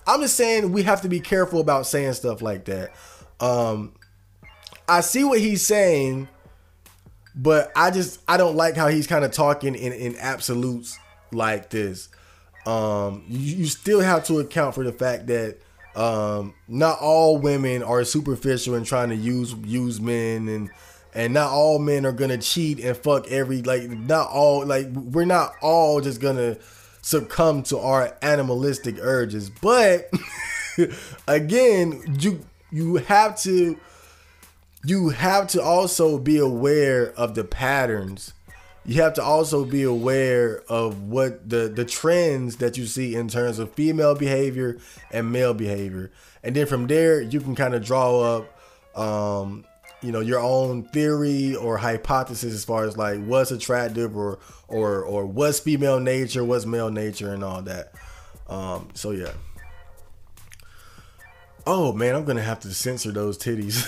I'm just saying we have to be careful about saying stuff like that. I see what he's saying, but I don't like how he's kind of talking in absolutes like this. You still have to account for the fact that not all women are superficial and trying to use men, and not all men are gonna cheat and fuck we're not all just gonna succumb to our animalistic urges. But again, you have to also be aware of the patterns. You have to also be aware of what the trends that you see in terms of female behavior and male behavior. And then from there, you can kind of draw up, your own theory or hypothesis as far as like what's attractive or what's female nature, what's male nature and all that. So yeah. Oh man, I'm going to have to censor those titties.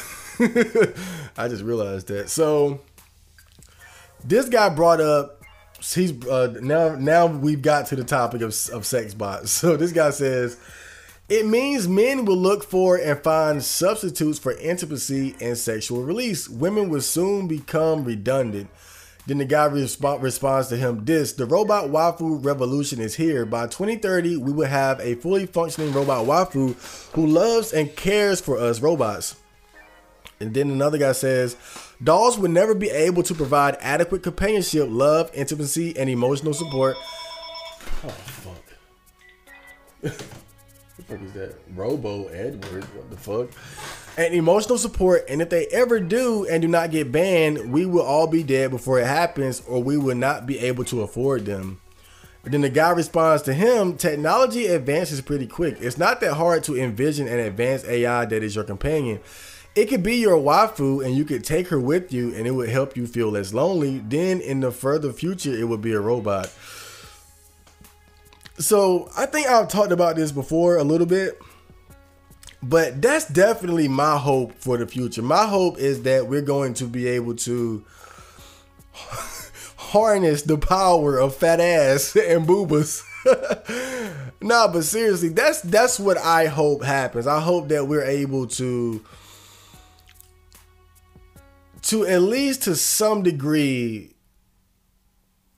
I just realized that. So this guy brought up, now we've got to the topic of sex bots. So this guy says, it means men will look for and find substitutes for intimacy and sexual release. Women will soon become redundant. Then the guy responds to him, the robot waifu revolution is here. By 2030, we will have a fully functioning robot waifu who loves and cares for us robots. And then another guy says, dolls would never be able to provide adequate companionship, love, intimacy, and emotional support. Oh, fuck. fuck is that? Robo Edward. What the fuck? And emotional support. And if they ever do and do not get banned, we will all be dead before it happens, or we will not be able to afford them. And then the guy responds to him, technology advances pretty quick. It's not that hard to envision an advanced AI that is your companion. It could be your waifu and you could take her with you and it would help you feel less lonely. Then in the further future, it would be a robot. So I think I've talked about this before a little bit, but that's definitely my hope for the future. My hope is that we're going to be able to harness the power of fat ass and boobas. Nah, but seriously, that's what I hope happens. I hope that we're able to at least to some degree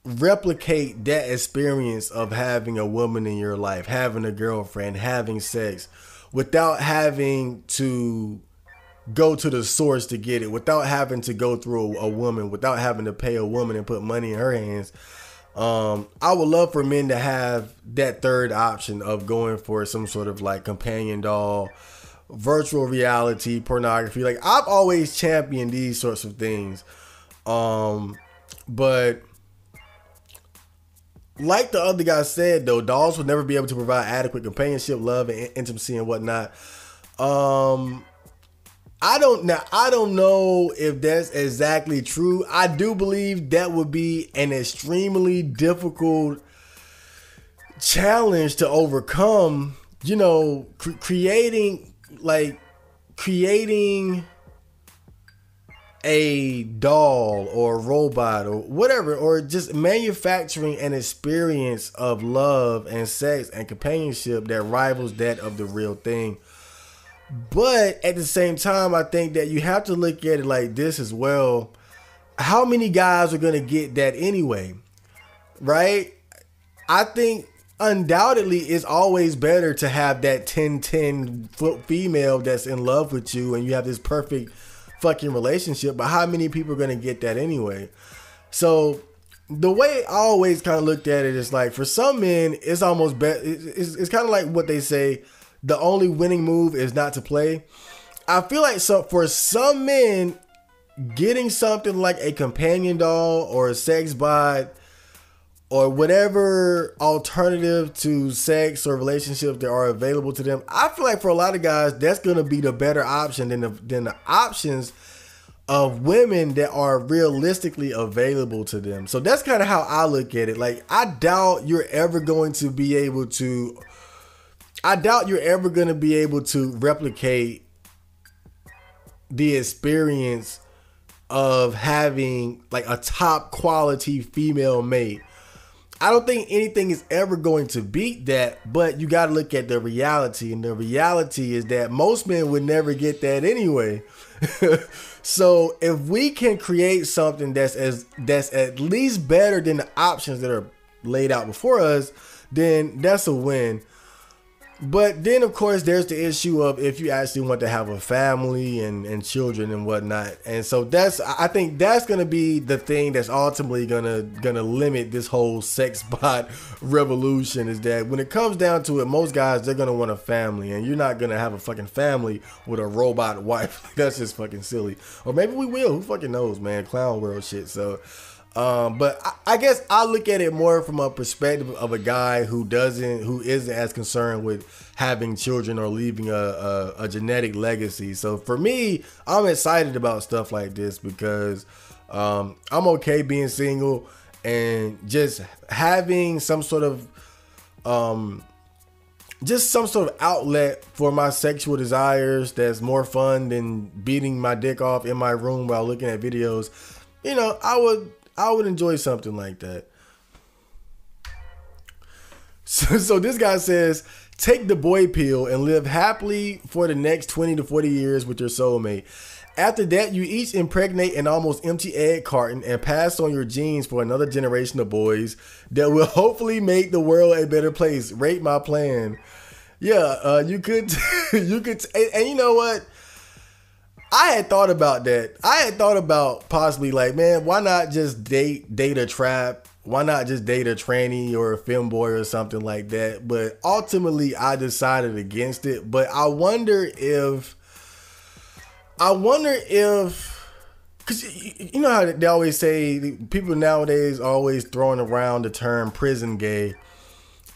replicate that experience of having a woman in your life, having a girlfriend, having sex, without having to go to the source to get it, without having to go through a woman, without having to pay a woman and put money in her hands. I would love for men to have that third option of going for some sort of like companion doll, virtual reality, pornography. Like, I've always championed these sorts of things. But like the other guy said, though, dolls will never be able to provide adequate companionship, love, and intimacy and whatnot. I don't know if that's exactly true. I do believe that would be an extremely difficult challenge to overcome. You know, creating a doll or a robot or whatever, or just manufacturing an experience of love and sex and companionship that rivals that of the real thing. But at the same time, I think that you have to look at it like this as well. How many guys are going to get that anyway? Right? I think undoubtedly it's always better to have that 10-10 foot female that's in love with you and you have this perfect fucking relationship. But how many people are going to get that anyway? So the way I always kind of looked at it is like, for some men, it's almost better. It's kind of like what they say, the only winning move is not to play. I feel like for some men, getting something like a companion doll or a sex bot or whatever alternative to sex or relationships that are available to them, I feel like for a lot of guys, that's going to be the better option than the options of women that are realistically available to them. So that's kind of how I look at it. Like, I doubt you're ever going to be able to replicate the experience of having like a top quality female mate. I don't think anything is ever going to beat that, but you got to look at the reality, and the reality is that most men would never get that anyway. So if we can create something that's at least better than the options that are laid out before us, then that's a win. But then, of course, there's the issue of if you actually want to have a family and children and whatnot. And so I think that's going to be the thing that's ultimately gonna limit this whole sex bot revolution, is that when it comes down to it, most guys, they're going to want a family, and you're not going to have a fucking family with a robot wife. That's just fucking silly. Or maybe we will. Who fucking knows, man? Clown world shit. So but I guess I look at it more from a perspective of a guy who isn't as concerned with having children or leaving a genetic legacy. So for me, I'm excited about stuff like this because I'm okay being single and just having some sort of outlet for my sexual desires that's more fun than beating my dick off in my room while looking at videos. You know, I would enjoy something like that. So this guy says, take the boy pill and live happily for the next 20 to 40 years with your soulmate. After that, you each impregnate an almost empty egg carton and pass on your genes for another generation of boys that will hopefully make the world a better place. Rate my plan. Yeah, you could, and you know what? I had thought about that. I had thought about possibly like, man, why not just date a trap why not just date a tranny or a femboy or something like that? But ultimately, I decided against it. But I wonder if, because you know how they always say, people nowadays are always throwing around the term prison gay.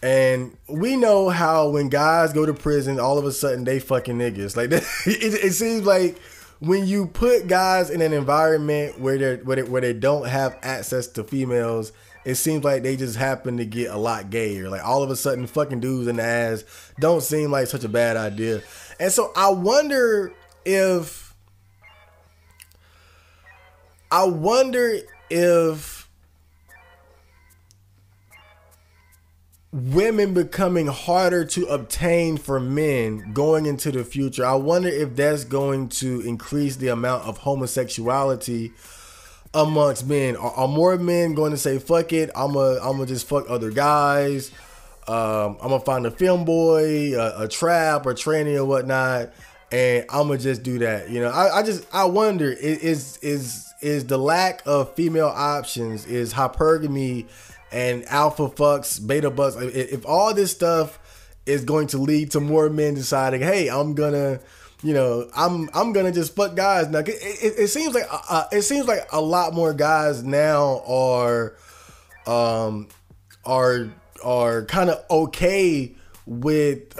And we know how when guys go to prison, all of a sudden they fucking niggas. Like it seems like when you put guys in an environment where they don't have access to females, it seems like they just happen to get a lot gayer. Like all of a sudden, fucking dudes in the ass don't seem like such a bad idea. And so I wonder if women becoming harder to obtain for men going into the future, I wonder if that's going to increase the amount of homosexuality amongst men. Are more men going to say, fuck it, I'm gonna just fuck other guys, I'm gonna find a femboy, a trap or tranny or whatnot, and I'm gonna just do that? You know, I wonder, is the lack of female options, is hypergamy and alpha fucks, beta bucks, if all this stuff is going to lead to more men deciding, hey, I'm gonna just fuck guys now. It seems like a lot more guys now are kind of okay with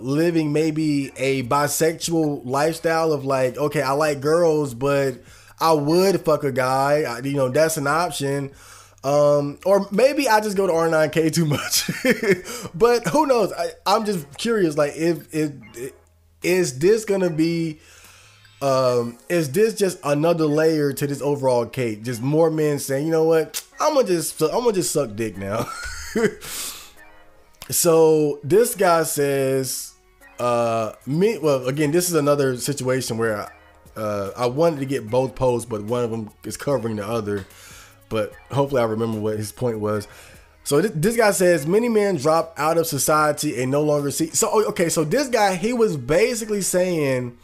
living maybe a bisexual lifestyle of like, okay, I like girls, but I would fuck a guy. That's an option. Or maybe I just go to R9K too much. But who knows? I'm just curious. Like, is this gonna be? Is this just another layer to this overall cake? Just more men saying, you know what? I'm gonna just suck dick now. So this guy says, well, again, this is another situation where I wanted to get both posts, but one of them is covering the other. But hopefully I remember what his point was. So this guy says many men drop out of society and no longer see. So, okay. So this guy, he was basically saying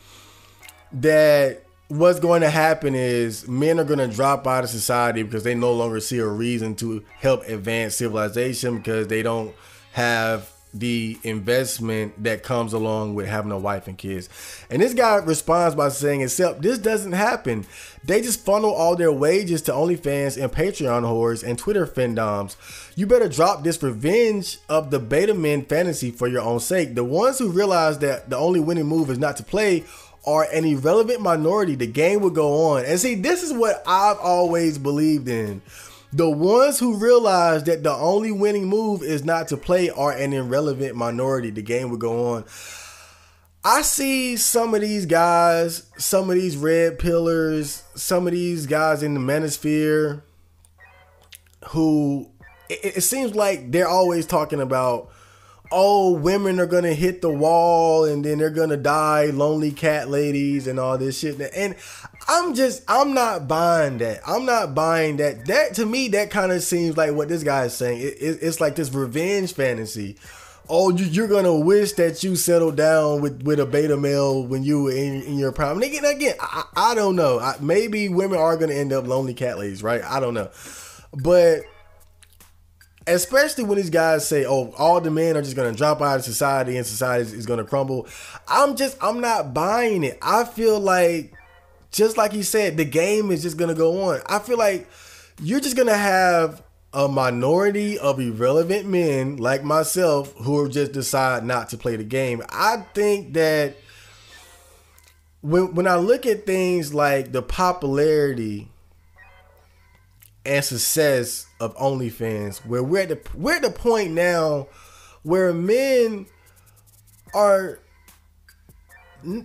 that what's going to happen is men are going to drop out of society because they no longer see a reason to help advance civilization, because they don't have the investment that comes along with having a wife and kids. And this guy responds by saying, except this doesn't happen. They just funnel all their wages to OnlyFans and Patreon whores and Twitter fandoms. You better drop this revenge of the beta men fantasy for your own sake. The ones who realize that the only winning move is not to play are an irrelevant minority. The game will go on. And see, this is what I've always believed in. The ones who realize that the only winning move is not to play are an irrelevant minority. The game will go on. I see some of these guys, some of these red pillars, some of these guys in the manosphere who it seems like they're always talking about, oh, women are going to hit the wall and then they're going to die, lonely cat ladies and all this shit. And I'm not buying that. I'm not buying that. That, to me, that kind of seems like what this guy is saying. It's like this revenge fantasy. Oh, you're going to wish that you settled down with a beta male when you were in your prime. And again, I don't know. Maybe women are going to end up lonely cat ladies, right? I don't know. But especially when these guys say, oh, all the men are just going to drop out of society and society is going to crumble. I'm not buying it. I feel like, just like he said, the game is just going to go on. I feel like you're just going to have a minority of irrelevant men like myself who just decide not to play the game. I think that when I look at things like the popularity and success of OnlyFans, where we're at the point now where men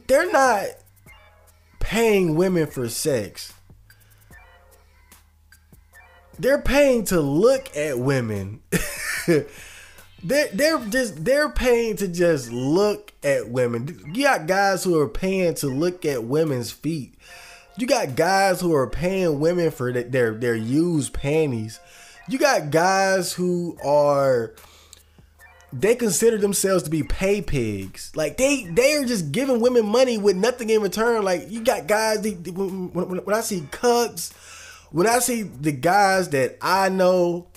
they're not paying women for sex. They're paying to look at women. They're paying to just look at women. You got guys who are paying to look at women's feet. You got guys who are paying women for their used panties. You got guys who they consider themselves to be pay pigs. Like they are just giving women money with nothing in return. Like you got guys, when I see cucks, when I see the guys that I know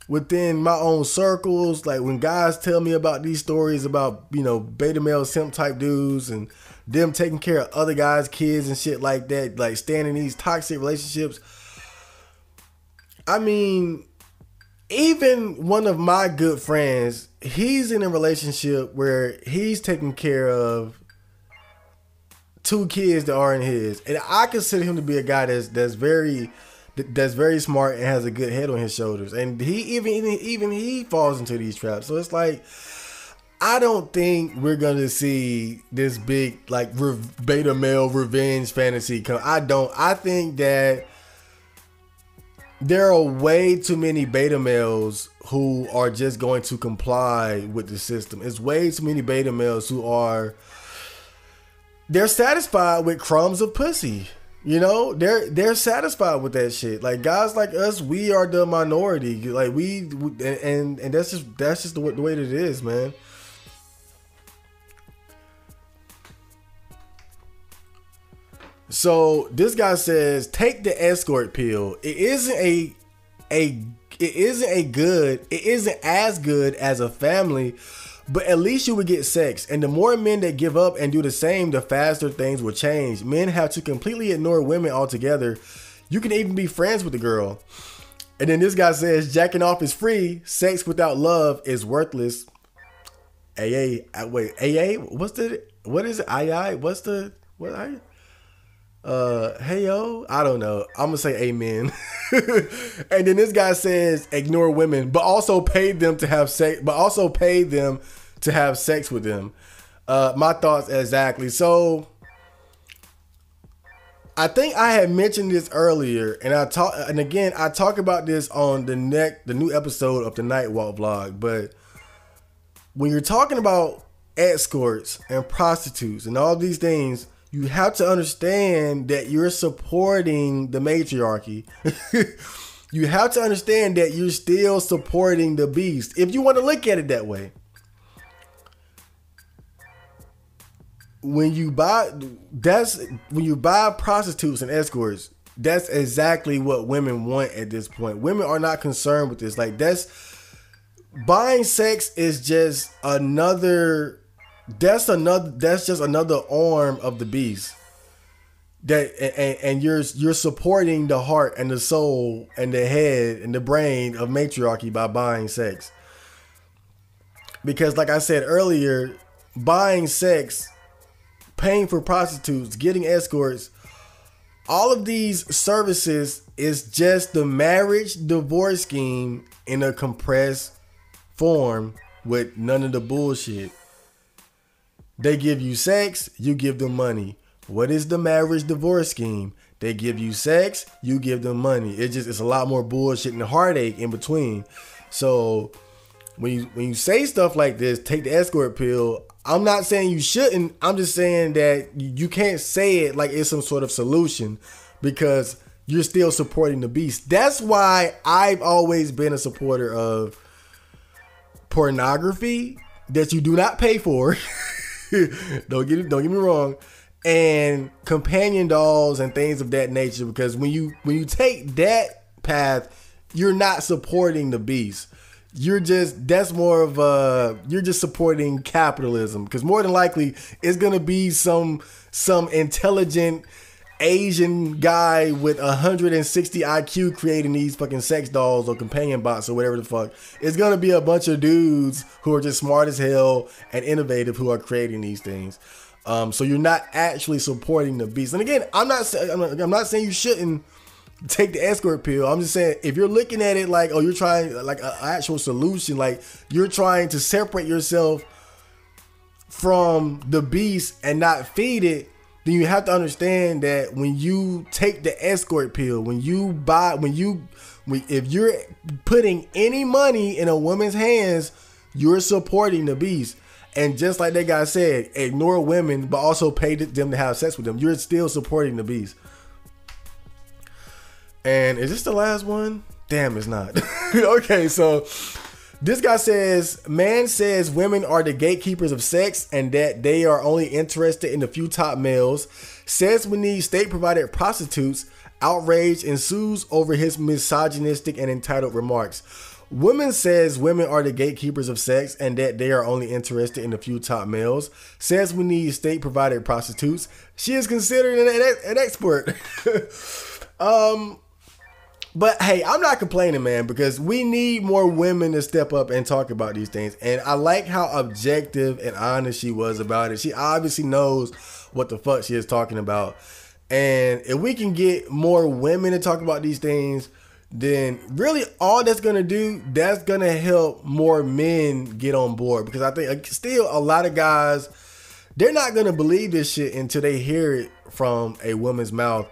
within my own circles, like when guys tell me about these stories about, you know, beta male simp type dudes and them taking care of other guys' kids and shit like that, like staying in these toxic relationships. I mean, even one of my good friends, he's in a relationship where he's taking care of 2 kids that aren't his, and I consider him to be a guy that's very smart and has a good head on his shoulders. And he even he falls into these traps. So it's like, I don't think we're gonna see this big like beta male revenge fantasy come. I think that there are way too many beta males who are just going to comply with the system. It's way too many beta males who they're satisfied with crumbs of pussy. You know, they're satisfied with that shit. Like, guys like us, we are the minority. Like and that's just the way that it is, man. So this guy says, take the escort pill. It isn't as good as a family, but at least you would get sex. And the more men that give up and do the same, the faster things will change. Men have to completely ignore women altogether. You can even be friends with the girl. And then this guy says, jacking off is free. Sex without love is worthless. AA. Wait, AA? What is it? II? What? Helllllo? I don't know. I'm gonna say amen. And then this guy says, ignore women, but also pay them to have sex. With them. My thoughts exactly. So I think I had mentioned this earlier, and I talk about this on the new episode of the Night Walk vlog. But when you're talking about escorts and prostitutes and all these things, you have to understand that you're supporting the matriarchy. You have to understand that you're still supporting the beast, if you want to look at it that way. When you buy prostitutes and escorts, that's exactly what women want at this point. Women are not concerned with this. Like, buying sex is just another. That's just another arm of the beast. And you're supporting the heart and the soul and the head and the brain of matriarchy by buying sex. Because, like I said earlier, buying sex, paying for prostitutes, getting escorts, all of these services is just the marriage divorce scheme in a compressed form with none of the bullshit. They give you sex, you give them money. What is the marriage divorce scheme? They give you sex, you give them money. It's a lot more bullshit and heartache in between. So when you say stuff like this, take the escort pill, I'm not saying you shouldn't. I'm just saying that you can't say it like it's some sort of solution, because you're still supporting the beast. That's why I've always been a supporter of pornography that you do not pay for. Don't get me wrong, and companion dolls and things of that nature, because when you take that path, you're not supporting the beast. You're just supporting capitalism, because more than likely it's gonna be some intelligent Asian guy with 160 IQ creating these fucking sex dolls or companion bots or whatever the fuck. It's gonna be a bunch of dudes who are just smart as hell and innovative who are creating these things. So you're not actually supporting the beast. And again, I'm not saying you shouldn't take the escort pill. I'm just saying, if you're looking at it like, oh, you're trying like an actual solution, like you're trying to separate yourself from the beast and not feed it, then you have to understand that when you take the escort pill, if you're putting any money in a woman's hands, you're supporting the beast. And just like that guy said, ignore women, but also pay them to have sex with them. You're still supporting the beast. And is this the last one? Damn, it's not. Okay, so this guy says, man says women are the gatekeepers of sex and that they are only interested in the few top males. Says we need state-provided prostitutes. Outrage ensues over his misogynistic and entitled remarks. Women says women are the gatekeepers of sex and that they are only interested in the few top males. Says we need state-provided prostitutes. She is considered an expert. But hey, I'm not complaining, man, because we need more women to step up and talk about these things. And I like how objective and honest she was about it. She obviously knows what the fuck she is talking about. And if we can get more women to talk about these things, then really all that's going to do, that's going to help more men get on board. Because I think still a lot of guys, they're not going to believe this shit until they hear it from a woman's mouth.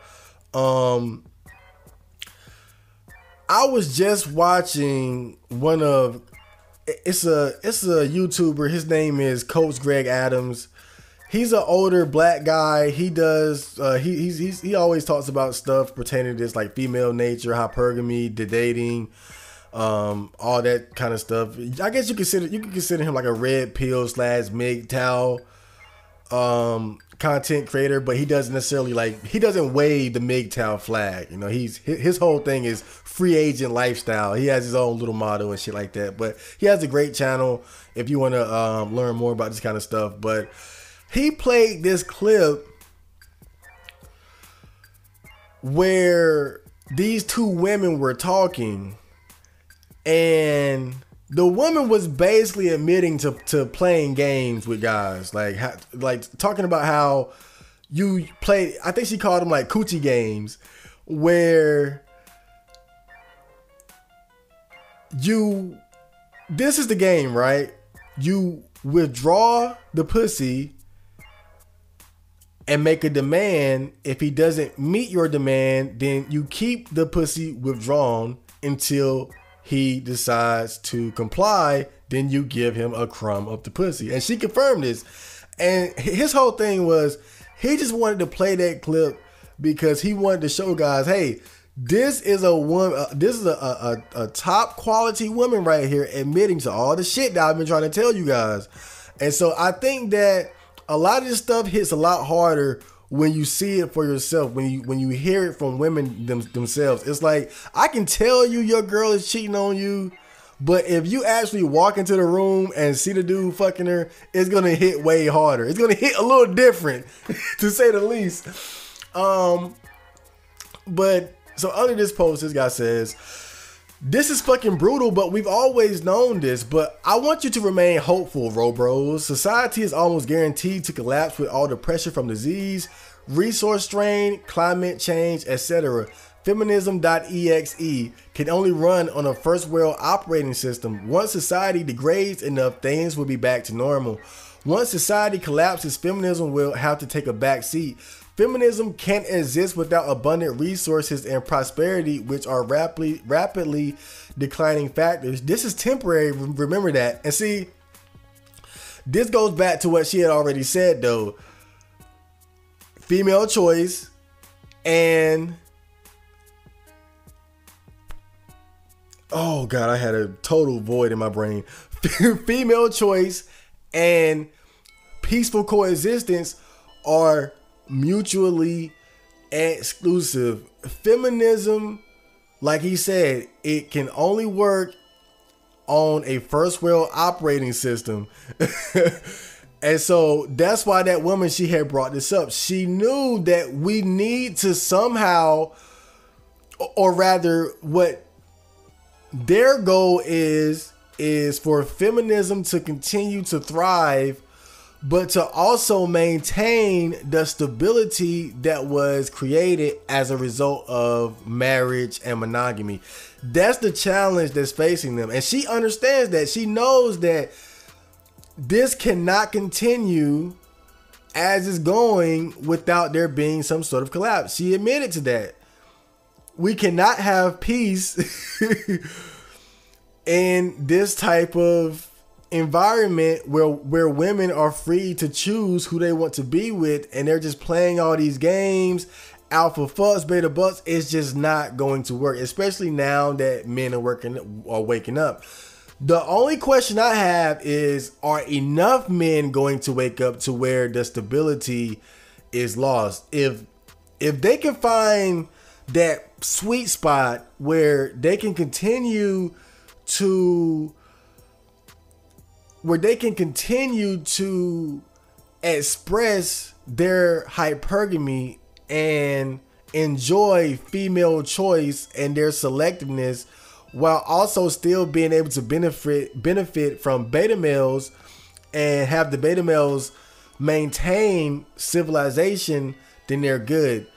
I was just watching it's a YouTuber. His name is Coach Greg Adams. He's an older black guy. He does he always talks about stuff pertaining to this, like female nature, hypergamy, the dating, all that kind of stuff. I guess you can consider him like a red pill / MGTOW content creator, but he doesn't necessarily he doesn't wave the MGTOW flag. You know, his whole thing is free agent lifestyle. He has his own little motto and shit like that. But he has a great channel if you want to learn more about this kind of stuff. But he played this clip where these two women were talking, and the woman was basically admitting to playing games with guys, like talking about how you play. I think she called them like coochie games, where this is the game, right? You withdraw the pussy and make a demand. If he doesn't meet your demand, then you keep the pussy withdrawn until he decides to comply. Then you give him a crumb of the pussy. And she confirmed this. And his whole thing was, he just wanted to play that clip because he wanted to show guys, hey, this is a woman. This is a top quality woman right here, admitting to all the shit that I've been trying to tell you guys. And so I think that a lot of this stuff hits a lot harder when you see it for yourself, when you hear it from women themselves. It's like, I can tell you your girl is cheating on you, but if you actually walk into the room and see the dude fucking her, it's gonna hit way harder. It's gonna hit a little different, to say the least. But so under this post, this guy says, "This is fucking brutal, but we've always known this. But I want you to remain hopeful, Robros. Society is almost guaranteed to collapse with all the pressure from disease, resource strain, climate change, etc. Feminism.exe can only run on a first world operating system. Once society degrades enough, things will be back to normal. Once society collapses, feminism will have to take a back seat. Feminism can't exist without abundant resources and prosperity, which are rapidly declining factors. This is temporary, remember that." And see, this goes back to what she had already said, though. Female choice and... oh God, I had a total void in my brain. Female choice and peaceful coexistence are mutually exclusive. Feminism, like he said, it can only work on a first world operating system. And so that's why that woman, she had brought this up. She knew that we need to somehow, or rather what their goal is for feminism to continue to thrive, but to also maintain the stability that was created as a result of marriage and monogamy. That's the challenge that's facing them. And she understands that. She knows that this cannot continue as it's going without there being some sort of collapse. She admitted to that. We cannot have peace in this type of environment where women are free to choose who they want to be with, and they're just playing all these games, alpha fucks, beta bucks. It's just not going to work, especially now that men are waking up. The only question I have is, are enough men going to wake up to where the stability is lost? If they can find that sweet spot where they can continue to where they can continue to express their hypergamy and enjoy female choice and their selectiveness, while also still being able to benefit from beta males and have the beta males maintain civilization, then they're good.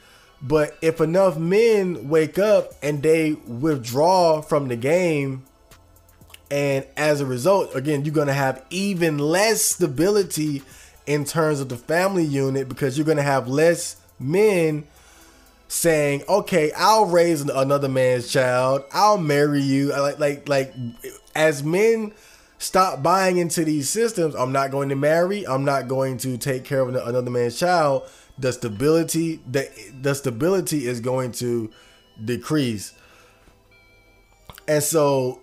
But if enough men wake up and they withdraw from the game, and as a result, again, you're going to have even less stability in terms of the family unit, because you're going to have less men saying, okay, I'll raise another man's child, I'll marry you. Like as men stop buying into these systems, I'm not going to marry, I'm not going to take care of another man's child, the stability is going to decrease. And so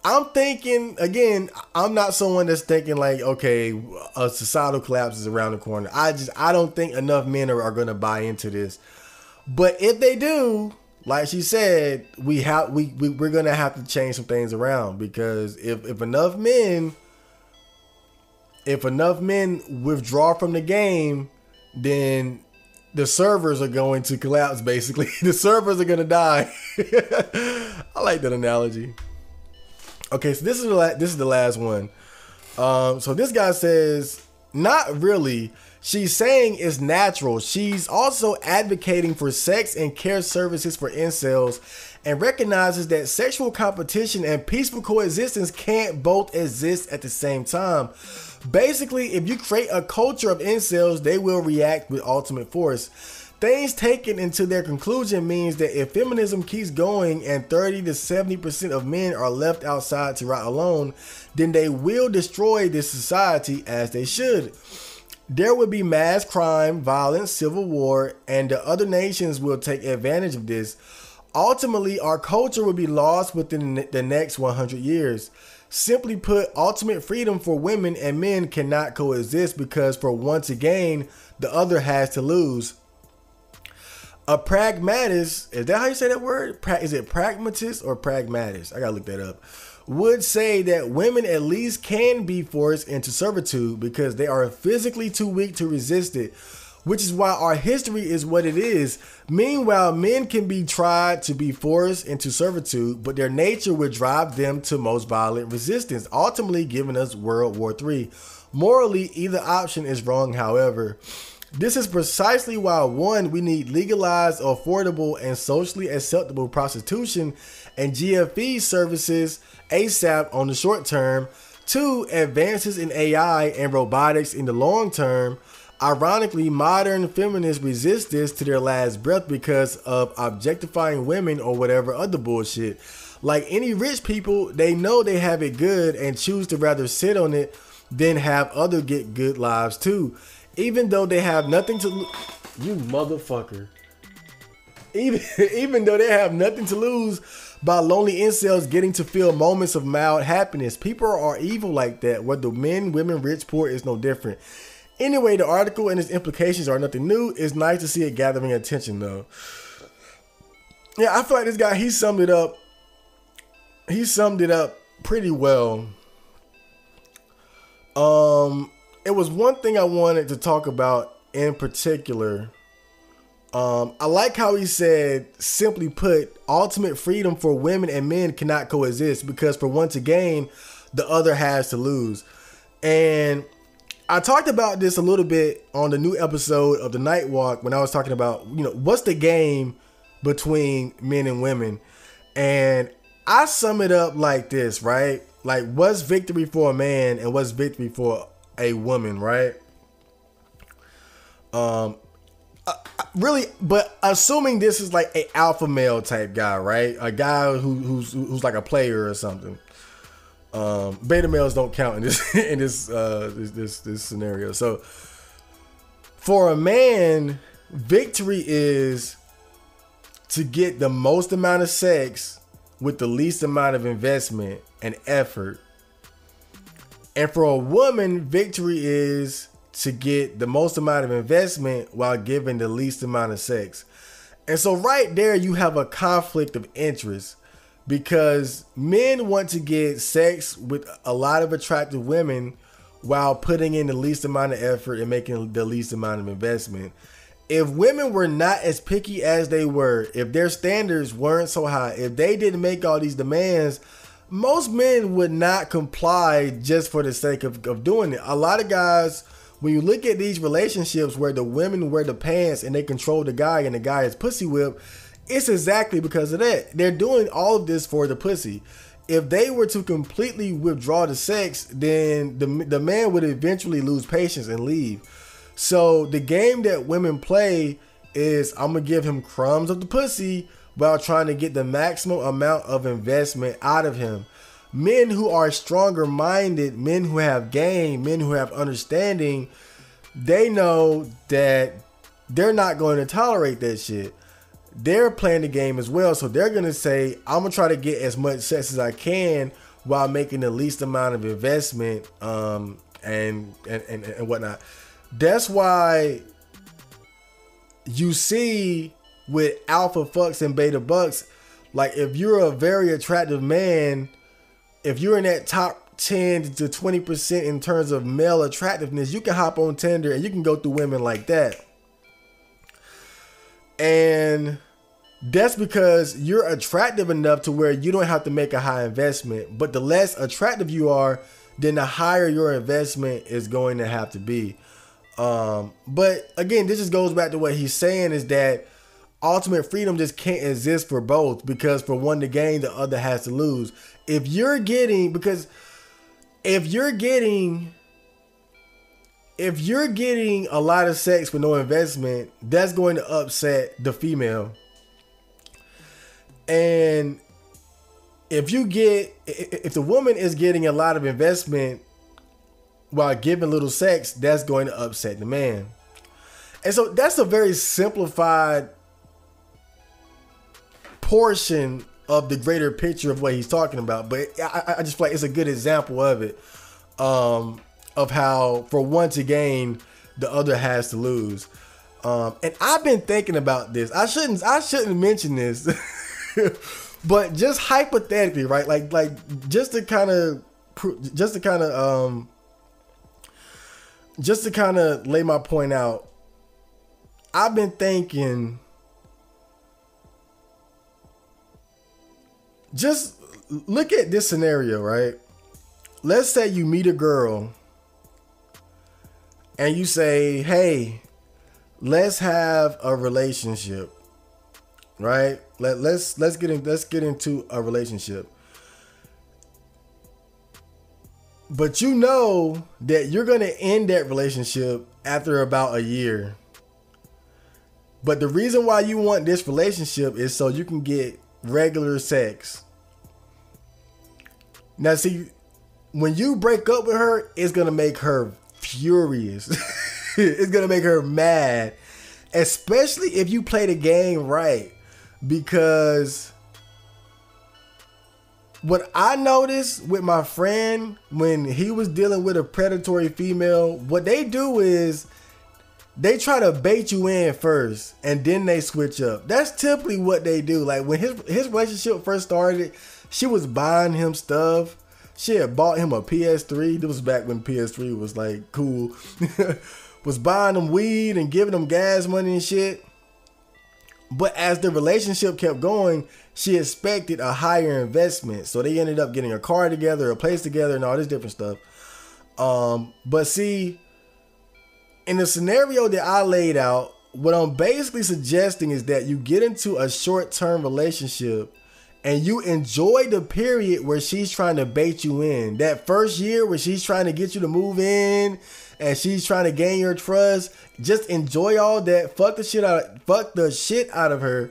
I'm thinking, again, I'm not someone that's thinking like, okay, a societal collapse is around the corner. I don't think enough men are going to buy into this. But if they do, like she said, we're going to have to change some things around, because if enough men withdraw from the game, then the servers are going to collapse, basically. The servers are going to die. I like that analogy. Okay, so this is the last one. So this guy says, not really. She's saying it's natural. She's also advocating for sex and care services for incels, and recognizes that sexual competition and peaceful coexistence can't both exist at the same time. Basically, if you create a culture of incels, they will react with ultimate force. Things taken into their conclusion means that if feminism keeps going and 30 to 70% of men are left outside to rot alone, then they will destroy this society, as they should. There will be mass crime, violence, civil war, and the other nations will take advantage of this. Ultimately, our culture will be lost within the next 100 years. Simply put, ultimate freedom for women and men cannot coexist, because for one to gain, the other has to lose. A pragmatist, is that how you say that word? Is it pragmatist or pragmatist? I gotta look that up. Would say that women at least can be forced into servitude because they are physically too weak to resist it, which is why our history is what it is. Meanwhile, men can be tried to be forced into servitude, but their nature would drive them to most violent resistance, ultimately giving us World War III. Morally, either option is wrong, however. This is precisely why, one, we need legalized, affordable, and socially acceptable prostitution and GFE services ASAP on the short term. Two, advances in AI and robotics in the long term. Ironically, modern feminists resist this to their last breath because of objectifying women or whatever other bullshit. Like any rich people, they know they have it good and choose to rather sit on it than have others get good lives too. Even though they have nothing to lose, you motherfucker. Even though they have nothing to lose by lonely incels getting to feel moments of mild happiness. People are evil like that. Whether men, women, rich, poor is no different. Anyway, the article and its implications are nothing new. It's nice to see it gathering attention though. Yeah, I feel like this guy, he summed it up. He summed it up pretty well. It was one thing I wanted to talk about in particular. I like how he said, simply put, ultimate freedom for women and men cannot coexist because for one to gain, the other has to lose. And I talked about this a little bit on the new episode of the Night Walk when I was talking about, what's the game between men and women? And I sum it up like this, right? Like, what's victory for a man and what's victory for a woman, right? Really, but assuming this is like a alpha male type guy, right? A guy who's like a player or something. Beta males don't count in this scenario. So for a man, victory is to get the most amount of sex with the least amount of investment and effort. And for a woman, victory is to get the most amount of investment while giving the least amount of sex. And so right there, you have a conflict of interest because men want to get sex with a lot of attractive women while putting in the least amount of effort and making the least amount of investment. If women were not as picky as they were, if their standards weren't so high, if they didn't make all these demands, most men would not comply just for the sake of doing it. A lot of guys, when you look at these relationships where the women wear the pants and they control the guy and the guy is pussy whipped, it's exactly because of that. They're doing all of this for the pussy. If they were to completely withdraw the sex, then the man would eventually lose patience and leave. So the game that women play is, I'm going to give him crumbs of the pussy while trying to get the maximum amount of investment out of him. Men who are stronger minded, men who have game, men who have understanding, they know that they're not going to tolerate that shit. They're playing the game as well. So they're going to say, I'm going to try to get as much sex as I can while making the least amount of investment and whatnot. That's why you see with alpha fucks and beta bucks, like if you're a very attractive man, if you're in that top 10 to 20% in terms of male attractiveness, you can hop on Tinder and you can go through women like that. And that's because you're attractive enough to where you don't have to make a high investment. But the less attractive you are, then the higher your investment is going to have to be. But again, this just goes back to what he's saying, is that ultimate freedom just can't exist for both, because for one to gain, the other has to lose. If you're getting a lot of sex with no investment, that's going to upset the female. And if the woman is getting a lot of investment while giving little sex, that's going to upset the man. And so that's a very simplified portion of the greater picture of what he's talking about. But I just feel like it's a good example of it, of how for one to gain, the other has to lose. And I've been thinking about this. I shouldn't mention this, but just hypothetically, right? Like just to kind of lay my point out. I've been thinking, just look at this scenario, right? Let's say you meet a girl and you say, hey, let's have a relationship, right? Let's get into a relationship. But you know that you're going to end that relationship after about a year. But the reason why you want this relationship is so you can get regular sex. Now, see, when you break up with her, it's going to make her furious. It's going to make her mad. Especially if you play the game right. Because what I noticed with my friend when he was dealing with a predatory female, what they do is they try to bait you in first and then they switch up. That's typically what they do. Like when his relationship first started, she was buying him stuff. She had bought him a PS3. This was back when PS3 was like cool. Was buying him weed and giving him gas money and shit. But as the relationship kept going, she expected a higher investment. So they ended up getting a car together, a place together, and all this different stuff. But see, in the scenario that I laid out, what I'm basically suggesting is that you get into a short-term relationship and you enjoy the period where she's trying to bait you in. That first year where she's trying to get you to move in and she's trying to gain your trust. Just enjoy all that. Fuck the shit out of her.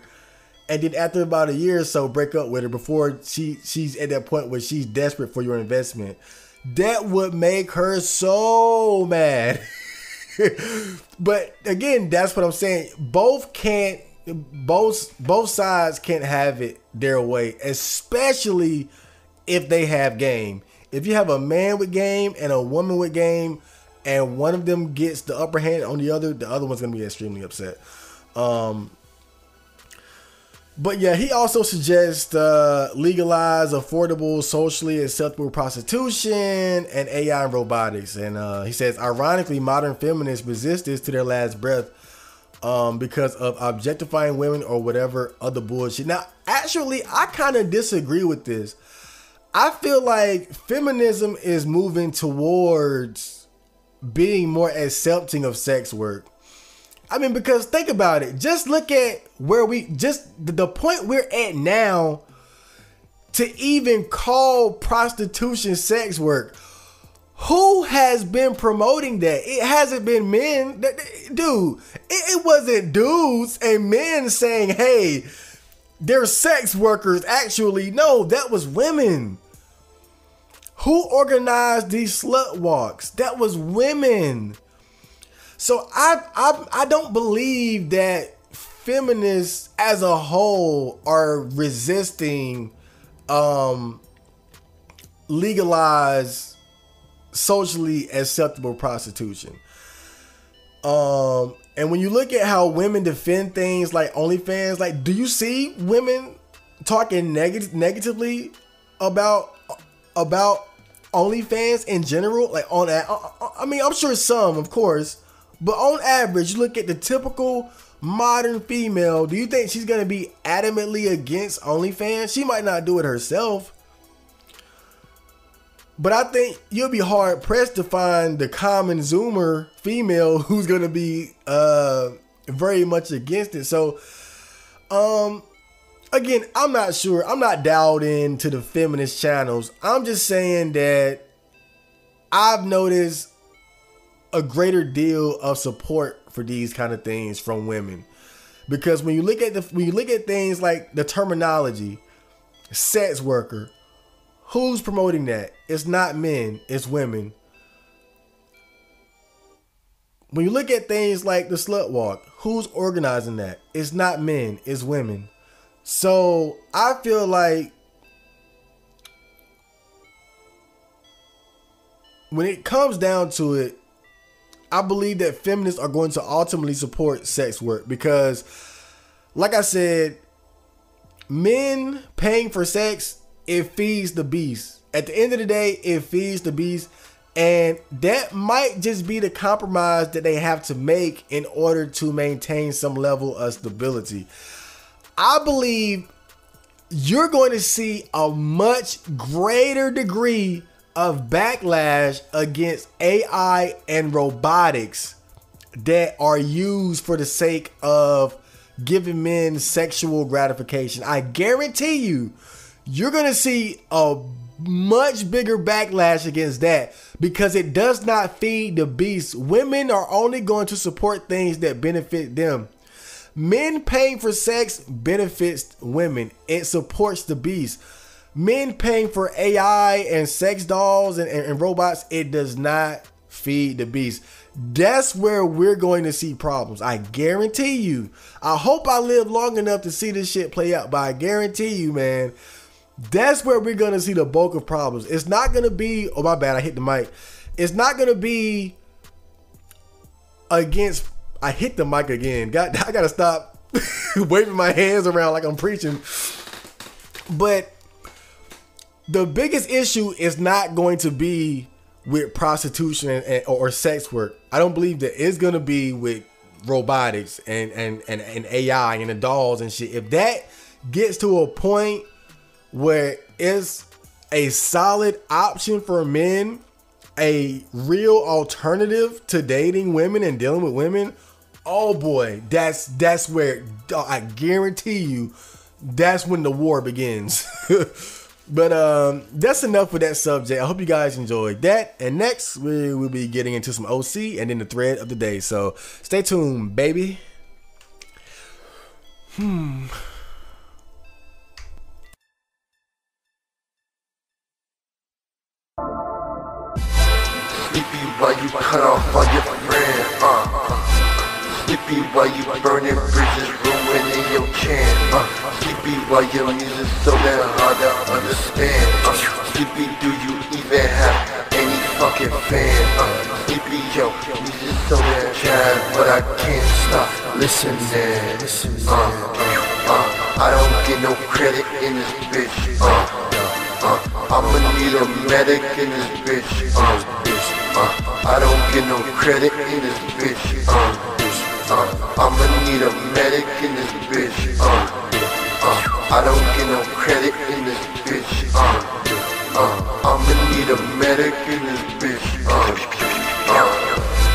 And then after about a year or so, break up with her before she's at that point where she's desperate for your investment. That would make her so mad. But again, that's what I'm saying. Both sides can't have it their way, especially if they have game. If you have a man with game and a woman with game, and one of them gets the upper hand on the other one's gonna be extremely upset. But yeah, he also suggests legalize affordable, socially acceptable prostitution and AI and robotics. And he says, ironically, modern feminists resist this to their last breath because of objectifying women or whatever other bullshit. Now, actually, I kind of disagree with this. I feel like feminism is moving towards being more accepting of sex work. I mean, because think about it. Just look at where the point we're at now to even call prostitution sex work. Who has been promoting that? It hasn't been men. Dude, it wasn't dudes and men saying, hey, they're sex workers. Actually, no, that was women. Who organized these slut walks? That was women. So I don't believe that feminists as a whole are resisting legalized socially acceptable prostitution. And when you look at how women defend things like OnlyFans, like, do you see women talking negatively about OnlyFans in general? Like, I mean, I'm sure some, of course. But on average, you look at the typical modern female, do you think she's going to be adamantly against OnlyFans? She might not do it herself. But I think you'll be hard pressed to find the common Zoomer female who's going to be very much against it. So, again, I'm not sure. I'm not dialed into the feminist channels. I'm just saying that I've noticed a greater deal of support for these kind of things from women, because when you look at things like the terminology, sex worker, who's promoting that? It's not men, it's women. When you look at things like the slut walk, who's organizing that? It's not men, it's women. So I feel like when it comes down to it, I believe that feminists are going to ultimately support sex work because, like I said, men paying for sex, it feeds the beast. At the end of the day, it feeds the beast. And that might just be the compromise that they have to make in order to maintain some level of stability. I believe you're going to see a much greater degree of backlash against AI and robotics that are used for the sake of giving men sexual gratification. I guarantee you're going to see a much bigger backlash against that because it does not feed the beast. Women are only going to support things that benefit them. Men paying for sex benefits women. It supports the beast. Men paying for AI and sex dolls and robots, it does not feed the beast. That's where we're going to see problems. I guarantee you. I hope I live long enough to see this shit play out, but I guarantee you, man, that's where we're going to see the bulk of problems. It's not going to be, oh my bad, I hit the mic. It's not going to be against, I hit the mic again. I got to stop waving my hands around like I'm preaching. But the biggest issue is not going to be with prostitution or sex work. I don't believe that it's going to be with robotics and AI and the dolls and shit. If that gets to a point where it's a solid option for men, a real alternative to dating women and dealing with women, oh boy, that's where I guarantee you that's when the war begins. But that's enough with that subject. I hope you guys enjoyed that. And next, we will be getting into some OC and then the thread of the day. So stay tuned, baby. Sleepy while you cut off all your friends. Sleepy while you burning bridges, ruining your chance. Sleepy while your music's so damn hard to understand. Sleepy, do you even have any fucking fan? Sleepy, yo, music's so damn jazz, but I can't stop listening. I don't get no credit in this bitch. I'ma need a medic in this bitch. I don't get no credit in this bitch. I'ma need a medic in this bitch. I don't get no credit in this bitch. I'ma need a medic in this bitch.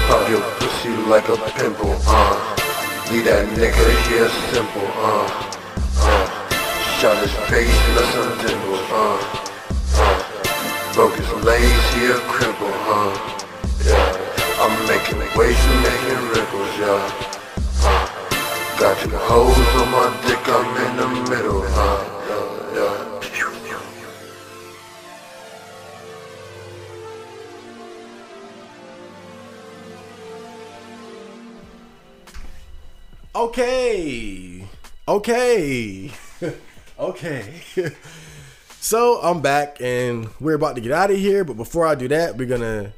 Pop your pussy like a pimple. Leave that nigga here simple. Shot his face, less than dimple. Broke his legs, he a cripple. Yeah, I'm making waves and making ripples. Yeah, got 2 holes on my dick, I'm in the middle. Yeah. Okay. Okay. So I'm back and we're about to get out of here. But before I do that, we're going to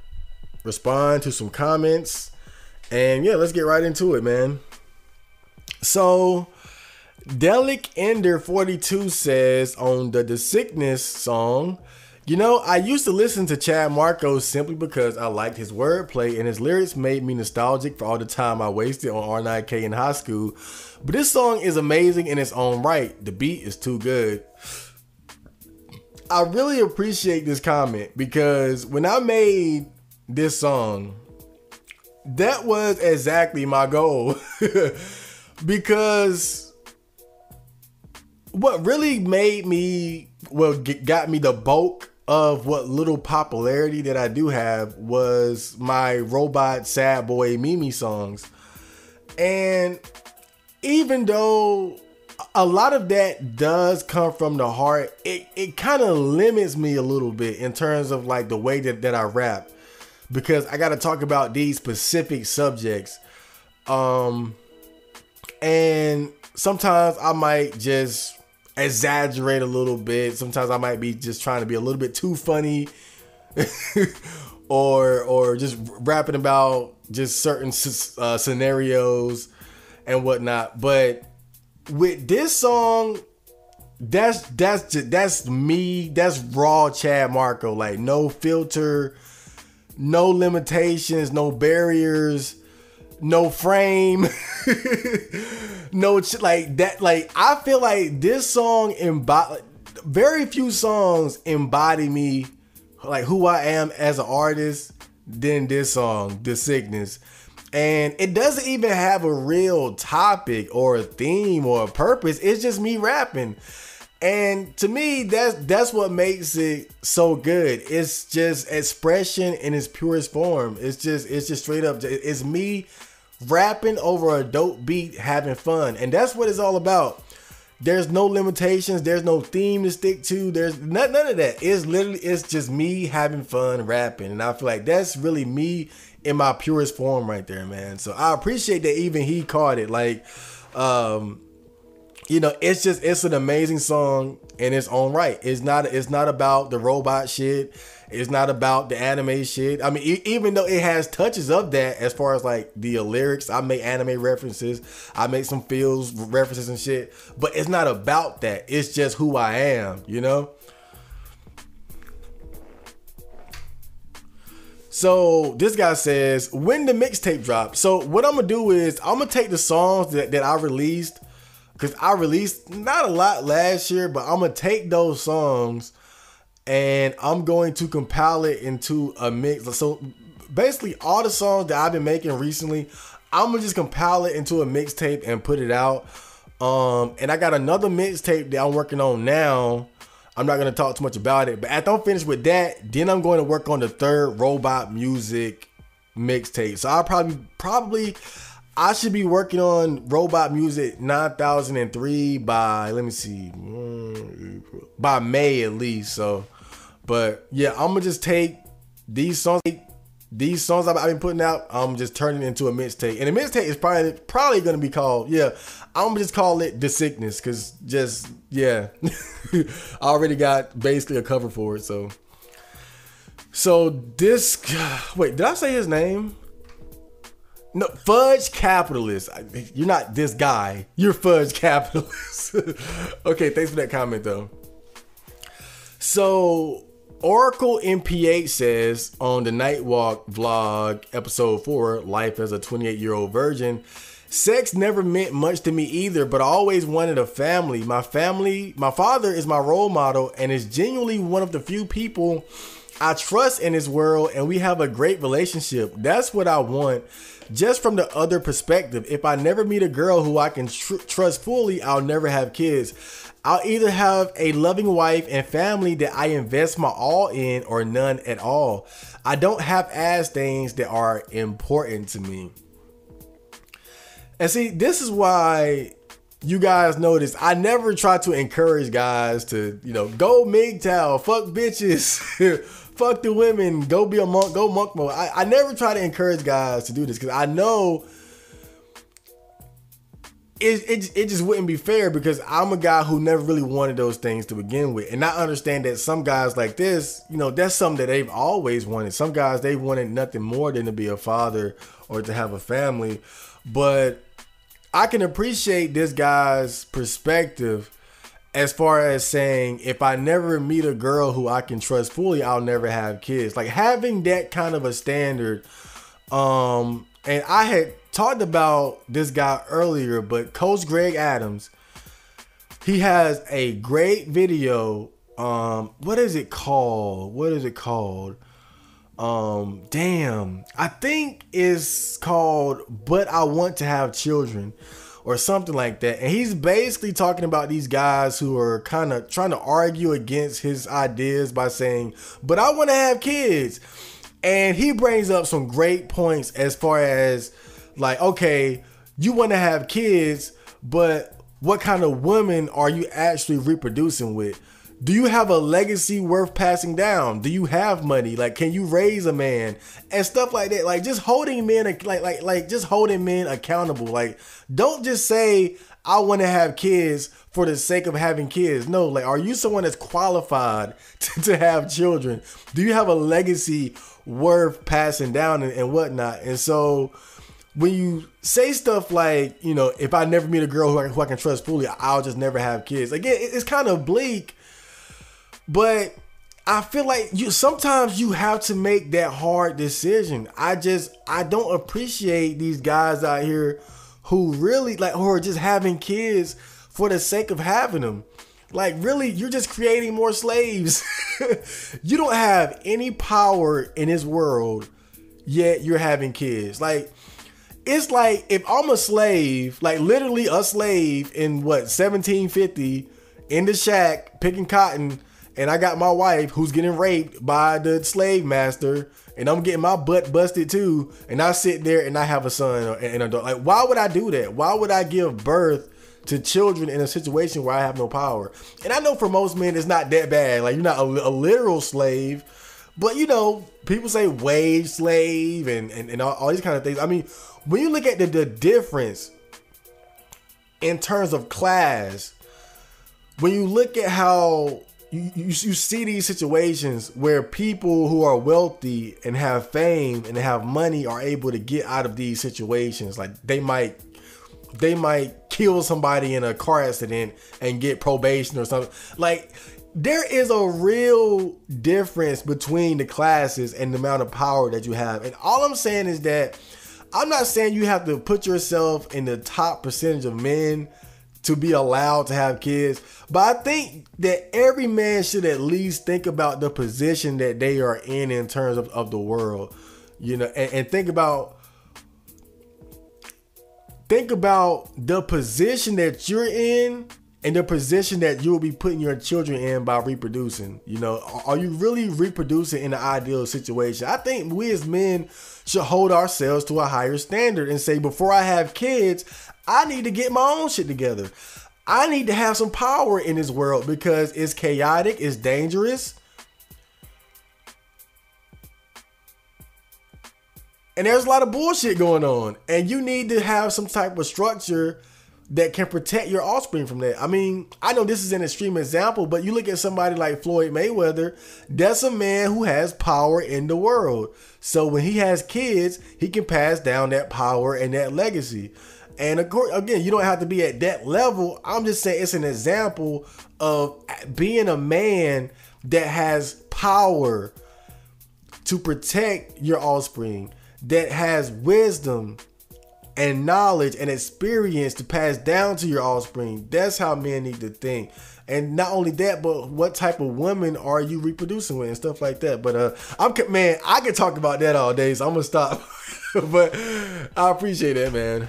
respond to some comments. And yeah, let's get right into it, man. So Delic Ender 42 says on the Sickness song, you know, I used to listen to Chad Marco simply because I liked his wordplay and his lyrics made me nostalgic for all the time I wasted on R9K in high school. But this song is amazing in its own right. The beat is too good. I really appreciate this comment because when I made this song, that was exactly my goal. Because what really made me, got me the bulk of what little popularity that I do have was my robot sad boy Mimi songs. And even though a lot of that does come from the heart, it kind of limits me a little bit in terms of like the way that I rap, because I got to talk about these specific subjects. And sometimes I might just exaggerate a little bit. Sometimes I might be just trying to be a little bit too funny or just rapping about just certain scenarios and whatnot. But with this song, that's me. That's raw Chad Marco. Like no filter, no limitations, no barriers, no frame. No, like that. Like I feel like this song very few songs embody me, like who I am as an artist, than this song, The Sickness. And it doesn't even have a real topic or a theme or a purpose. It's just me rapping. And to me, that's what makes it so good. It's just expression in its purest form. It's just straight up. It's me rapping over a dope beat, having fun. And that's what it's all about. There's no limitations. There's no theme to stick to. There's none of that. It's just me having fun rapping. And I feel like that's really me in my purest form right there, man. So I appreciate that even he caught it. Like, you know, it's an amazing song in its own right. It's not about the robot shit. It's not about the anime shit. I mean, even though it has touches of that as far as like the lyrics, I make anime references, I make some feels references and shit, but it's not about that. It's just who I am, you know? So this guy says, when the mixtape drop. So what I'm gonna do is I'm gonna take the songs that I released, because I released not a lot last year, but I'm gonna take those songs and I'm going to compile it into a mix. So basically all the songs that I've been making recently, I'm gonna just compile it into a mixtape and put it out. And I got another mixtape that I'm working on now. I'm not gonna talk too much about it, but after I'm finished with that, then I'm going to work on the third robot music mixtape. So I'll probably I should be working on robot music 9003 by, let me see, by May at least. So, but yeah, I'm gonna just take these songs I've been putting out, I'm just turning into a mixtape. And the mixtape is probably gonna be called, I'm gonna just call it The Sickness, because I already got basically a cover for it. So this, wait, did I say his name? No, fudge capitalist. You're not this guy. You're fudge capitalist. Okay, thanks for that comment though. So Oracle MPH says on the Nightwalk vlog, episode 4, Life as a 28-year-old virgin, sex never meant much to me either, but I always wanted a family. My father is my role model and is genuinely one of the few people I trust in this world, and we have a great relationship. That's what I want. Just from the other perspective, if I never meet a girl who I can trust fully, I'll never have kids. I'll either have a loving wife and family that I invest my all in, or none at all. I don't half-ass things that are important to me. And see, this is why you guys notice I never try to encourage guys to, go MGTOW, fuck bitches, fuck the women, go be a monk, go monk mode. I never try to encourage guys to do this because I know it just wouldn't be fair, because I'm a guy who never really wanted those things to begin with. And I understand that some guys like this, that's something that they've always wanted. Some guys, they wanted nothing more than to be a father or to have a family. But I can appreciate this guy's perspective as far as saying, if I never meet a girl who I can trust fully, I'll never have kids. Like having that kind of a standard. And I had talked about this guy earlier, but Coach Greg Adams, he has a great video. What is it called? I think it's called But I Want to Have Children or something like that. And he's basically talking about these guys who are kind of trying to argue against his ideas by saying, but I want to have kids. And he brings up some great points as far as like, okay, you want to have kids, but what kind of women are you actually reproducing with? Do you have a legacy worth passing down? Do you have money? Like, can you raise a man and stuff like that? Like, just holding men, just holding men accountable. Like, don't just say, I want to have kids for the sake of having kids. No, like, are you someone that's qualified to have children? Do you have a legacy worth passing down and whatnot? And so when you say stuff like, if I never meet a girl who I can trust fully, I'll just never have kids. Again, it's kind of bleak. But I feel like sometimes you have to make that hard decision. I don't appreciate these guys out here who really who are just having kids for the sake of having them. Like, really, you're just creating more slaves. You don't have any power in this world, yet you're having kids. Like, it's like if I'm a slave, like literally a slave in 1750 in the shack picking cotton, and I got my wife who's getting raped by the slave master, and I'm getting my butt busted too, and I sit there and I have a son and a daughter. Like, why would I do that? Why would I give birth to children in a situation where I have no power? And I know for most men it's not that bad. Like, you're not a literal slave, but people say wage slave and all these kind of things. I mean, when you look at the difference in terms of class, when you look at how you see these situations where people who are wealthy and have fame and have money are able to get out of these situations. Like, they might kill somebody in a car accident and get probation or something. Like, there is a real difference between the classes and the amount of power that you have. And all I'm saying is that I'm not saying you have to put yourself in the top percentage of men to be allowed to have kids, but I think that every man should at least think about the position that they are in terms of the world, and think about the position that you're in and the position that you will be putting your children in by reproducing. Are you really reproducing in the ideal situation? I think we as men should hold ourselves to a higher standard and say, before I have kids, I need to get my own shit together. I need to have some power in this world because it's chaotic, it's dangerous. And there's a lot of bullshit going on. And you need to have some type of structure that can protect your offspring from that. I mean, I know this is an extreme example, but you look at somebody like Floyd Mayweather, that's a man who has power in the world. So when he has kids, he can pass down that power and that legacy. And of course, again, you don't have to be at that level. I'm just saying it's an example of being a man that has power to protect your offspring, that has wisdom and knowledge and experience to pass down to your offspring. That's how men need to think. And not only that, but what type of women are you reproducing with and stuff like that. But I could talk about that all day, so I'm gonna stop. But I appreciate that, man.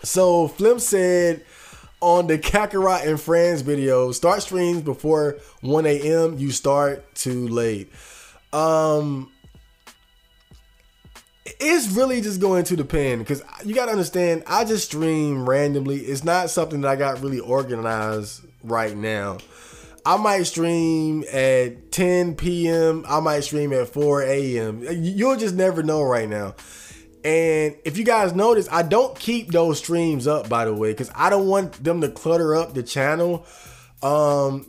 So Flim said on the Kakarot and Friends video, start streams before 1 a.m. You start too late. It's really just going to depend, because you got to understand, I just stream randomly. It's not something that I got really organized right now. I might stream at 10 p.m. I might stream at 4 a.m. You'll just never know right now. And if you guys notice, I don't keep those streams up, by the way, because I don't want them to clutter up the channel. You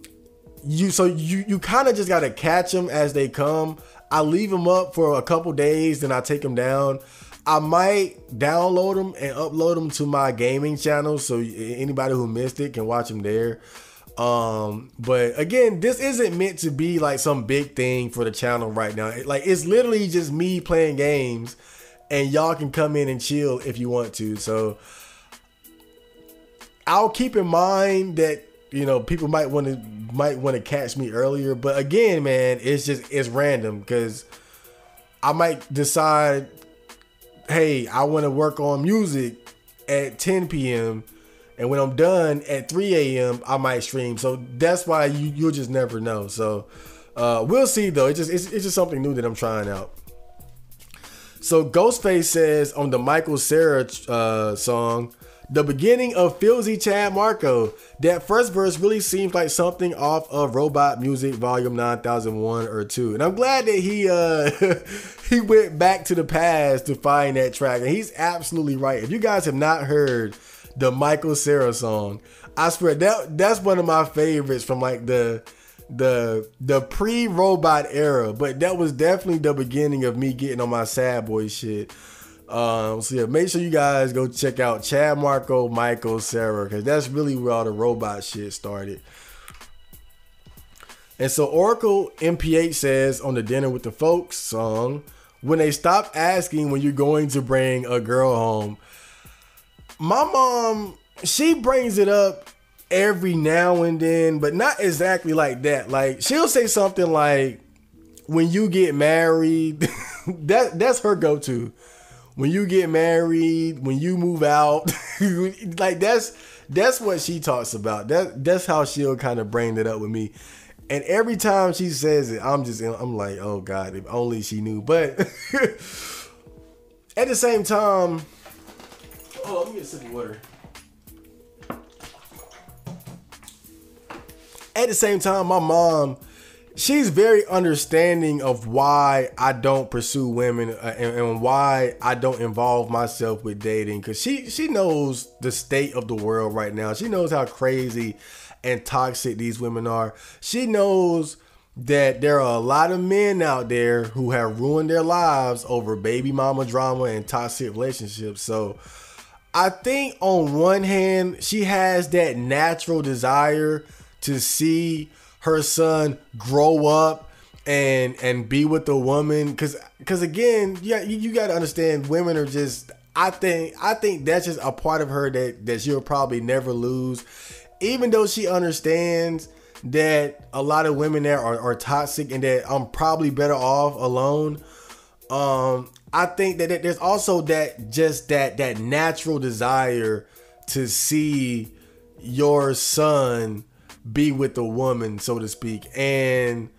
kind of just got to catch them as they come. I leave them up for a couple days, then I take them down. I might download them and upload them to my gaming channel, so anybody who missed it can watch them there. But again, this isn't meant to be like some big thing for the channel right now. It's literally just me playing games, and y'all can come in and chill if you want to. So I'll keep in mind that, you know, people might want to catch me earlier, but again, man, it's random, because I might decide, hey, I want to work on music at 10 p.m. and when I'm done at 3 a.m. I might stream. So that's why you'll just never know. So we'll see though. It's just something new that I'm trying out. So Ghostface says on the Michael Cera song, the beginning of Filzy Chad Marco, that first verse really seems like something off of Robot Music Volume 9001 or 2. And I'm glad that he went back to the past to find that track. And he's absolutely right. If you guys have not heard the Michael Cera song, I swear that's one of my favorites from like the pre-Robot era. But that was definitely the beginning of me getting on my sad boy shit. So yeah, make sure you guys go check out Chad Marco, Michael Cera, because that's really where all the robot shit started. And so Oracle MPH says on the Dinner with the Folks song, when they stop asking when you're going to bring a girl home. My mom, she brings it up every now and then, but not exactly like that. Like, she'll say something like, when you get married, that's her go-to. When you get married, when you move out, like that's what she talks about. That's how she'll kind of bring it up with me. And every time she says it, I'm like, oh God, if only she knew. But at the same time, let me get a sip of water. At the same time, my mom, she's very understanding of why I don't pursue women and why I don't involve myself with dating. Because she knows the state of the world right now. She knows how crazy and toxic these women are. She knows that there are a lot of men out there who have ruined their lives over baby mama drama and toxic relationships. So I think on one hand, she has that natural desire to see her son grow up and be with a woman, because again, you got to understand, women are just, I think that's just a part of her that she'll probably never lose, even though she understands that a lot of women there are toxic and that I'm probably better off alone. I think that there's also that natural desire to see your son be with a woman, so to speak, and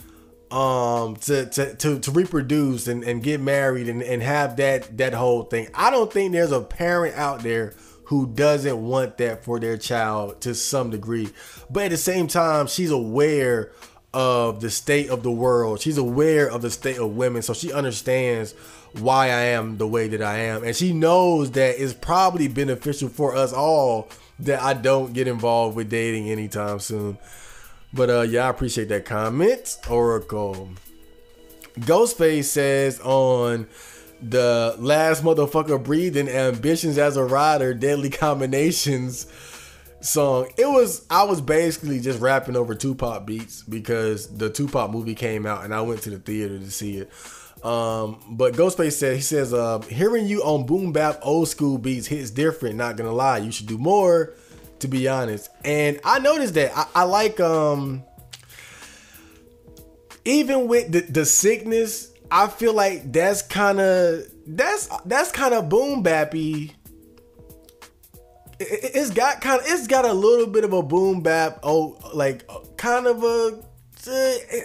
to reproduce and get married and have that whole thing. I don't think there's a parent out there who doesn't want that for their child to some degree. But at the same time, she's aware of the state of the world. She's aware of the state of women. So she understands why I am the way that I am. And she knows that it's probably beneficial for us all that I don't get involved with dating anytime soon. But yeah, I appreciate that comment. Oracle. Ghostface says on the last motherfucker breathing, ambitions as a rider, deadly combinations song. I was basically just rapping over Tupac beats because the Tupac movie came out and I went to the theater to see it. But Ghostface says, hearing you on boom bap old school beats hits different, not gonna lie. You should do more, to be honest. And I noticed that I like, even with the sickness, I feel like that's kind of boom bappy. It's got a little bit of a boom bap, it's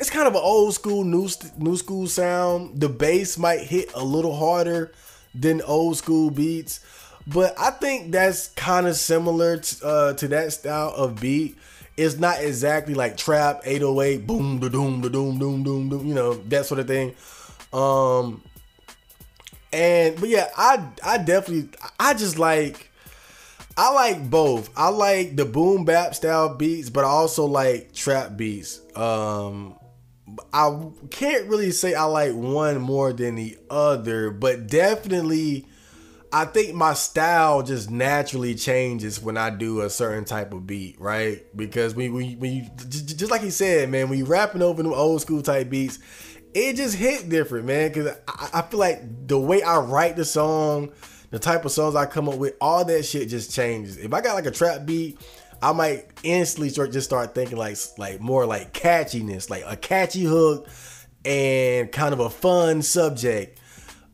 kind of an old school, new school sound. The bass might hit a little harder than old school beats, but I think that's kind of similar to that style of beat. It's not exactly like trap 808, boom, da doom, da doom, doom, doom, doom, you know, that sort of thing. But yeah, I like both. I like the boom bap style beats, but I also like trap beats. I can't really say I like one more than the other, but definitely I think my style just naturally changes when I do a certain type of beat, right? Because when you just like he said, man, when you rapping over them old school type beats, it just hit different, man. Because I feel like the way I write the song, the type of songs I come up with, all that shit just changes. If I got like a trap beat, I might instantly start thinking like more like catchiness, like a catchy hook and kind of a fun subject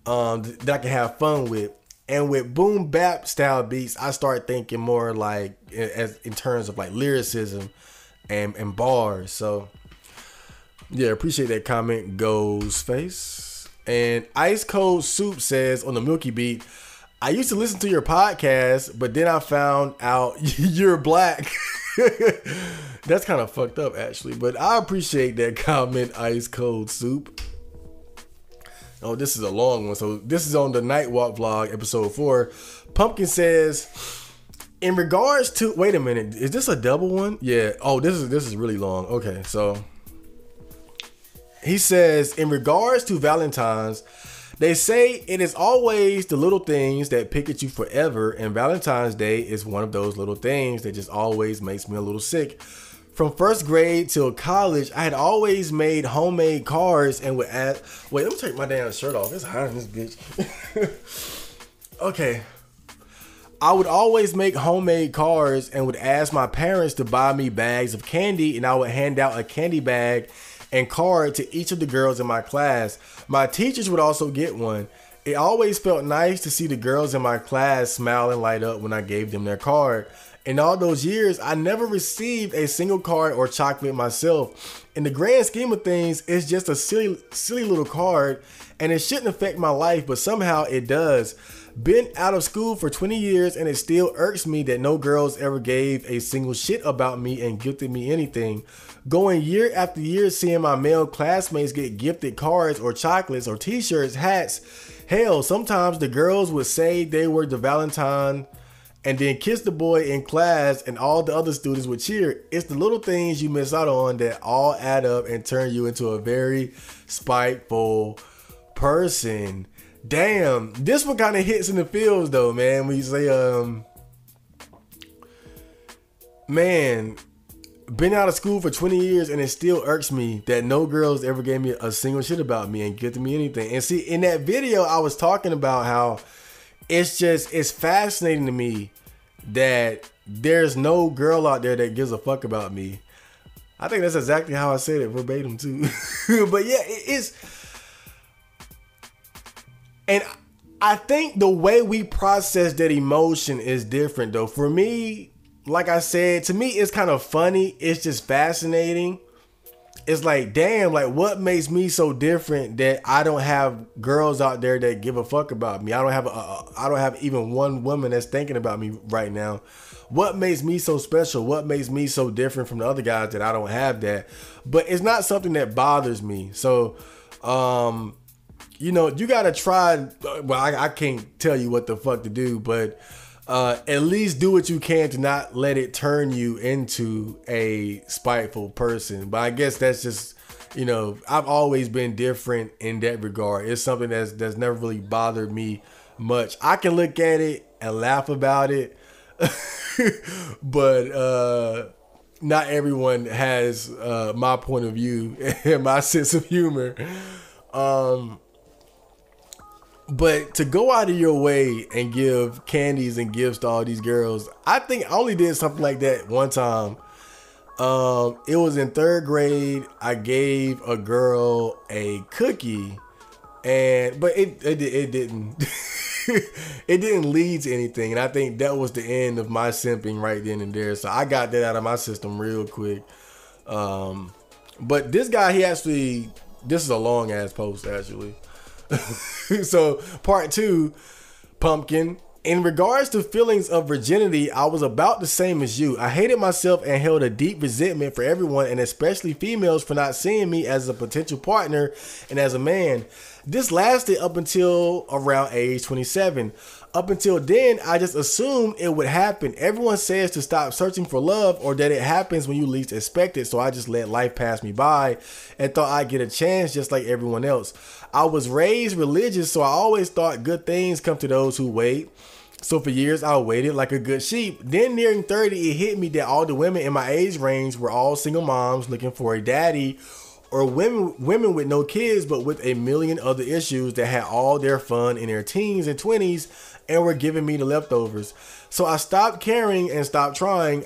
that I can have fun with. And with boom bap style beats, I start thinking more like in terms of like lyricism and bars. So yeah, appreciate that comment, Ghostface. And Ice Cold Soup says on the Milky Beat, I used to listen to your podcast, but then I found out you're black. That's kind of fucked up, actually. But I appreciate that comment, Ice Cold Soup. Oh, this is a long one. So this is on the Night Walk vlog, episode 4. Pumpkin says, in regards to... Wait a minute. Is this a double one? Yeah. Oh, this is really long. Okay, so... He says, in regards to Valentine's, they say it is always the little things that pick at you forever, and Valentine's Day is one of those little things that just always makes me a little sick. From first grade till college, I had always made homemade cards and would add... Wait, let me take my damn shirt off. It's hot in this bitch. Okay. I would always make homemade cards and would ask my parents to buy me bags of candy, and I would hand out a candy bag and card to each of the girls in my class. My teachers would also get one. It always felt nice to see the girls in my class smile and light up when I gave them their card. In all those years, I never received a single card or chocolate myself. In the grand scheme of things, it's just a silly little card, and it shouldn't affect my life, but somehow it does. Been out of school for 20 years, and it still irks me that no girls ever gave a single shit about me and gifted me anything. Going year after year, seeing my male classmates get gifted cards or chocolates or t-shirts, hats. Hell, sometimes the girls would say they were the Valentine and then kiss the boy in class, and all the other students would cheer. It's the little things you miss out on that all add up and turn you into a very spiteful person. Damn, this one kind of hits in the feels though, man. When you say, man, been out of school for 20 years and it still irks me that no girls ever gave me a single shit about me and gifted me anything. And see, in that video, I was talking about how it's fascinating to me that there's no girl out there that gives a fuck about me. I think that's exactly how I said it verbatim too. But yeah, it's... And I think the way we process that emotion is different though. For me, like I said, to me, it's kind of funny. It's just fascinating. It's like, damn, like what makes me so different that I don't have girls out there that give a fuck about me? I don't have even one woman that's thinking about me right now. What makes me so special? What makes me so different from the other guys that I don't have that? But it's not something that bothers me. So, you know, you gotta try. Well, I can't tell you what the fuck to do, but at least do what you can to not let it turn you into a spiteful person. But I guess that's just, I've always been different in that regard. It's something that's never really bothered me much. I can look at it and laugh about it, but not everyone has my point of view and my sense of humor. But to go out of your way and give candies and gifts to all these girls, I think I only did something like that one time. It was in 3rd grade. I gave a girl a cookie, but it didn't it didn't lead to anything. And I think that was the end of my simping right then and there. So I got that out of my system real quick. But this guy, this is a long ass post actually. So part 2, Pumpkin. In regards to feelings of virginity, I was about the same as you. I hated myself and held a deep resentment for everyone, and especially females, for not seeing me as a potential partner and as a man. This lasted up until around age 27. Up until then, I just assumed it would happen. Everyone says to stop searching for love, or that it happens when you least expect it, so I just let life pass me by and thought I'd get a chance just like everyone else. I was raised religious, so I always thought good things come to those who wait. So for years, I waited like a good sheep. Then nearing 30, it hit me that all the women in my age range were all single moms looking for a daddy, or women with no kids but with a million other issues that had all their fun in their teens and 20s and were giving me the leftovers. So I stopped caring and stopped trying.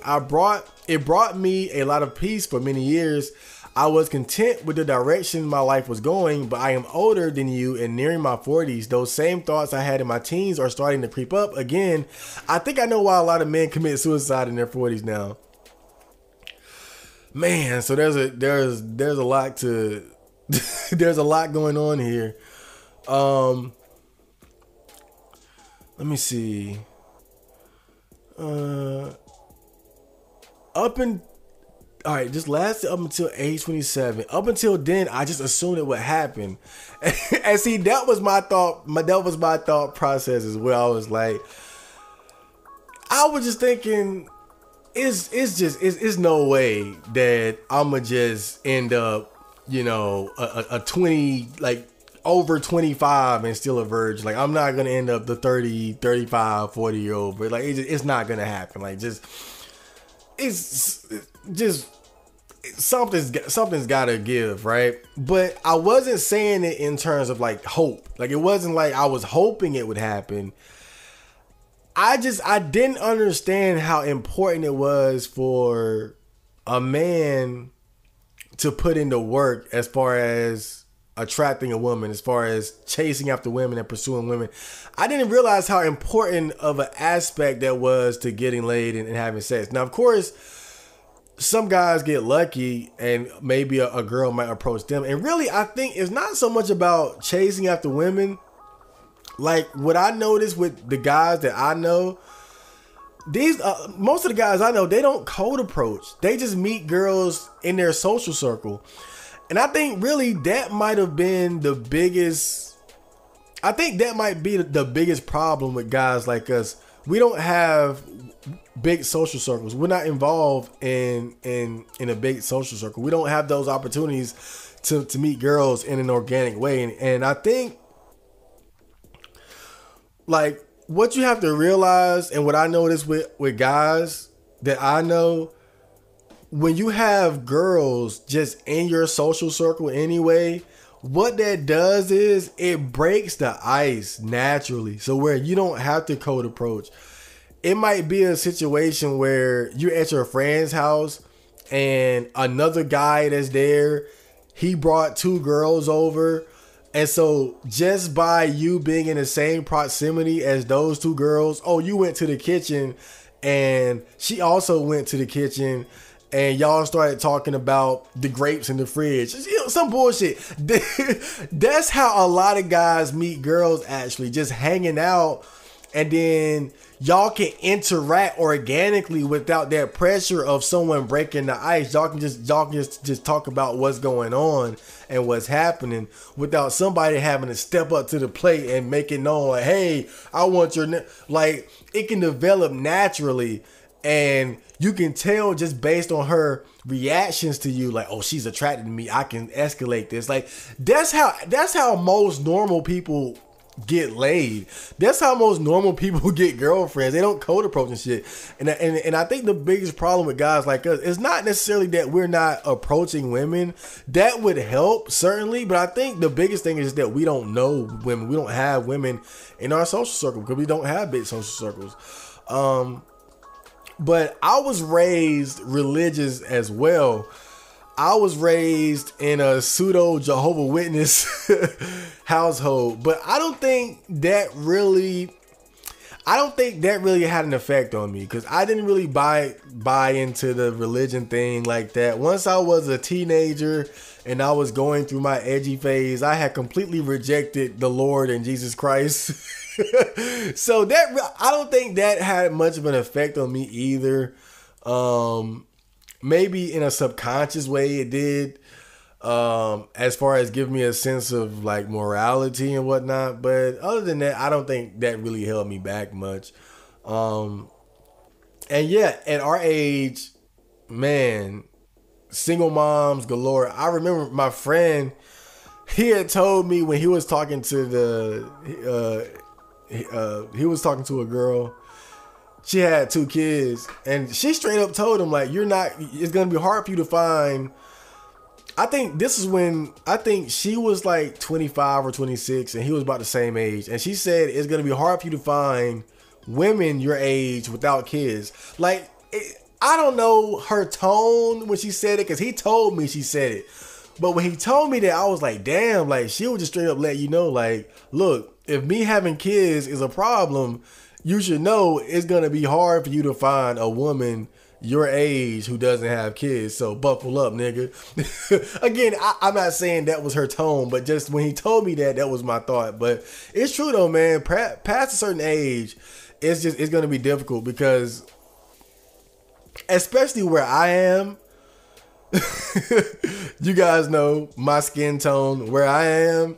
It brought me a lot of peace for many years. I was content with the direction my life was going, but I am older than you and nearing my 40s. Those same thoughts I had in my teens are starting to creep up again. I think I know why a lot of men commit suicide in their 40s now. Man, so there's a lot to there's a lot going on here. Let me see. Just lasted up until age 27. Up until then, I just assumed it would happen. And see, that was my thought. That was my thought process as well. I was like, I was just thinking, it's no way that I'ma just end up, a 20, like over 25 and still a virgin. Like, I'm not gonna end up the 30, 35, 40-year-old, but like it's not gonna happen. Like, something's gotta give, right? But I wasn't saying it in terms of like hope. Like, it wasn't like I was hoping it would happen. I didn't understand how important it was for a man to put into work as far as attracting a woman, as far as chasing after women and pursuing women. I didn't realize how important of an aspect that was to getting laid and having sex. Now, of course, some guys get lucky and maybe a girl might approach them. And really, I think it's not so much about chasing after women. Like, what I noticed with the guys that I know, most of the guys I know, they don't cold approach. They just meet girls in their social circle. And I think really that might have been the biggest, I think that might be the biggest problem with guys like us. We don't have big social circles. We're not involved in a big social circle. We don't have those opportunities to meet girls in an organic way. And I think, like, what you have to realize, and what I notice with guys that I know, when you have girls just in your social circle anyway, what that does is it breaks the ice naturally. So where you don't have to cold approach. It might be a situation where you're at your friend's house and another guy that's there, he brought 2 girls over. And so just by you being in the same proximity as those 2 girls, you went to the kitchen and she also went to the kitchen and y'all started talking about the grapes in the fridge. Some bullshit. That's how a lot of guys meet girls, actually, just hanging out and then y'all can interact organically without that pressure of someone breaking the ice. Y'all can just talk about what's going on and what's happening without somebody having to step up to the plate and make it known, like, hey, I want your like, it can develop naturally, and you can tell just based on her reactions to you, like, oh, she's attracted to me, I can escalate this. Like, that's how most normal people get laid. That's how most normal people get girlfriends. They don't code approach and shit. And I think the biggest problem with guys like us is not necessarily that we're not approaching women. That would help, certainly, but I think the biggest thing is that we don't know women. We don't have women in our social circle because we don't have big social circles. But I was raised religious as well. I was raised in a pseudo Jehovah Witness household, but I don't think that really had an effect on me, because I didn't really buy into the religion thing like that. Once I was a teenager and I was going through my edgy phase, I had completely rejected the Lord and Jesus Christ. So I don't think that had much of an effect on me either. Maybe in a subconscious way it did, as far as giving me a sense of like morality and whatnot. But other than that, I don't think that really held me back much. And yeah, at our age, man, single moms galore. I remember my friend, he had told me when he was talking to he was talking to a girl. She had 2 kids, and she straight up told him, like, it's going to be hard for you to find. I think this is when, I think she was like 25 or 26 and he was about the same age. And she said, it's going to be hard for you to find women your age without kids. Like, I don't know her tone when she said it, because he told me she said it. But when he told me that, I was like, damn, like, she would just straight up let you know, like, look, if me having kids is a problem, you should know it's going to be hard for you to find a woman your age who doesn't have kids. So buckle up, nigga. Again, I'm not saying that was her tone, but just when he told me that was my thought. But it's true though, man. Past a certain age, it's going to be difficult, because especially where I am, you guys know my skin tone, where I am,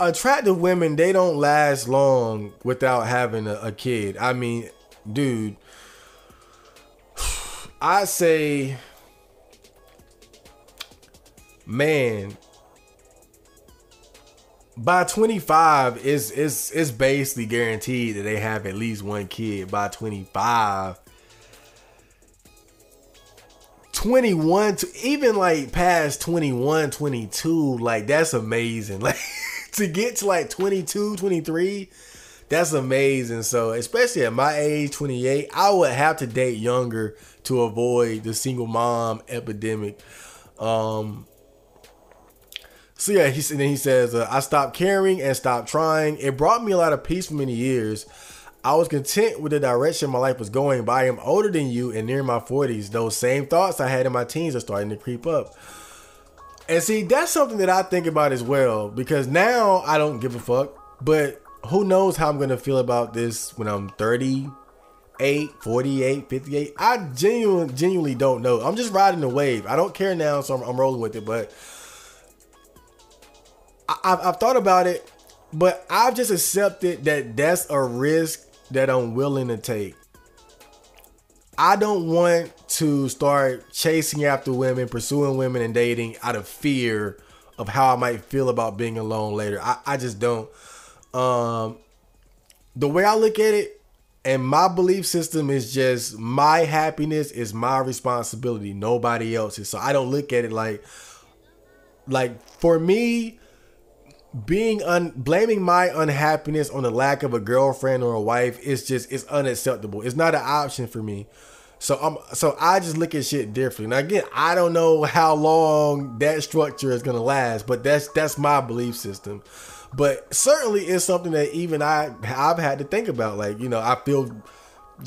attractive women, they don't last long without having a kid. I mean, dude, I say, man, by 25, it's basically guaranteed that they have at least one kid by 25. 21 to even like past 21, 22, like, that's amazing. Like, to get to like 22, 23, that's amazing. So especially at my age, 28, I would have to date younger to avoid the single mom epidemic. So yeah, he says, I stopped caring and stopped trying. It brought me a lot of peace for many years. I was content with the direction my life was going, but I am older than you and near my 40s. Those same thoughts I had in my teens are starting to creep up. And see, that's something that I think about as well, because now I don't give a fuck, but who knows how I'm going to feel about this when I'm 38, 48, 58. I genuinely don't know. I'm just riding the wave. I don't care now, so I'm rolling with it, but I've thought about it, but I've just accepted that that's a risk that I'm willing to take. I don't want to start chasing after women, pursuing women and dating out of fear of how I might feel about being alone later. I just don't. The way I look at it and my belief system is just my happiness is my responsibility, nobody else's. So I don't look at it like for me, blaming my unhappiness on the lack of a girlfriend or a wife is it's unacceptable. It's not an option for me. So I just look at shit differently. Now again, I don't know how long that structure is gonna last, but that's my belief system. But certainly it's something that even I've had to think about. Like, you know, I feel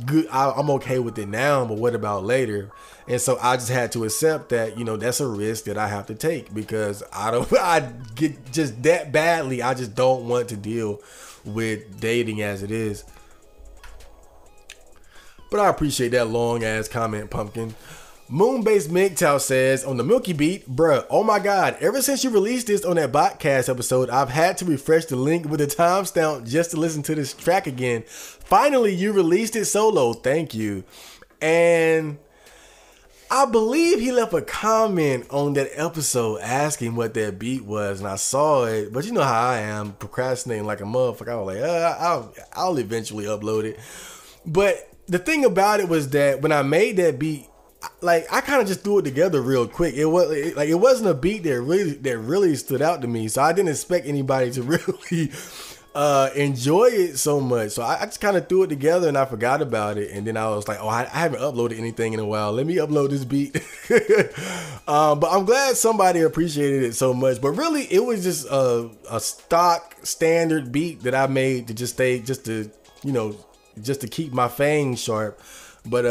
good. I'm okay with it now, but what about later? And so I just had to accept that, you know, that's a risk that I have to take, because I get just that badly. I just don't want to deal with dating as it is. But I appreciate that long ass comment, Pumpkin. Moon-based MGTOW says on the Milky Beat, bruh, oh my god, ever since you released this on that Botcast episode, I've had to refresh the link with a timestamp just to listen to this track again. Finally, you released it solo. Thank you. And I believe he left a comment on that episode asking what that beat was, and I saw it, but you know how I am, procrastinating like a motherfucker. I was like, I'll eventually upload it. But the thing about it was that when I made that beat, like I kind of just threw it together real quick. It wasn't a beat that really stood out to me, so I didn't expect anybody to really enjoy it so much. So I just kind of threw it together and I forgot about it, and then I was like, oh, I haven't uploaded anything in a while. Let me upload this beat. But I'm glad somebody appreciated it so much. But really, it was just a stock standard beat that I made to just to keep my fangs sharp. But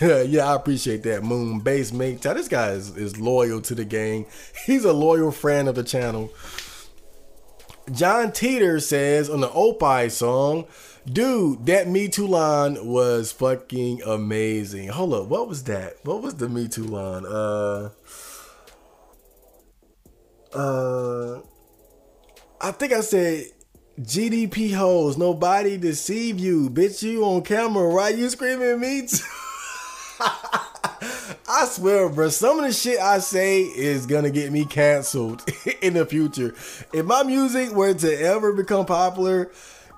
yeah, I appreciate that. Moon-based mate. This guy is loyal to the gang. He's a loyal friend of the channel. John Teeter says on the Opie song, dude, that Me Too line was fucking amazing. Hold up, what was that? What was the Me Too line? I think I said, GDP hoes, nobody deceive you. Bitch, you on camera, right? You screaming me too? I swear, bro, some of the shit I say is gonna get me canceled in the future. If my music were to ever become popular,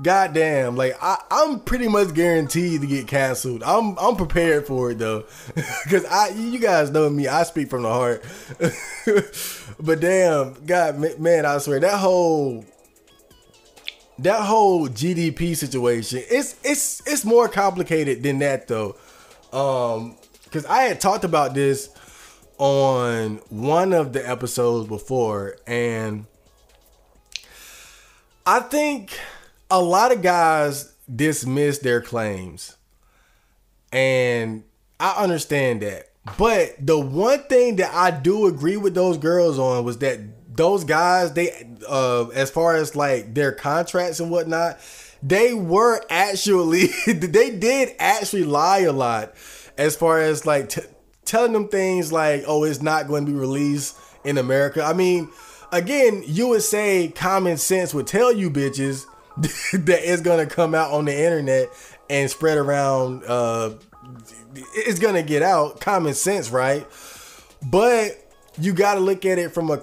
goddamn, like I'm pretty much guaranteed to get canceled. I'm prepared for it though, because you guys know me, I speak from the heart. But damn, God, man, I swear that whole GDP situation, it's more complicated than that though. Because I had talked about this on one of the episodes before, and I think a lot of guys dismiss their claims, and I understand that. But the one thing that I do agree with those girls on was that those guys, they as far as like their contracts and whatnot, they were actually they did actually lie a lot as far as like telling them things like, oh, it's not going to be released in America. I mean, again, you would say common sense would tell you bitches that it's going to come out on the internet and spread around. It's going to get out. Common sense, right? But you got to look at it from a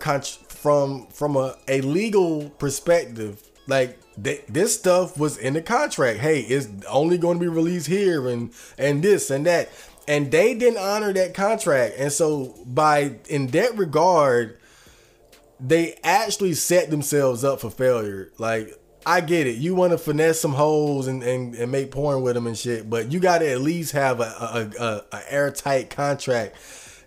legal perspective. Like this stuff was in the contract. Hey, it's only going to be released here and this and that. And they didn't honor that contract. And so in that regard, they actually set themselves up for failure. Like, I get it. You want to finesse some hoes and make porn with them and shit, but you got to at least have a airtight contract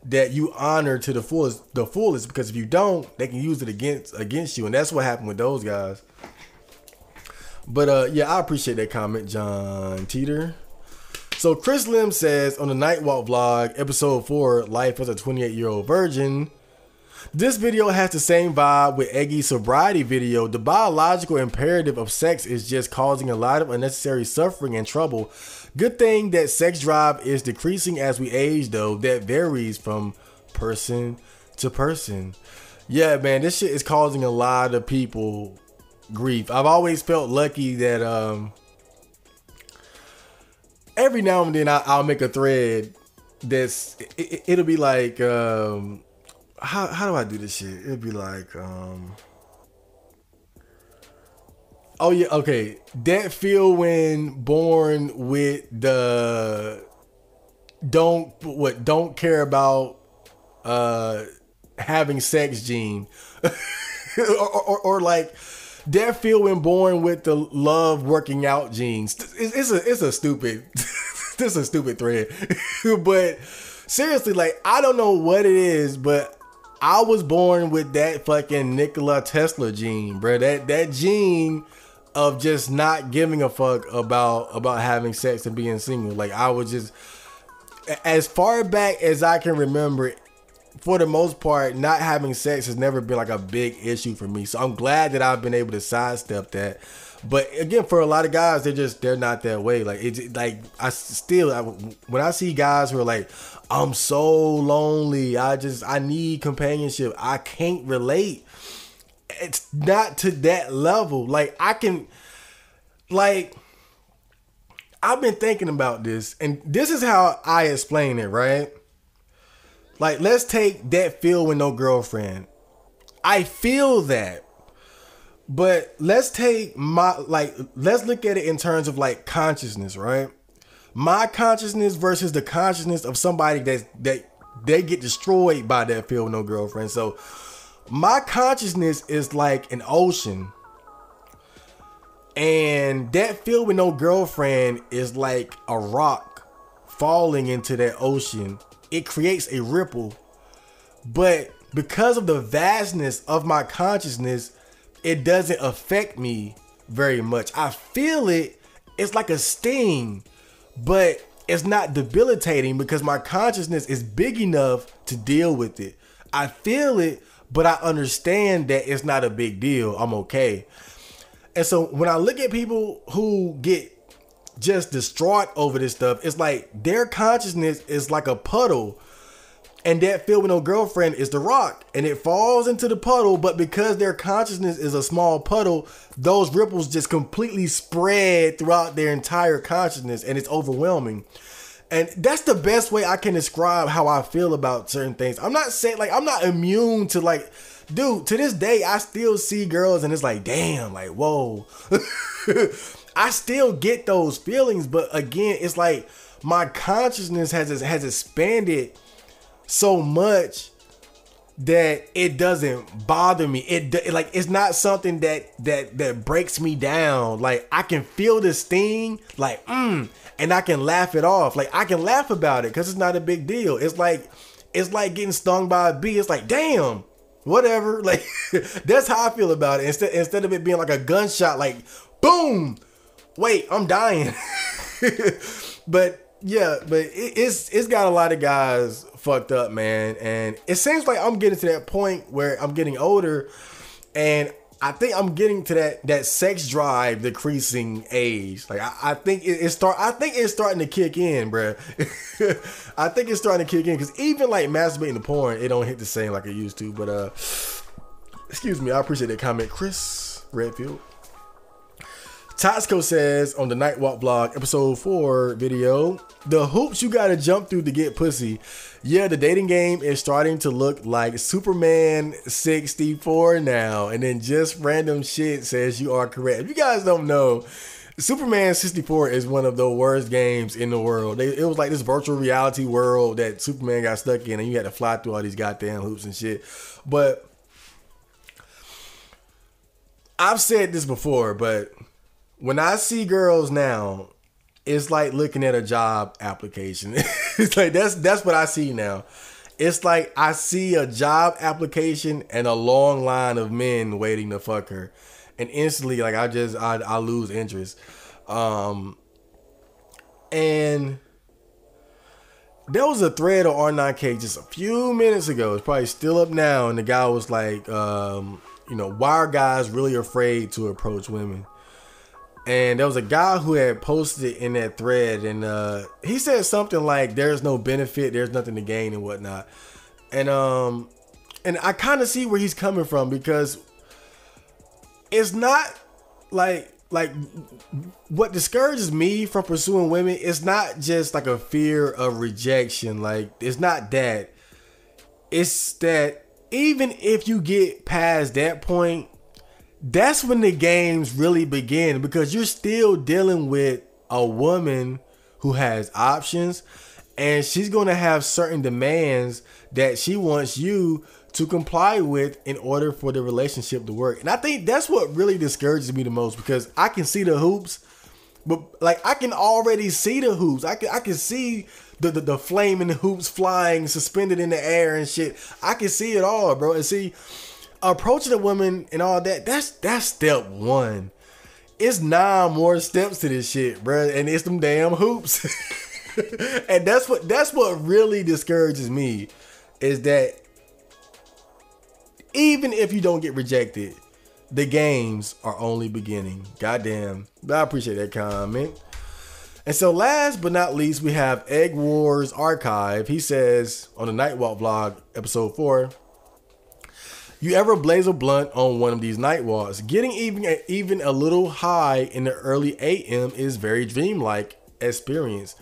that you honor to the fullest, because if you don't, they can use it against you. And that's what happened with those guys. But yeah, I appreciate that comment, John Teeter. So Chris Lim says on the Nightwalk vlog, episode 4, Life as a 28-year-old virgin, this video has the same vibe with Eggy's sobriety video. The biological imperative of sex is just causing a lot of unnecessary suffering and trouble. Good thing that sex drive is decreasing as we age, though. That varies from person to person. Yeah, man, this shit is causing a lot of people grief. I've always felt lucky that every now and then I'll make a thread that's it'll be like how do I do this shit? It'll be like oh yeah, okay, that feel when born with the don't care about having sex gene or like that feel when born with the love working out genes. It's a stupid this is a stupid thread. But seriously, like, I don't know what it is, but I was born with that fucking Nikola Tesla gene, bro. That gene of just not giving a fuck about having sex and being single. Like, I was just, as far back as I can remember, for the most part, not having sex has never been like a big issue for me. So I'm glad that I've been able to sidestep that. But again, for a lot of guys, they're not that way. Like it's like when I see guys who are like, I'm so lonely, I need companionship, I can't relate. It's not to that level. Like I've been thinking about this, and this is how I explain it, right? Like, let's take that feel with no girlfriend. I feel that. But let's look at it in terms of like consciousness, right? My consciousness versus the consciousness of somebody that they get destroyed by that feel with no girlfriend. So my consciousness is like an ocean. And that feel with no girlfriend is like a rock falling into that ocean. It creates a ripple. But because of the vastness of my consciousness, it doesn't affect me very much. I feel it. It's like a sting, but it's not debilitating because my consciousness is big enough to deal with it. I feel it, but I understand that it's not a big deal. I'm okay. And so when I look at people who get just distraught over this stuff, it's like their consciousness is like a puddle. And that feel with no girlfriend is the rock, and it falls into the puddle. But because their consciousness is a small puddle, those ripples just completely spread throughout their entire consciousness, and it's overwhelming. And that's the best way I can describe how I feel about certain things. I'm not saying like I'm not immune to like, dude, to this day, I still see girls and it's like, damn, like, whoa. I still get those feelings. But again, it's like my consciousness has expanded so much that it doesn't bother me. It's not something that breaks me down. Like I can feel the sting, like and I can laugh it off. Like I can laugh about it because it's not a big deal. It's like getting stung by a bee. It's like, damn, whatever. Like that's how I feel about it. Instead of it being like a gunshot, like boom, wait, I'm dying. But yeah, but it's got a lot of guys fucked up, man. And it seems like I'm getting to that point where I'm getting older, and I think I'm getting to that sex drive decreasing age. Like I think it's starting to kick in, bruh. I think it's starting to kick in because even like masturbating to porn, it don't hit the same like it used to. But excuse me, I appreciate that comment, Chris Redfield. Tosco says on the Nightwalk vlog, episode 4 video, the hoops you gotta jump through to get pussy. Yeah, the dating game is starting to look like Superman 64 now. And then just random shit says you are correct. If you guys don't know, Superman 64 is one of the worst games in the world. It was like this virtual reality world that Superman got stuck in, and you had to fly through all these goddamn hoops and shit. But I've said this before, but when I see girls now, it's like looking at a job application. It's like that's what I see now. It's like I see a job application and a long line of men waiting to fuck her, and instantly like I lose interest. And there was a thread on R9K just a few minutes ago. It's probably still up now, and the guy was like, why are guys really afraid to approach women? And there was a guy who had posted it in that thread, and he said something like, "There's no benefit, there's nothing to gain, and whatnot." And I kind of see where he's coming from, because it's not like what discourages me from pursuing women. It's not just like a fear of rejection. Like it's not that. It's that even if you get past that point, that's when the games really begin, because you're still dealing with a woman who has options, and she's going to have certain demands that she wants you to comply with in order for the relationship to work. And I think that's what really discourages me the most, because I can see the hoops, but like I can already see the hoops. I can see the flaming hoops flying suspended in the air and shit. I can see it all, bro. And see, approaching a woman and all that's step one. It's 9 more steps to this shit, bro, and it's them damn hoops. And that's what really discourages me, is that even if you don't get rejected, the games are only beginning. Goddamn. But I appreciate that comment. And so last but not least, we have Egg Wars Archive. He says on the Nightwalk vlog, episode 4, you ever blaze a blunt on one of these night walks? Getting even a little high in the early AM is very dreamlike experience.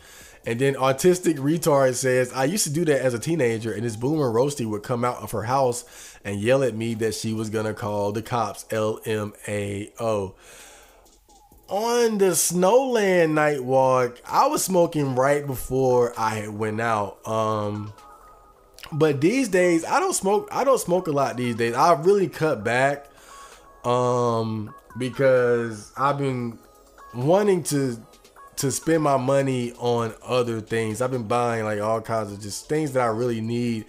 And then Autistic Retard says, I used to do that as a teenager, and this boomer roastie would come out of her house and yell at me that she was gonna call the cops. LMAO. On the Snowland night walk, I was smoking right before I had went out. But these days I don't smoke a lot these days. I really cut back because I've been wanting to spend my money on other things. I've been buying like all kinds of just things that I really need.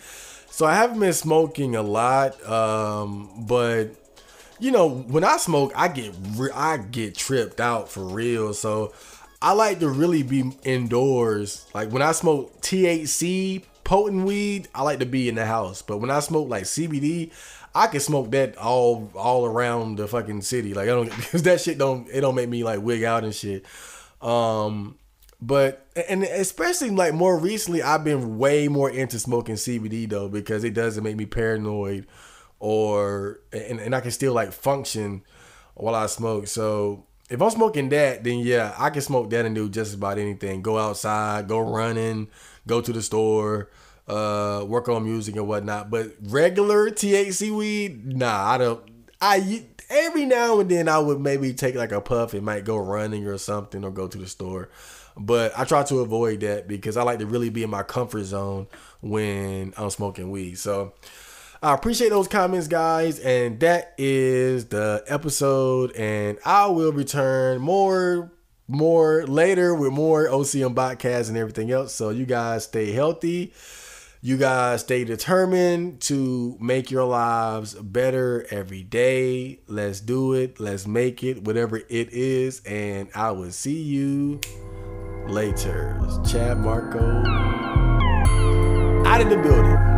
So I haven't been smoking a lot, but you know, when I smoke, I get tripped out for real. So I like to really be indoors. Like when I smoke THC potent weed, I like to be in the house. But when I smoke like CBD, I can smoke that all around the fucking city. Like I don't, because that shit don't make me like wig out and shit. But and especially like more recently, I've been way more into smoking CBD though, because it doesn't make me paranoid, and I can still like function while I smoke. So if I'm smoking that, then yeah, I can smoke that and do just about anything. Go outside, go running, go to the store, work on music and whatnot. But regular THC weed, nah, I don't. Every now and then I would maybe take like a puff and might go running or something, or go to the store. But I try to avoid that because I like to really be in my comfort zone when I'm smoking weed. So I appreciate those comments, guys. And that is the episode. And I will return more later with more OCM Botcast and everything else. So you guys stay healthy. You guys stay determined to make your lives better every day. Let's do it. Let's make it, whatever it is. And I will see you later. Chad Marco out in the building.